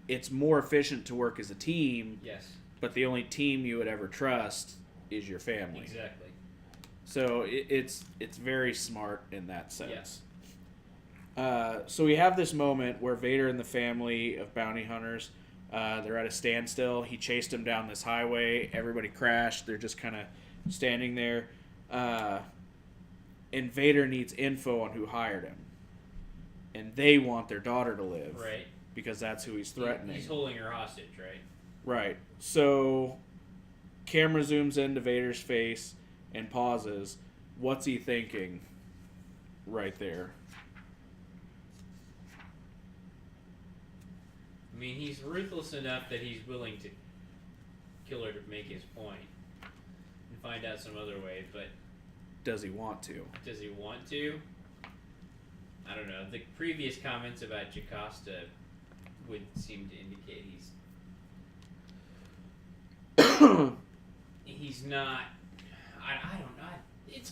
it's more efficient to work as a team. Yes. But the only team you would ever trust is your family. Exactly. So it's very smart in that sense. Yeah. So we have this moment where Vader and the family of bounty hunters, they're at a standstill. He chased them down this highway. Everybody crashed. They're just kind of standing there. And Vader needs info on who hired him. And they want their daughter to live. Right. Because that's who he's threatening. He's holding her hostage, right? Right. So, camera zooms into Vader's face and pauses. What's he thinking? Right there. I mean, he's ruthless enough that he's willing to kill her to make his point and find out some other way, but... Does he want to? Does he want to? I don't know. The previous comments about Jocasta would seem to indicate he's not... I don't know. It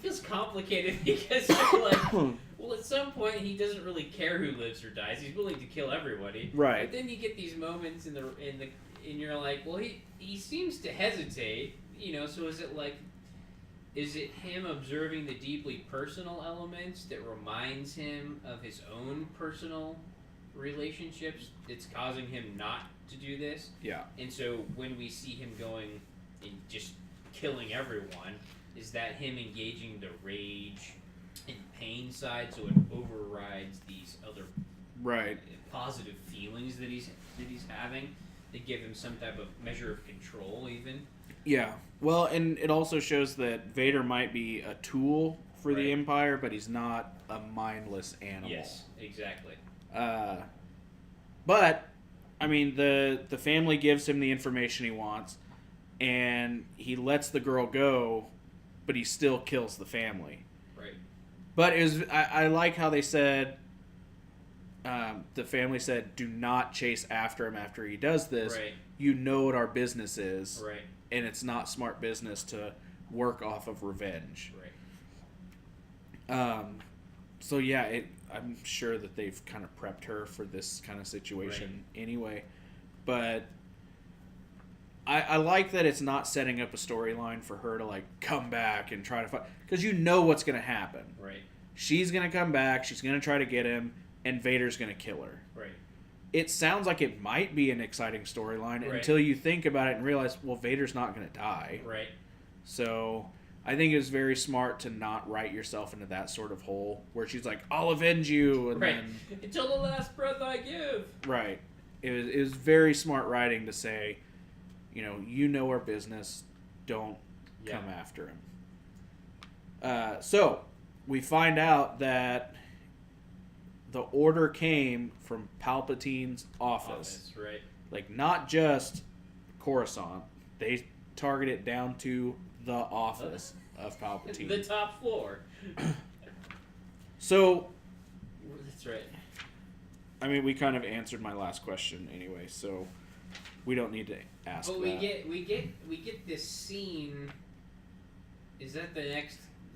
feels complicated because you're like, well, at some point he doesn't really care who lives or dies. He's willing to kill everybody. Right. But then you get these moments and you're like, well, he seems to hesitate. You know, so is it him observing the deeply personal elements that reminds him of his own personal relationships that's causing him not to do this? Yeah. And so when we see him going and just killing everyone, is that him engaging the rage and pain side so it overrides these other positive feelings that he's having that give him some type of measure of control even? Yeah. Well, and it also shows that Vader might be a tool for the Empire, but he's not a mindless animal. Yes, exactly. But, I mean, the family gives him the information he wants, and he lets the girl go, but he still kills the family. Right. But I like how they said, the family said, do not chase after him after he does this. Right. You know what our business is. Right. And it's not smart business to work off of revenge. Right. So yeah, I'm sure that they've kind of prepped her for this kind of situation anyway. But I like that it's not setting up a storyline for her to like come back and try to fight, because you know what's going to happen. Right. She's going to come back. She's going to try to get him, and Vader's going to kill her. Right. It sounds like it might be an exciting storyline until you think about it and realize, well, Vader's not going to die. Right. So I think it was very smart to not write yourself into that sort of hole where she's like, I'll avenge you. And then, until the last breath I give. Right. It was very smart writing to say, you know our business. Don't come after him. So we find out that the order came from Palpatine's office. Right. Like, not just Coruscant. They target it down to the office of Palpatine. The top floor. So... That's right. I mean, we kind of answered my last question anyway, so we don't need to ask that. But we get this scene... Is that the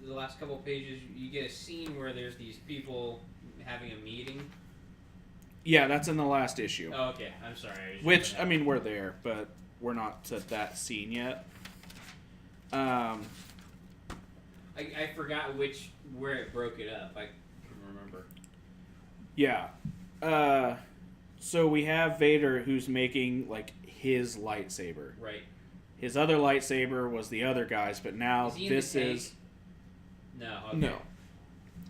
last couple of pages? You get a scene where there's these people having a meeting. Yeah, that's in the last issue. Oh, okay. I'm sorry. Which, I mean, we're there, but we're not to that scene yet. I forgot where it broke it up. I can't remember. Yeah. So we have Vader who's making, like, his lightsaber. Right. His other lightsaber was the other guy's, but now this is... No. Okay. No.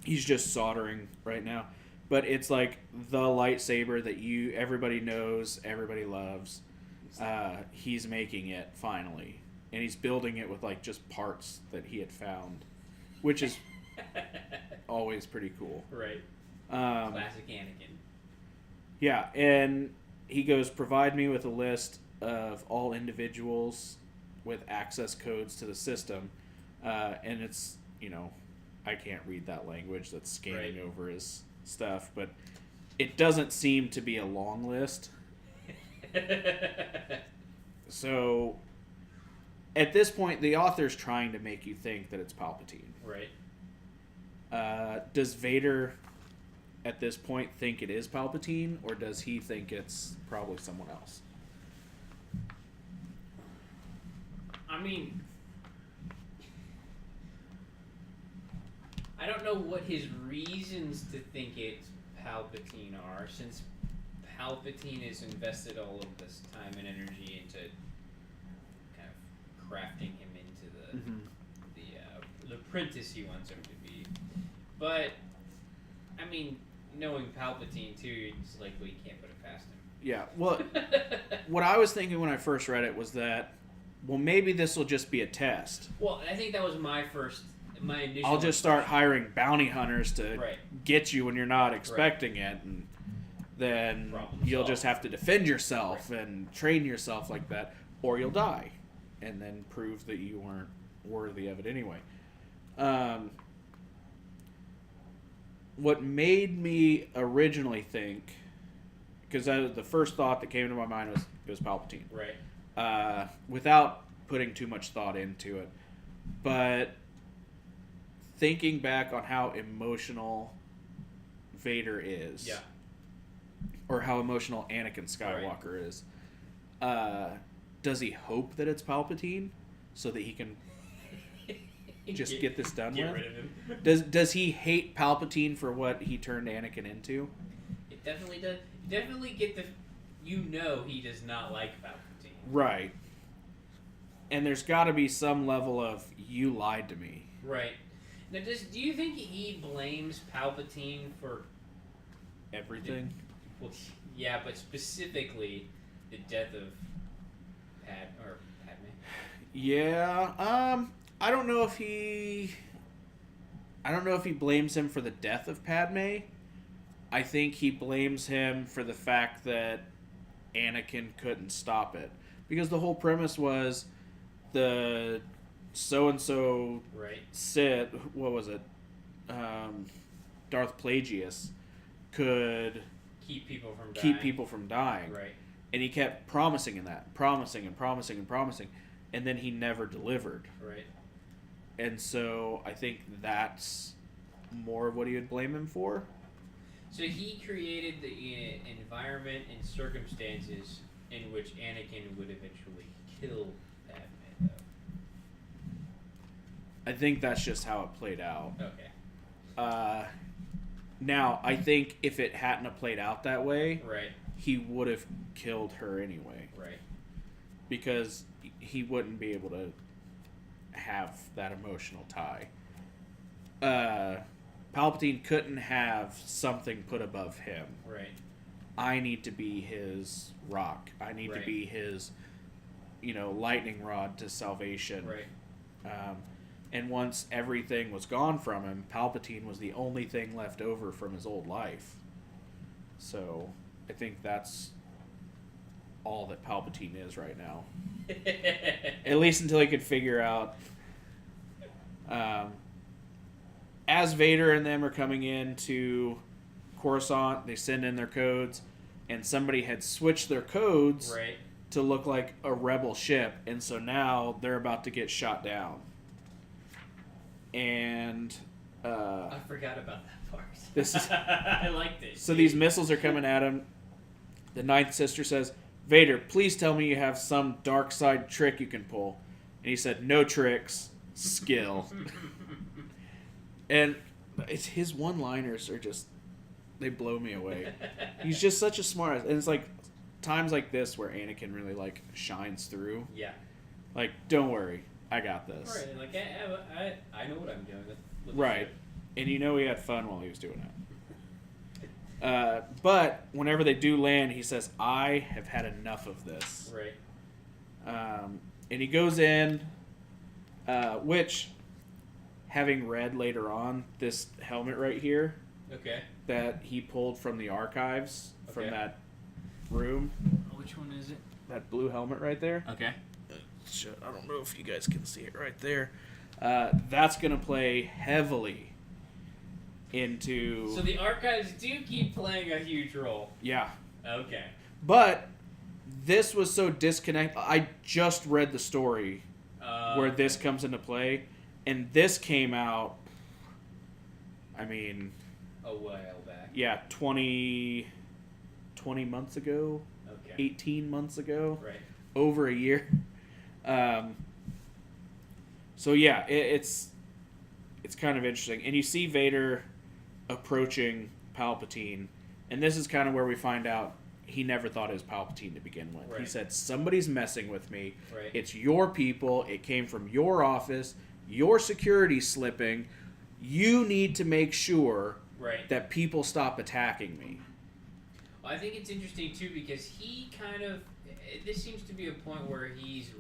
He's just soldering right now. But it's like the lightsaber that everybody knows, everybody loves. He's making it, finally. And he's building it with, like, just parts that he had found. Which is always pretty cool. Right. Classic Anakin. Yeah, and he goes, provide me with a list of all individuals with access codes to the system. And it's, I can't read that language that's scanning over his stuff, but it doesn't seem to be a long list. So, at this point, the author's trying to make you think that it's Palpatine. Right. Does Vader, at this point, think it is Palpatine, or does he think it's probably someone else? I mean, I don't know what his reasons to think it's Palpatine are, since Palpatine has invested all of this time and energy into kind of crafting him into the apprentice he wants him to be. But, I mean, knowing Palpatine too, it's like, well, you can't put it past him. Yeah, well, what I was thinking when I first read it was that, well, maybe this will just be a test. Well, I think that was my initial... I'll just start hiring bounty hunters to get you when you're not expecting it, and then you'll just have to defend yourself and train yourself like that, or you'll die, and then prove that you weren't worthy of it anyway. What made me originally think, because the first thought that came to my mind was it was Palpatine. Right. Without putting too much thought into it. But thinking back on how emotional Vader is. Yeah. Or how emotional Anakin Skywalker is. Does he hope that it's Palpatine so that he can just get this done with? Rid of him. Does he hate Palpatine for what he turned Anakin into? It definitely does. You definitely get the... he does not like Palpatine. Right. And there's got to be some level of, you lied to me. Right. Now, do you think he blames Palpatine for... everything? Well, yeah, but specifically the death of Padme. Yeah, I don't know if he blames him for the death of Padme. I think he blames him for the fact that Anakin couldn't stop it. Because the whole premise was the so-and-so Sith, what was it? Darth Plagueis could keep people from dying. Right. And he kept promising and promising, and then he never delivered. Right. And so I think that's more of what he would blame him for. So he created the environment and circumstances in which Anakin would eventually kill Padme, though. I think that's just how it played out. Okay. Now, I think if it hadn't have played out that way, right, he would have killed her anyway. Right. Because he wouldn't be able to have that emotional tie. Palpatine couldn't have something put above him. Right. I need to be his rock. I need to be his, lightning rod to salvation. Right. And once everything was gone from him, Palpatine was the only thing left over from his old life. So, I think that's all that Palpatine is right now. At least until he could figure out... as Vader and them are coming into Coruscant, they send in their codes, and somebody had switched their codes to look like a rebel ship, and so now they're about to get shot down. And I forgot about that part. This is I liked it. So these missiles are coming at him. The Ninth Sister says, "Vader, please tell me you have some dark side trick you can pull." And he said, "No tricks, skill." And his one-liners are just They blow me away. He's just such a smart, and it's like times like this where Anakin really like shines through. Yeah. Like, don't worry, I got this. Right, and like I know what I'm doing with right, and you know he had fun while he was doing it. But whenever they do land, he says, "I have had enough of this." Right. And he goes in, which, having read later on, this helmet right here. Okay. That he pulled from the archives from that room. Which one is it? That blue helmet right there. Okay. I don't know if you guys can see it right there. That's going to play heavily into... So the archives do keep playing a huge role. Yeah. Okay. But this was so disconnected. I just read the story where this comes into play, and this came out, I mean... a while back. Yeah, 20 months ago. Okay. 18 months ago. Right. Over a year. So yeah, it's kind of interesting. And you see Vader approaching Palpatine, and this is kind of where we find out he never thought it was Palpatine to begin with. Right. He said, somebody's messing with me. Right. It's your people. It came from your office. Your security's slipping. You need to make sure that people stop attacking me. Well, I think it's interesting, too, because he kind of... This seems to be a point where he's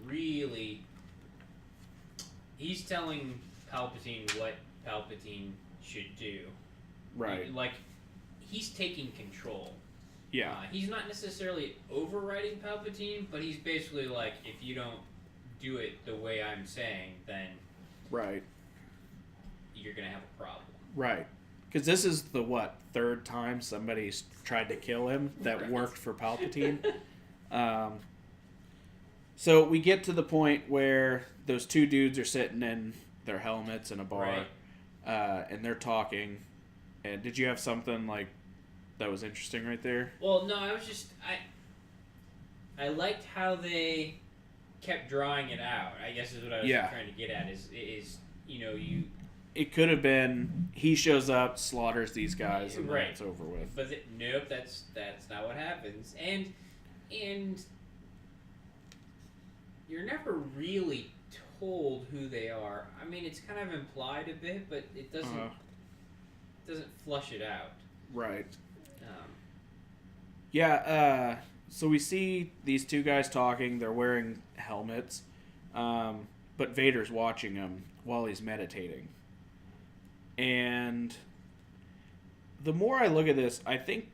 telling Palpatine what Palpatine should do. Right. Like, he's taking control. Yeah. He's not necessarily overriding Palpatine, but he's basically like, if you don't do it the way I'm saying, then... Right. You're going to have a problem. Right. Because this is the, third time somebody's tried to kill him that worked for Palpatine. So we get to the point where those two dudes are sitting in their helmets in a bar, and they're talking. And did you have something, that was interesting right there? Well, no, I was just... I liked how they kept drawing it out, I guess is what I was trying to get at, is you... It could have been he shows up, slaughters these guys, and then it's over with. But nope, that's not what happens. And you're never really told who they are. I mean, it's kind of implied a bit, but it doesn't flush it out. Right. So we see these two guys talking. They're wearing helmets, but Vader's watching them while he's meditating. And the more I look at this, I think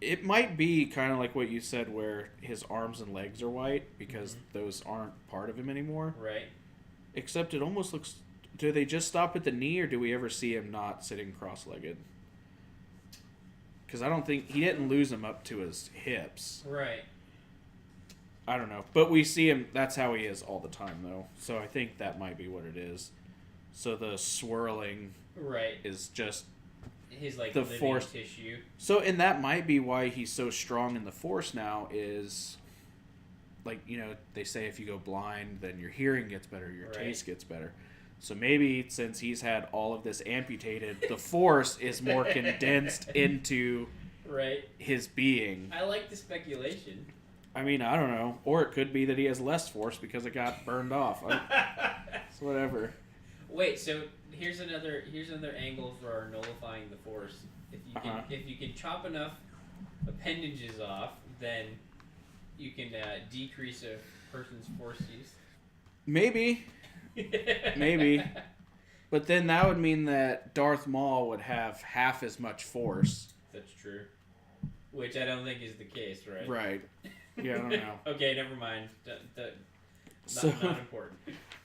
it might be kind of like what you said, where his arms and legs are white because those aren't part of him anymore. Right. Except it almost looks... Do they just stop at the knee, or do we ever see him not sitting cross-legged? Because I don't think... He didn't lose him up to his hips. Right. I don't know. But we see him... That's how he is all the time, though. So I think that might be what it is. So the swirling is just his the living force tissue. So, and that might be why he's so strong in the Force now is, they say if you go blind, then your hearing gets better, your taste gets better. So maybe since he's had all of this amputated, the Force is more condensed into his being. I like the speculation. I mean, I don't know. Or it could be that he has less Force because it got burned off. It's whatever. Wait, so here's another angle for our nullifying the Force. If you can chop enough appendages off, then you can decrease a person's Force use. Maybe. But then that would mean that Darth Maul would have half as much Force. That's true. Which I don't think is the case, right? Right. Yeah, I don't know. Okay, never mind. Not important.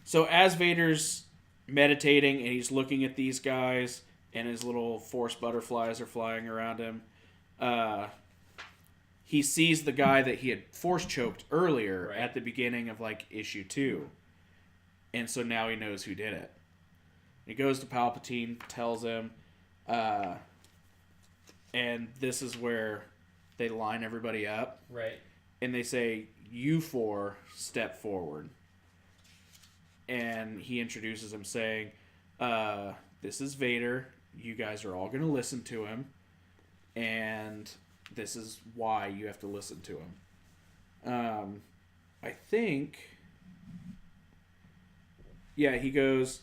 So as Vader's meditating and he's looking at these guys and his little Force butterflies are flying around him, he sees the guy that he had Force choked earlier at the beginning of issue 2. And so now he knows who did it. He goes to Palpatine, tells him, and this is where they line everybody up. Right. And they say, "You four, step forward." And he introduces him saying, "This is Vader, you guys are all going to listen to him, and this is why you have to listen to him. I think, yeah, he goes,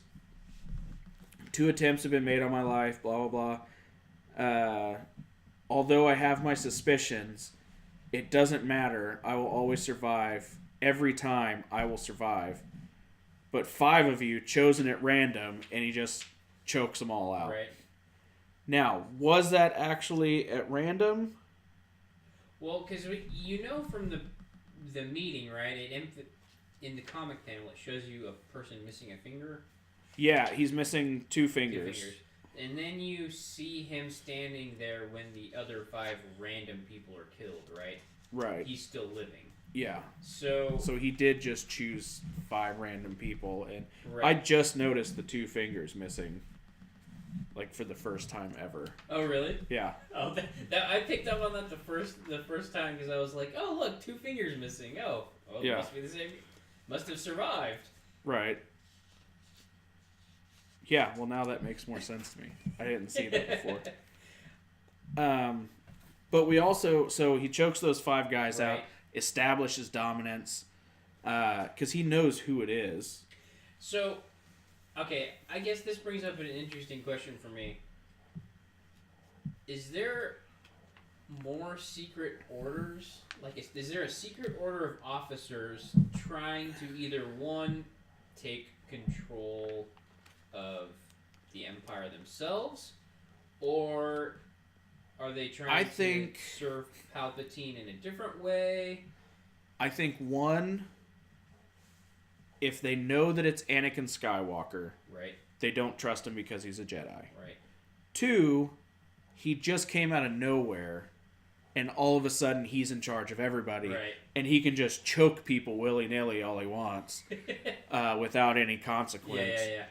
2 attempts have been made on my life, blah, blah, blah. Although I have my suspicions, it doesn't matter. I will always survive. Every time I will survive. But 5 of you chosen at random, and he just chokes them all out. Right. Now, was that actually at random? Well, because from the meeting, right? In the comic panel, it shows you a person missing a finger. Yeah, he's missing 2 fingers. 2 fingers. And then you see him standing there when the other 5 random people are killed, right? Right. He's still living. Yeah. So he did just choose 5 random people, and right. I just noticed the 2 fingers missing, like for the first time ever. Oh, really? Yeah. Oh, that I picked up on that the first time because I was like, oh look, 2 fingers missing. Oh, yeah. It must be the same. Must have survived. Right. Yeah, well, now that makes more sense to me. I didn't see that before. But we also... So he chokes those 5 guys out, establishes dominance, because he knows who it is. So, okay, I guess this brings up an interesting question for me. Is there more secret orders? Like, is there a secret order of officers trying to either, 1, take control of the Empire themselves, or are they trying to serve Palpatine in a different way? I think 1, if they know that it's Anakin Skywalker, right, they don't trust him because he's a Jedi. Right. 2, he just came out of nowhere, and all of a sudden he's in charge of everybody, right, and he can just choke people willy-nilly all he wants without any consequence. Yeah.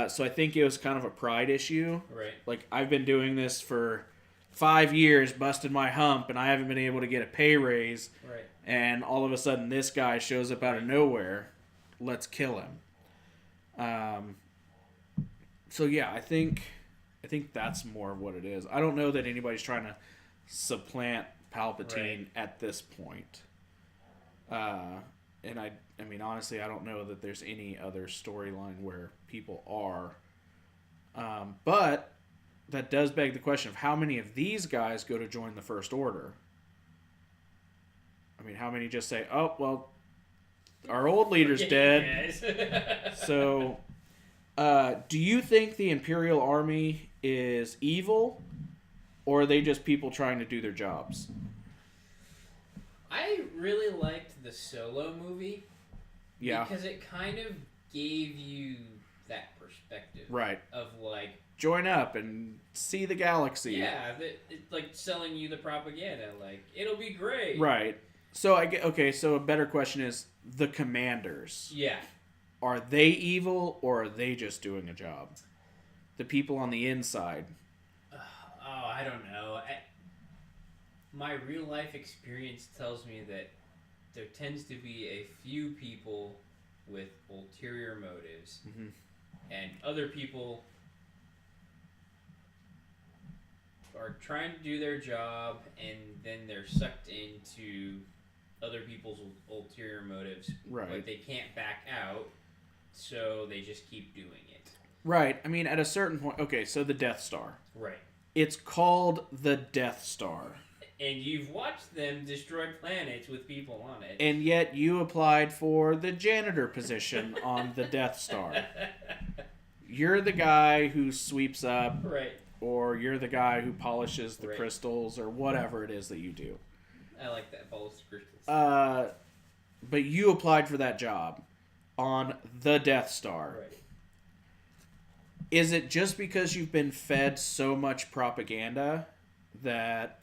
So I think it was kind of a pride issue. Right. Like, I've been doing this for 5 years, busted my hump, and I haven't been able to get a pay raise. Right. And all of a sudden, this guy shows up out of nowhere. Let's kill him. So yeah, I think that's more of what it is. I don't know that anybody's trying to supplant Palpatine at this point. And I mean, honestly, I don't know that there's any other storyline where people are. But that does beg the question of how many of these guys go to join the First Order. I mean, how many just say, oh, well, our old leader's dead. So, do you think the Imperial Army is evil, or are they just people trying to do their jobs? I really liked the Solo movie. Yeah. Because it kind of gave you that perspective. Right. Of like... Join up and see the galaxy. Yeah, it's like selling you the propaganda. Like, it'll be great. Right. So, so a better question is, the commanders. Yeah. Are they evil, or are they just doing a job? The people on the inside. I don't know. My real life experience tells me that there tends to be a few people with ulterior motives, and other people are trying to do their job, and then they're sucked into other people's ulterior motives. Right. But they can't back out, so they just keep doing it. Right. I mean, at a certain point... Okay, so the Death Star. Right. It's called the Death Star. And you've watched them destroy planets with people on it. And yet you applied for the janitor position on the Death Star. You're the guy who sweeps up. Right. Or you're the guy who polishes the crystals, or whatever it is that you do. I like that, polish the crystals. But you applied for that job on the Death Star. Right. Is it just because you've been fed so much propaganda that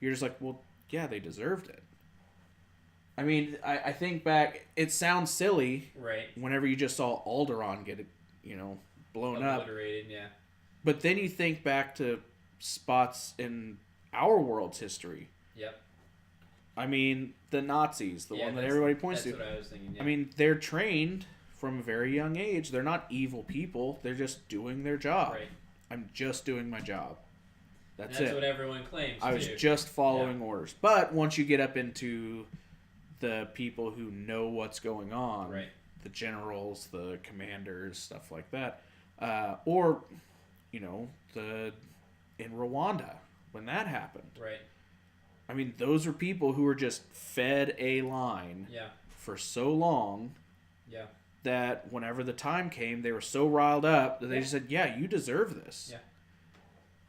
you're just like, well, yeah, they deserved it? I mean, I think back, it sounds silly. Right. Whenever you just saw Alderaan get, blown up. Obliterated, yeah. But then you think back to spots in our world's history. Yep. I mean, the Nazis, the one that everybody points to. That's what I was thinking, yeah. I mean, they're trained from a very young age. They're not evil people. They're just doing their job. Right. I'm just doing my job. That's what everyone claims, I was just following orders. But once you get up into the people who know what's going on, right. the generals, the commanders, stuff like that, or, in Rwanda, when that happened. Right. I mean, those were people who were just fed a line for so long that whenever the time came, they were so riled up that they just said, yeah, you deserve this. Yeah.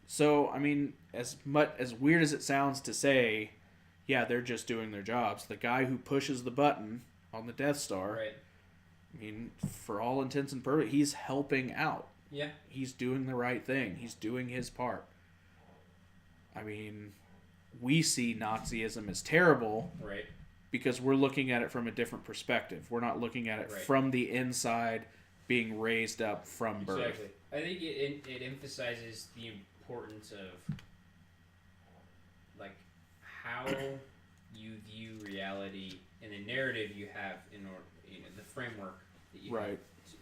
So, I mean, as weird as it sounds to say, yeah, they're just doing their jobs. The guy who pushes the button on the Death Star, right. I mean, for all intents and purposes, he's helping out. Yeah. He's doing the right thing. He's doing his part. I mean, we see Nazism as terrible, right, because we're looking at it from a different perspective. We're not looking at it from the inside, being raised up from birth. Exactly. I think it emphasizes the importance of, like, how you view reality and the narrative you have in order, the framework that you have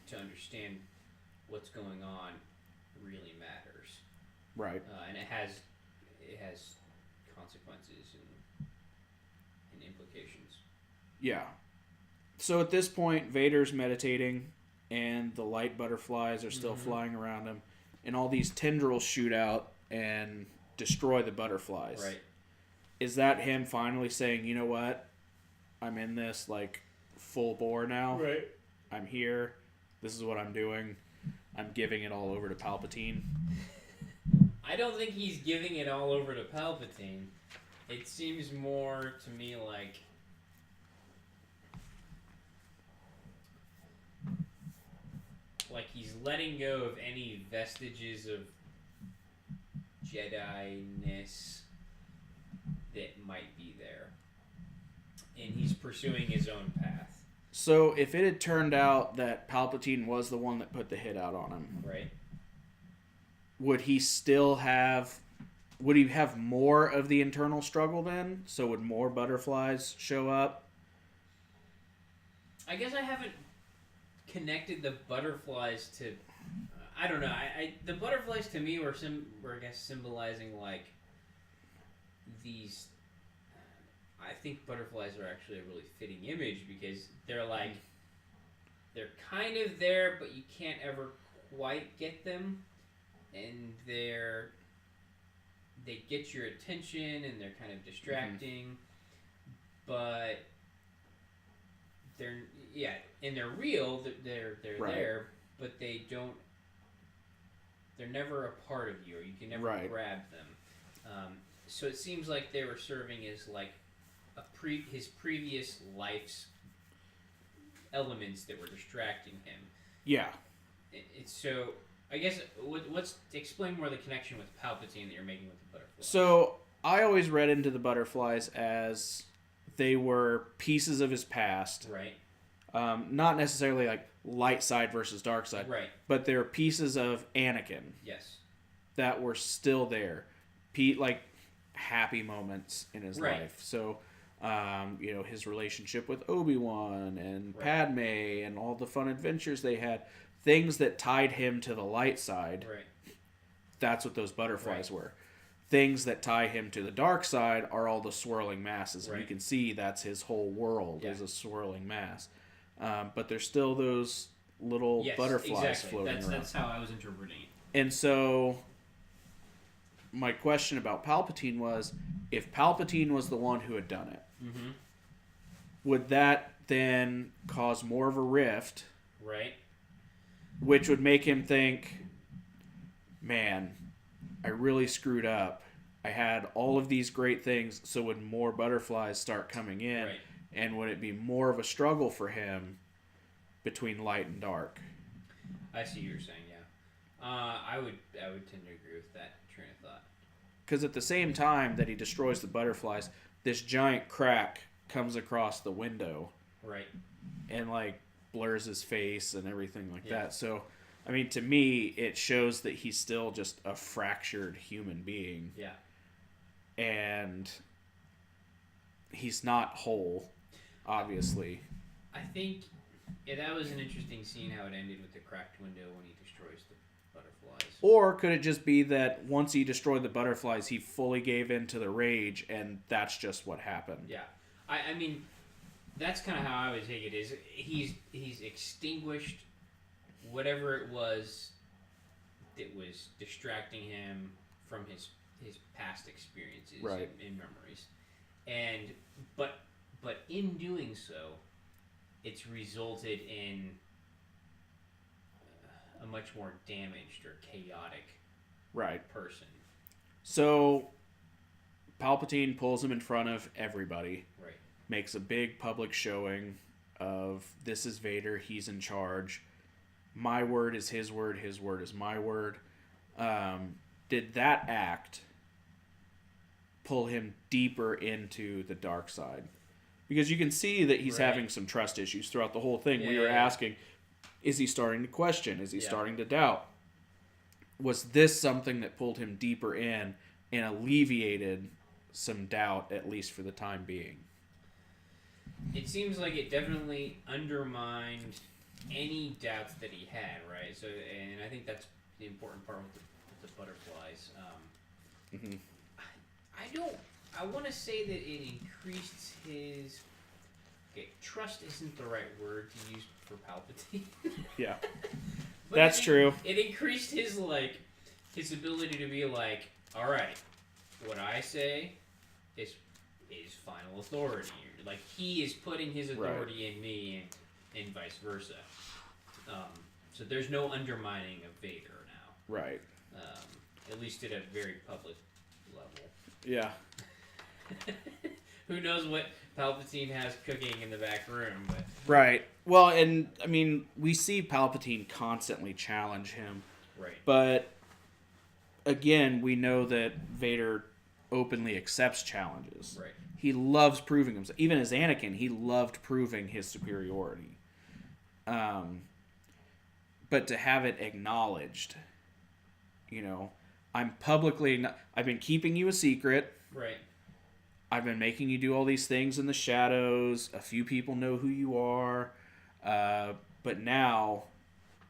to understand what's going on really matters. Right. And it has consequences and implications. Yeah. So at this point, Vader's meditating, and the light butterflies are still flying around him, and all these tendrils shoot out and destroy the butterflies. Right. Is that him finally saying, you know what? I'm in this, like, full bore now. Right. I'm here. This is what I'm doing. I'm giving it all over to Palpatine. I don't think he's giving it all over to Palpatine. It seems more to me like he's letting go of any vestiges of Jedi-ness that might be there. And he's pursuing his own path. So if it had turned out that Palpatine was the one that put the hit out on him, right, would he have more of the internal struggle then? So would more butterflies show up? I guess I haven't connected the butterflies to... I don't know. The butterflies to me were I guess symbolizing, like, these... I think butterflies are actually a really fitting image because they're like... They're kind of there, but you can't ever quite get them. And they get your attention and they're kind of distracting, but they're real. They're there, but they're never a part of you, or you can never grab them. So it seems like they were serving as like his previous life's elements that were distracting him. Yeah. So I guess let's explain more the connection with Palpatine that you're making with the butterflies. So I always read into the butterflies as they were pieces of his past. Right. Not necessarily like light side versus dark side. Right. But they're pieces of Anakin. Yes. That were still there. Like happy moments in his life. So, his relationship with Obi-Wan and Padme and all the fun adventures they had. Things that tied him to the light side. Right. That's what those butterflies were. Things that tie him to the dark side are all the swirling masses. And you can see that's his whole world is a swirling mass. But there's still those little butterflies floating around. That's how I was interpreting it. And so my question about Palpatine was, if Palpatine was the one who had done it, would that then cause more of a rift? Right. Which would make him think, man, I really screwed up. I had all of these great things, so would more butterflies start coming in? Right. And would it be more of a struggle for him between light and dark? I see what you're saying, yeah. I would tend to agree with that train of thought. Because at the same time that he destroys the butterflies, this giant crack comes across the window. Right. And, like, blurs his face and everything like that. So, I mean, to me, it shows that he's still just a fractured human being. Yeah. And he's not whole, obviously. I think that was an interesting scene how it ended with the cracked window when he destroys butterflies. Or could it just be that once he destroyed the butterflies, he fully gave in to the rage, and that's just what happened? Yeah. I mean, that's kind of how I would take it, is he's extinguished whatever it was that was distracting him from his past experiences and memories. And but in doing so, it's resulted in a much more damaged or chaotic person. So Palpatine pulls him in front of everybody. Right. Makes a big public showing of, this is Vader, he's in charge. My word is his word is my word. Did that act pull him deeper into the dark side? Because you can see that he's having some trust issues throughout the whole thing. We were asking, is he starting to question? Is he starting to doubt? Was this something that pulled him deeper in and alleviated some doubt, at least for the time being? It seems like it definitely undermined any doubts that he had, right? So, and I think that's the important part with the butterflies. I want to say that it increased his... Okay, trust isn't the right word to use for Palpatine. Yeah. That's true. It increased his ability to be like, all right, what I say is final authority. Like, he is putting his authority in me, and vice versa. So there's no undermining of Vader now. Right. At least at a very public level. Yeah. Who knows what Palpatine has cooking in the back room, but... Right. Well, and, I mean, we see Palpatine constantly challenge him. Right. But, again, we know that Vader openly accepts challenges. Right. He loves proving himself. Even as Anakin, he loved proving his superiority. But to have it acknowledged, I've been keeping you a secret. Right. I've been making you do all these things in the shadows. A few people know who you are. But now,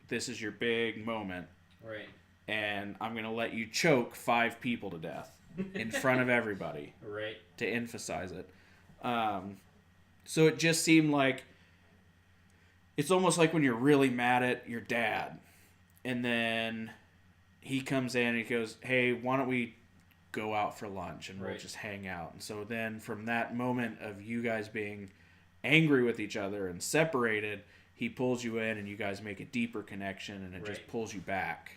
this is your big moment. Right. And I'm going to let you choke 5 people to death in front of everybody. Right. To emphasize it. So it just seemed like... It's almost like when you're really mad at your dad. And then he comes in and he goes, hey, why don't we go out for lunch and we'll just hang out. And so then from that moment of you guys being angry with each other and separated, he pulls you in and you guys make a deeper connection and it just pulls you back.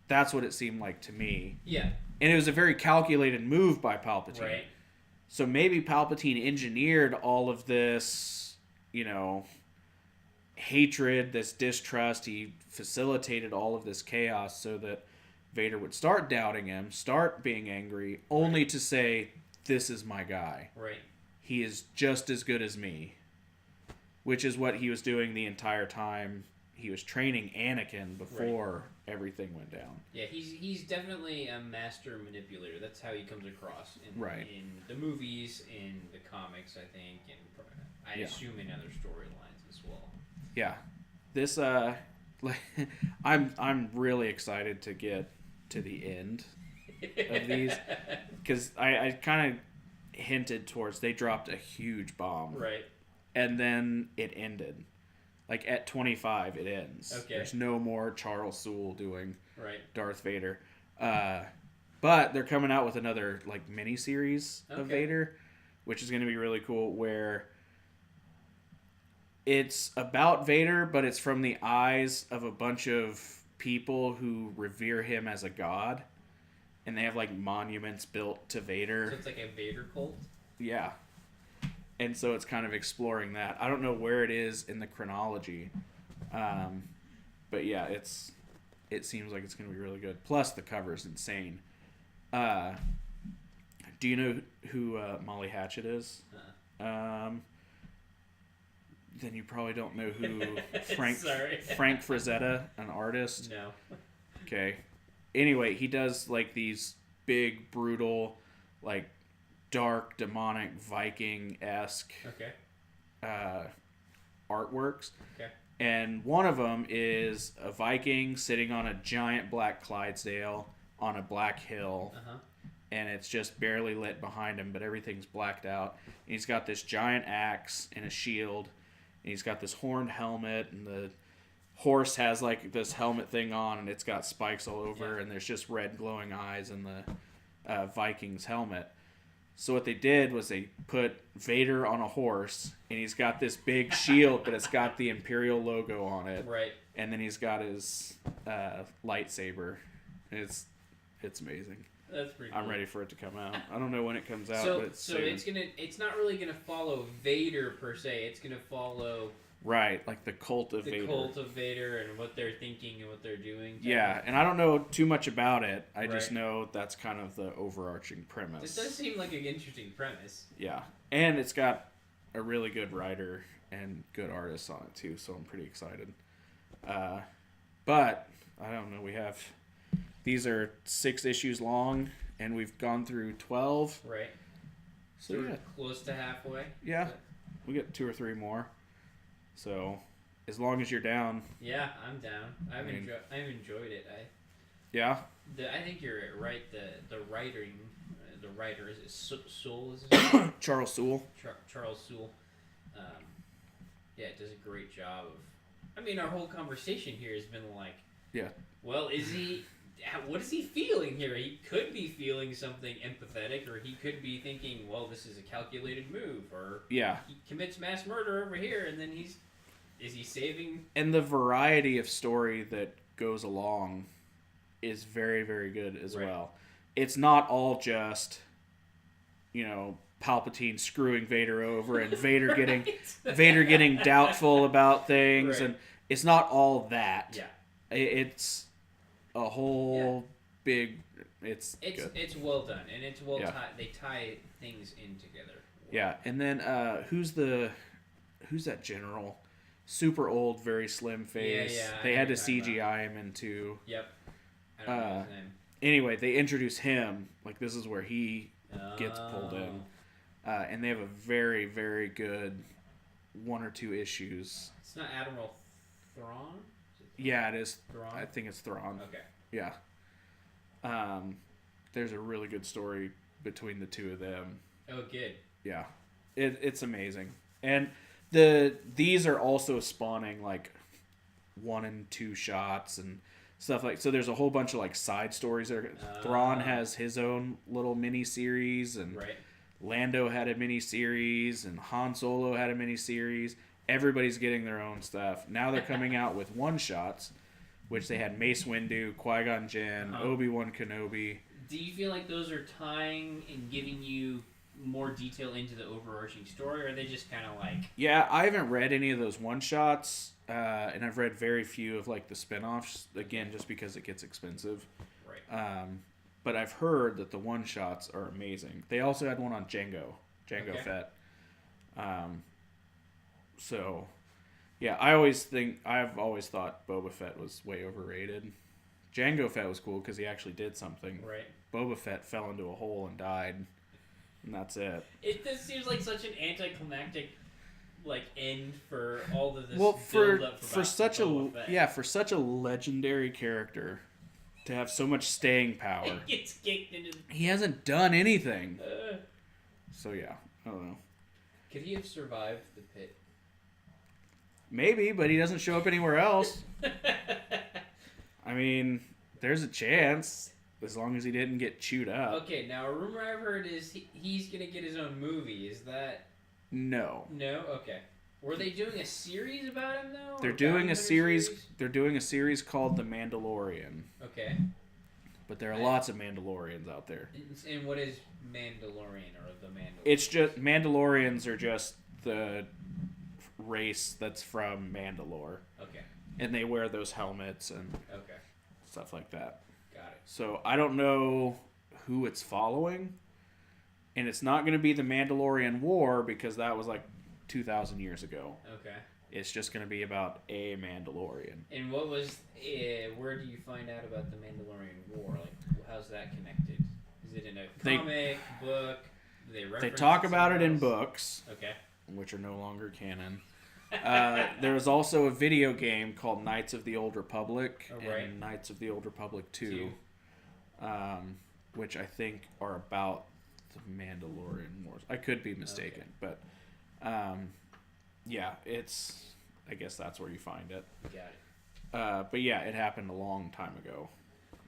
That's what it seemed like to me. Yeah. And it was a very calculated move by Palpatine. Right. So maybe Palpatine engineered all of this, hatred, this distrust. He facilitated all of this chaos so that Vader would start doubting him, start being angry, only to say, this is my guy. Right. He is just as good as me. Which is what he was doing the entire time. He was training Anakin before everything went down. Yeah, he's definitely a master manipulator. That's how he comes across in the movies, in the comics, I think, and I assume in other storylines as well. Yeah. This I'm really excited to get to the end of these, because I kind of hinted towards they dropped a huge bomb, right, and then it ended. Like at 25, it ends. Okay. There's no more Charles Soule doing Darth Vader, but they're coming out with another mini series of Vader, which is going to be really cool. Where it's about Vader, but it's from the eyes of a bunch of people who revere him as a god, and they have monuments built to Vader. So it's like a Vader cult? Yeah. And so it's kind of exploring that. I don't know where it is in the chronology. But yeah, it seems like it's going to be really good. Plus the cover is insane. Do you know who Molly Hatchet is? Then you probably don't know who Frank Frazetta, an artist. No. Okay. Anyway, he does these big, brutal, dark, demonic, Viking-esque artworks. Okay. And one of them is a Viking sitting on a giant black Clydesdale on a black hill. Uh-huh. And it's just barely lit behind him, but everything's blacked out. And he's got this giant axe and a shield. And he's got this horned helmet, and the horse has like this helmet thing on, and it's got spikes all over, and there's just red glowing eyes in the Viking's helmet. So what they did was they put Vader on a horse, and he's got this big shield, but it's got the Imperial logo on it. Right. And then he's got his lightsaber. It's amazing. That's pretty cool. I'm ready for it to come out. I don't know when it comes out, so, but it's so soon. it's not really gonna follow Vader per se. It's gonna follow right, like the cult of Vader. The cult of Vader and what they're thinking and what they're doing. Yeah, and I don't know too much about it. I just know that's kind of the overarching premise. This does seem like an interesting premise. Yeah, and it's got a really good writer and good artists on it too, so I'm pretty excited. But I don't know. These are 6 issues long, and we've gone through 12. Right. So we're close to halfway. Yeah, we get 2 or 3 more. So, as long as you're down. Yeah, I'm down. I've enjoyed it. Yeah. I think you're right. The writer is it Sewell? Is it? Charles Sewell. Charles Sewell. Yeah, it does a great job of. I mean, our whole conversation here has been like. Yeah. Well, what is he feeling here? He could be feeling something empathetic, or he could be thinking, well, this is a calculated move, or he commits mass murder over here, and then is he saving? And the variety of story that goes along is very, very good as well. It's not all just, Palpatine screwing Vader over and Vader getting doubtful about things, and it's not all that. Yeah. It's a whole big. It's good. It's well done, and it's well tied. They tie things in together. Yeah, and then who's that general? Super old, very slim face. Yeah. They had to CGI him into. Yep. I don't know his name. Anyway, they introduce him. Like, this is where he gets pulled in, and they have a very, very good 1 or 2 issues. It's not Admiral Thrawn. Yeah, it is. Thrawn? I think it's Thrawn. Okay. Yeah. There's a really good story between the 2 of them. Oh, good. Yeah. It's amazing. And these are also spawning like 1 and 2 shots and stuff like. So there's a whole bunch of like side stories there. Thrawn has his own little mini series, and Lando had a mini series, and Han Solo had a mini series. Everybody's getting their own stuff. Now they're coming out with one-shots, which they had Mace Windu, Qui-Gon Jinn, Obi-Wan Kenobi. Do you feel like those are tying and giving you more detail into the overarching story, or are they just kind of like... Yeah, I haven't read any of those one-shots, and I've read very few of like the spin-offs, again, just because it gets expensive. Right. But I've heard that the one-shots are amazing. They also had one on Jango Fett. So, yeah, I've always thought Boba Fett was way overrated. Jango Fett was cool because he actually did something. Right. Boba Fett fell into a hole and died, and that's it. It just seems like such an anticlimactic, end for all of this. Well, build up for such a legendary character to have so much staying power, he gets kicked into. He hasn't done anything. So yeah, I don't know. Could he have survived the pit? Maybe, but he doesn't show up anywhere else. I mean, there's a chance, as long as he didn't get chewed up. Okay, now a rumor I've heard is he's going to get his own movie. Is that... No. No? Okay. Were they doing a series about him, though? They're doing a series. They're doing a series called The Mandalorian. Okay. But there are lots of Mandalorians out there. And what is Mandalorian, or the Mandalorian? It's just... Mandalorians are just the race that's from Mandalore. Okay. And they wear those helmets and stuff like that. Got it. So I don't know who it's following. And it's not going to be the Mandalorian War, because that was like 2,000 years ago. Okay. It's just going to be about a Mandalorian. And what was... where do you find out about the Mandalorian War? Like, how's that connected? Is it in a comic, book? Do they reference They talk about it in books. Okay. Which are no longer canon. There was also a video game called Knights of the Old Republic right. and Knights of the Old Republic 2, which I think are about the Mandalorian Wars. I could be mistaken, but yeah, it's. I guess that's where you find it. Got it. But yeah, it happened a long time ago.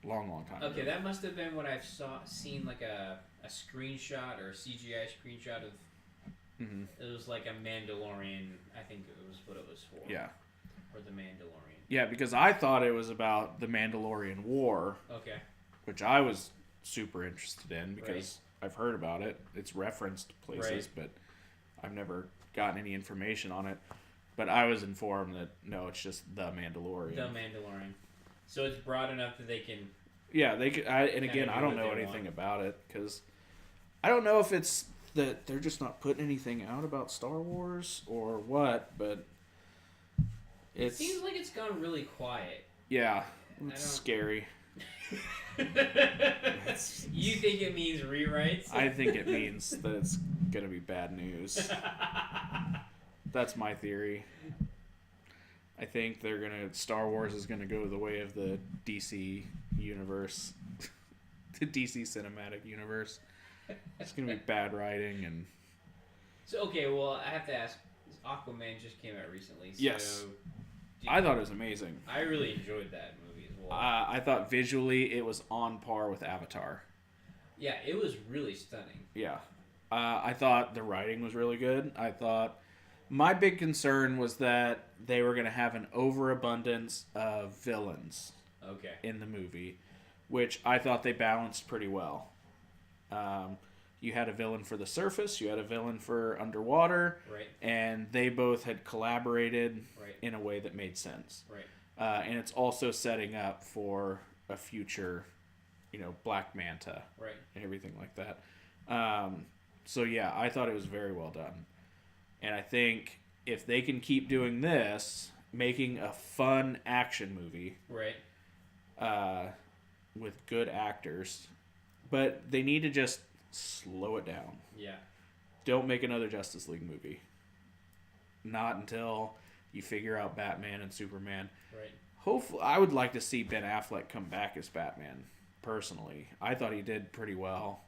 Long time ago. Okay, that must have been what I've seen like a screenshot or a CGI screenshot of. Mm-hmm. It was like a Mandalorian. I think it was what it was for. Yeah. Or the Mandalorian. Yeah, because I thought it was about the Mandalorian War. Okay. Which I was super interested in because I've heard about it. It's referenced places, but I've never gotten any information on it. But I was informed that no, it's just the Mandalorian. The Mandalorian. So it's broad enough that they can. Yeah, they could. And again, I don't know anything about it because I don't know if it's that they're just not putting anything out about Star Wars or what. But it seems like it's gone really quiet. Yeah, it's scary. You think it means rewrites? I think it means that it's gonna be bad news. That's my theory. I think Star Wars is gonna go the way of the DC universe, the DC cinematic universe. It's gonna be bad writing and. So okay, well I have to ask. Aquaman just came out recently. So yes. I thought it was amazing. I really enjoyed that movie as well. I thought visually it was on par with Avatar. Yeah, it was really stunning. Yeah. I thought the writing was really good. I thought my big concern was that they were going to have an overabundance of villains in the movie, which I thought they balanced pretty well. You had a villain for the surface, you had a villain for underwater, and they both had collaborated in a way that made sense. And it's also setting up for a future, Black Manta and everything like that. So yeah, I thought it was very well done. And I think if they can keep doing this, making a fun action movie with good actors, but they need to just slow it down. Yeah. Don't make another Justice League movie. Not until you figure out Batman and Superman. Right. Hopefully, I would like to see Ben Affleck come back as Batman, personally. I thought he did pretty well.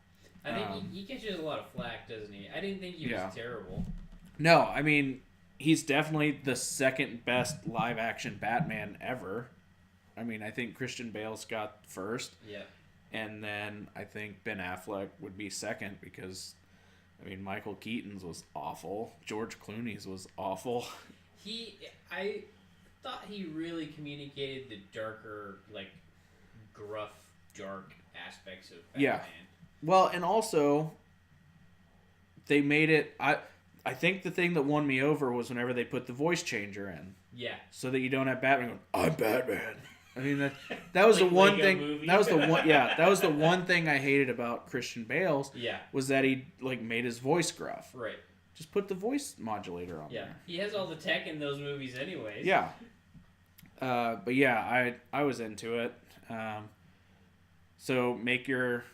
I think he catches a lot of flack, doesn't he? I didn't think he was terrible. No, I mean, he's definitely the second best live-action Batman ever. I mean, I think Christian Bale's got first. Yeah. And then I think Ben Affleck would be second because, I mean, Michael Keaton's was awful. George Clooney's was awful. I thought he really communicated the darker, like, gruff, dark aspects of Batman. Yeah. Well, and also, they made it... I think the thing that won me over was whenever they put the voice changer in. Yeah. So that you don't have Batman going, I'm Batman. I mean that was like the one thing. Movie. That was the one. Yeah, that was the one thing I hated about Christian Bale's. Yeah. Was that he made his voice gruff. Right. Just put the voice modulator on. Yeah. There. He has all the tech in those movies, anyways. Yeah. But yeah, I was into it. So make your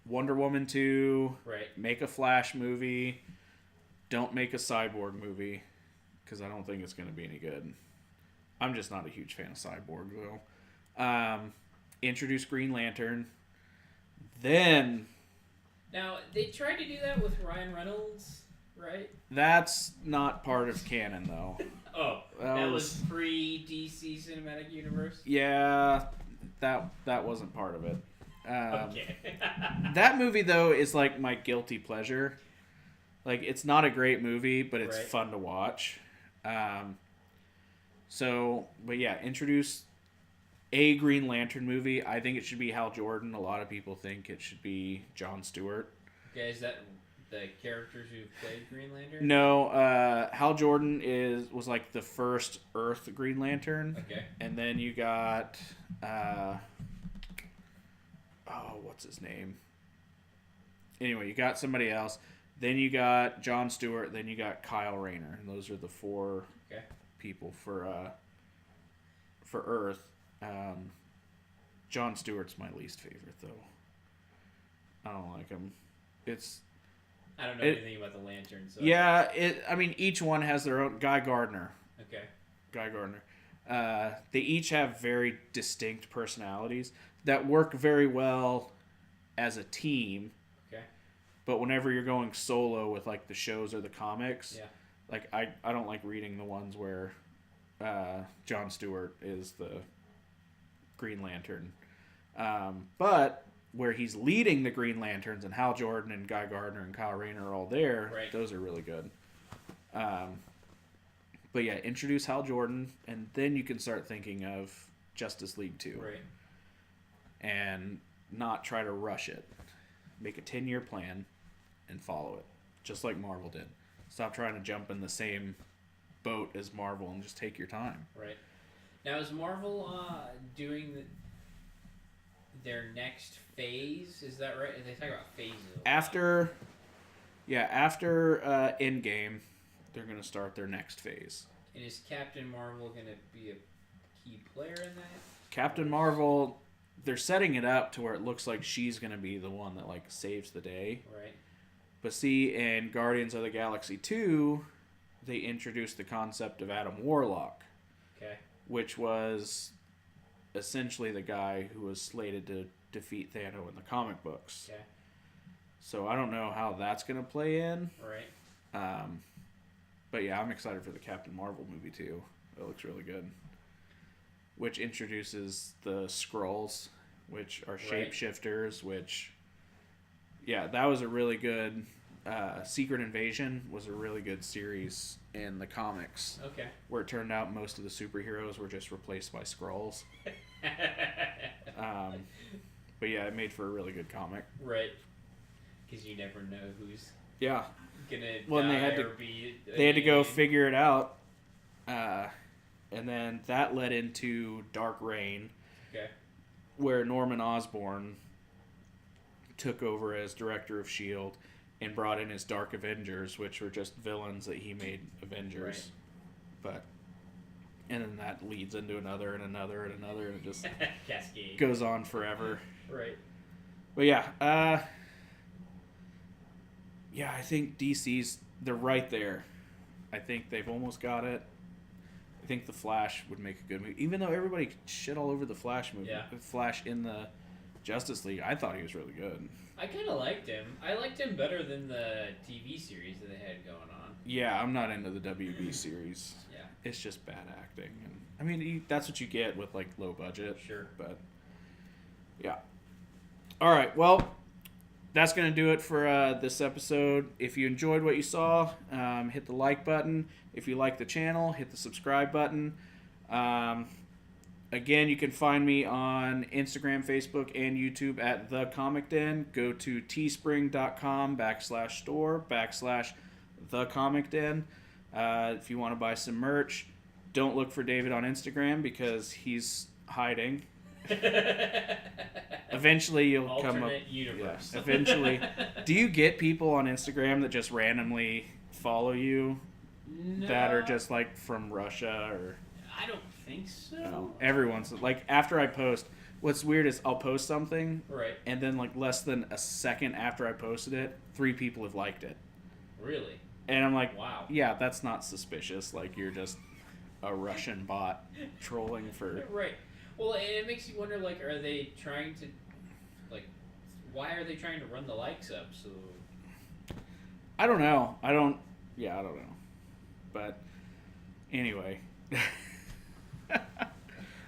Wonder Woman 2. Right. Make a Flash movie. Don't make a Cyborg movie, because I don't think it's going to be any good. I'm just not a huge fan of Cyborg, though. Introduce Green Lantern. Then... Now, they tried to do that with Ryan Reynolds, right? That's not part of canon, though. Oh, that was pre-DC Cinematic Universe? Yeah, that wasn't part of it. Okay. That movie, though, is like my guilty pleasure. Like, it's not a great movie, but it's fun to watch. But yeah, introduce a Green Lantern movie. I think it should be Hal Jordan. A lot of people think it should be Jon Stewart. Okay, is that the characters who played Green Lantern? No, Hal Jordan was like the first Earth Green Lantern. Okay. And then you got, what's his name? Anyway, you got somebody else. Then you got Jon Stewart. Then you got Kyle Rayner. And those are the four people for Earth. Jon Stewart's my least favorite, though. I don't like him. I don't know anything about the Lantern. So yeah, I mean, each one has their own. Guy Gardner. Okay. Guy Gardner. They each have very distinct personalities that work very well as a team. Okay. But whenever you're going solo with like the shows or the comics, yeah. like I don't like reading the ones where Jon Stewart is the Green Lantern. But where he's leading the Green Lanterns and Hal Jordan and Guy Gardner and Kyle Rayner are all there, right. Those are really good. But yeah, introduce Hal Jordan, and then you can start thinking of Justice League 2. Right. And not try to rush it. Make a 10-year plan and follow it, just like Marvel did. Stop trying to jump in the same boat as Marvel and just take your time. Right. Now, is Marvel doing their next phase? Is that right? They talk about phases. After Endgame, they're going to start their next phase. And is Captain Marvel going to be a key player in that? Captain Marvel, they're setting it up to where it looks like she's going to be the one that like saves the day. Right. But see, in Guardians of the Galaxy 2, they introduced the concept of Adam Warlock. Okay. Which was essentially the guy who was slated to defeat Thanos in the comic books. Okay. So I don't know how that's going to play in. Right. But yeah, I'm excited for the Captain Marvel movie too. It looks really good. Which introduces the Skrulls, which are shapeshifters, which... Yeah, that was a really good... Secret Invasion was a really good series in the comics. Okay. Where it turned out most of the superheroes were just replaced by Skrulls. But yeah, it made for a really good comic. Right. Because you never know who's gonna die or be... They had to go figure it out. And then that led into Dark Reign. Okay. Where Norman Osborn took over as director of S.H.I.E.L.D. and brought in his Dark Avengers, which were just villains that he made Avengers. Right. And then that leads into another and another and another, and it just cascade goes on forever. Right. But yeah, I think DC's, they're right there. I think they've almost got it. I think The Flash would make a good movie. Even though everybody shit all over The Flash movie. Yeah. The Flash in the Justice League, I thought he was really good. I kind of liked him. I liked him better than the TV series that they had going on. Yeah, I'm not into the WB series. Yeah. It's just bad acting. And I mean, that's what you get with, like, low budget. Sure. But, yeah. All right, well, that's going to do it for this episode. If you enjoyed what you saw, hit the like button. If you like the channel, hit the subscribe button. Again, you can find me on Instagram, Facebook, and YouTube at The Comic Den. Go to teespring.com/store/The Comic Den. If you want to buy some merch, don't look for David on Instagram because he's hiding. Eventually, you'll come up. Alternate universe. Yeah, eventually. Do you get people on Instagram that just randomly follow you? No. That are just like from Russia or... I don't think so. No. Everyone's like, after I post, what's weird is I'll post something, right, and then like less than a second after I posted it, 3 people have liked it. Really? And I'm like, wow. Yeah, that's not suspicious. Like, you're just a Russian bot trolling for... Right. Well, it makes you wonder, like, are they trying to, like, why are they trying to run the likes up? So I don't know. I don't know. But anyway.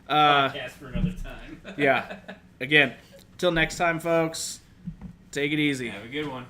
Podcast for another time. Yeah. Again, till next time, folks. Take it easy. Have a good one.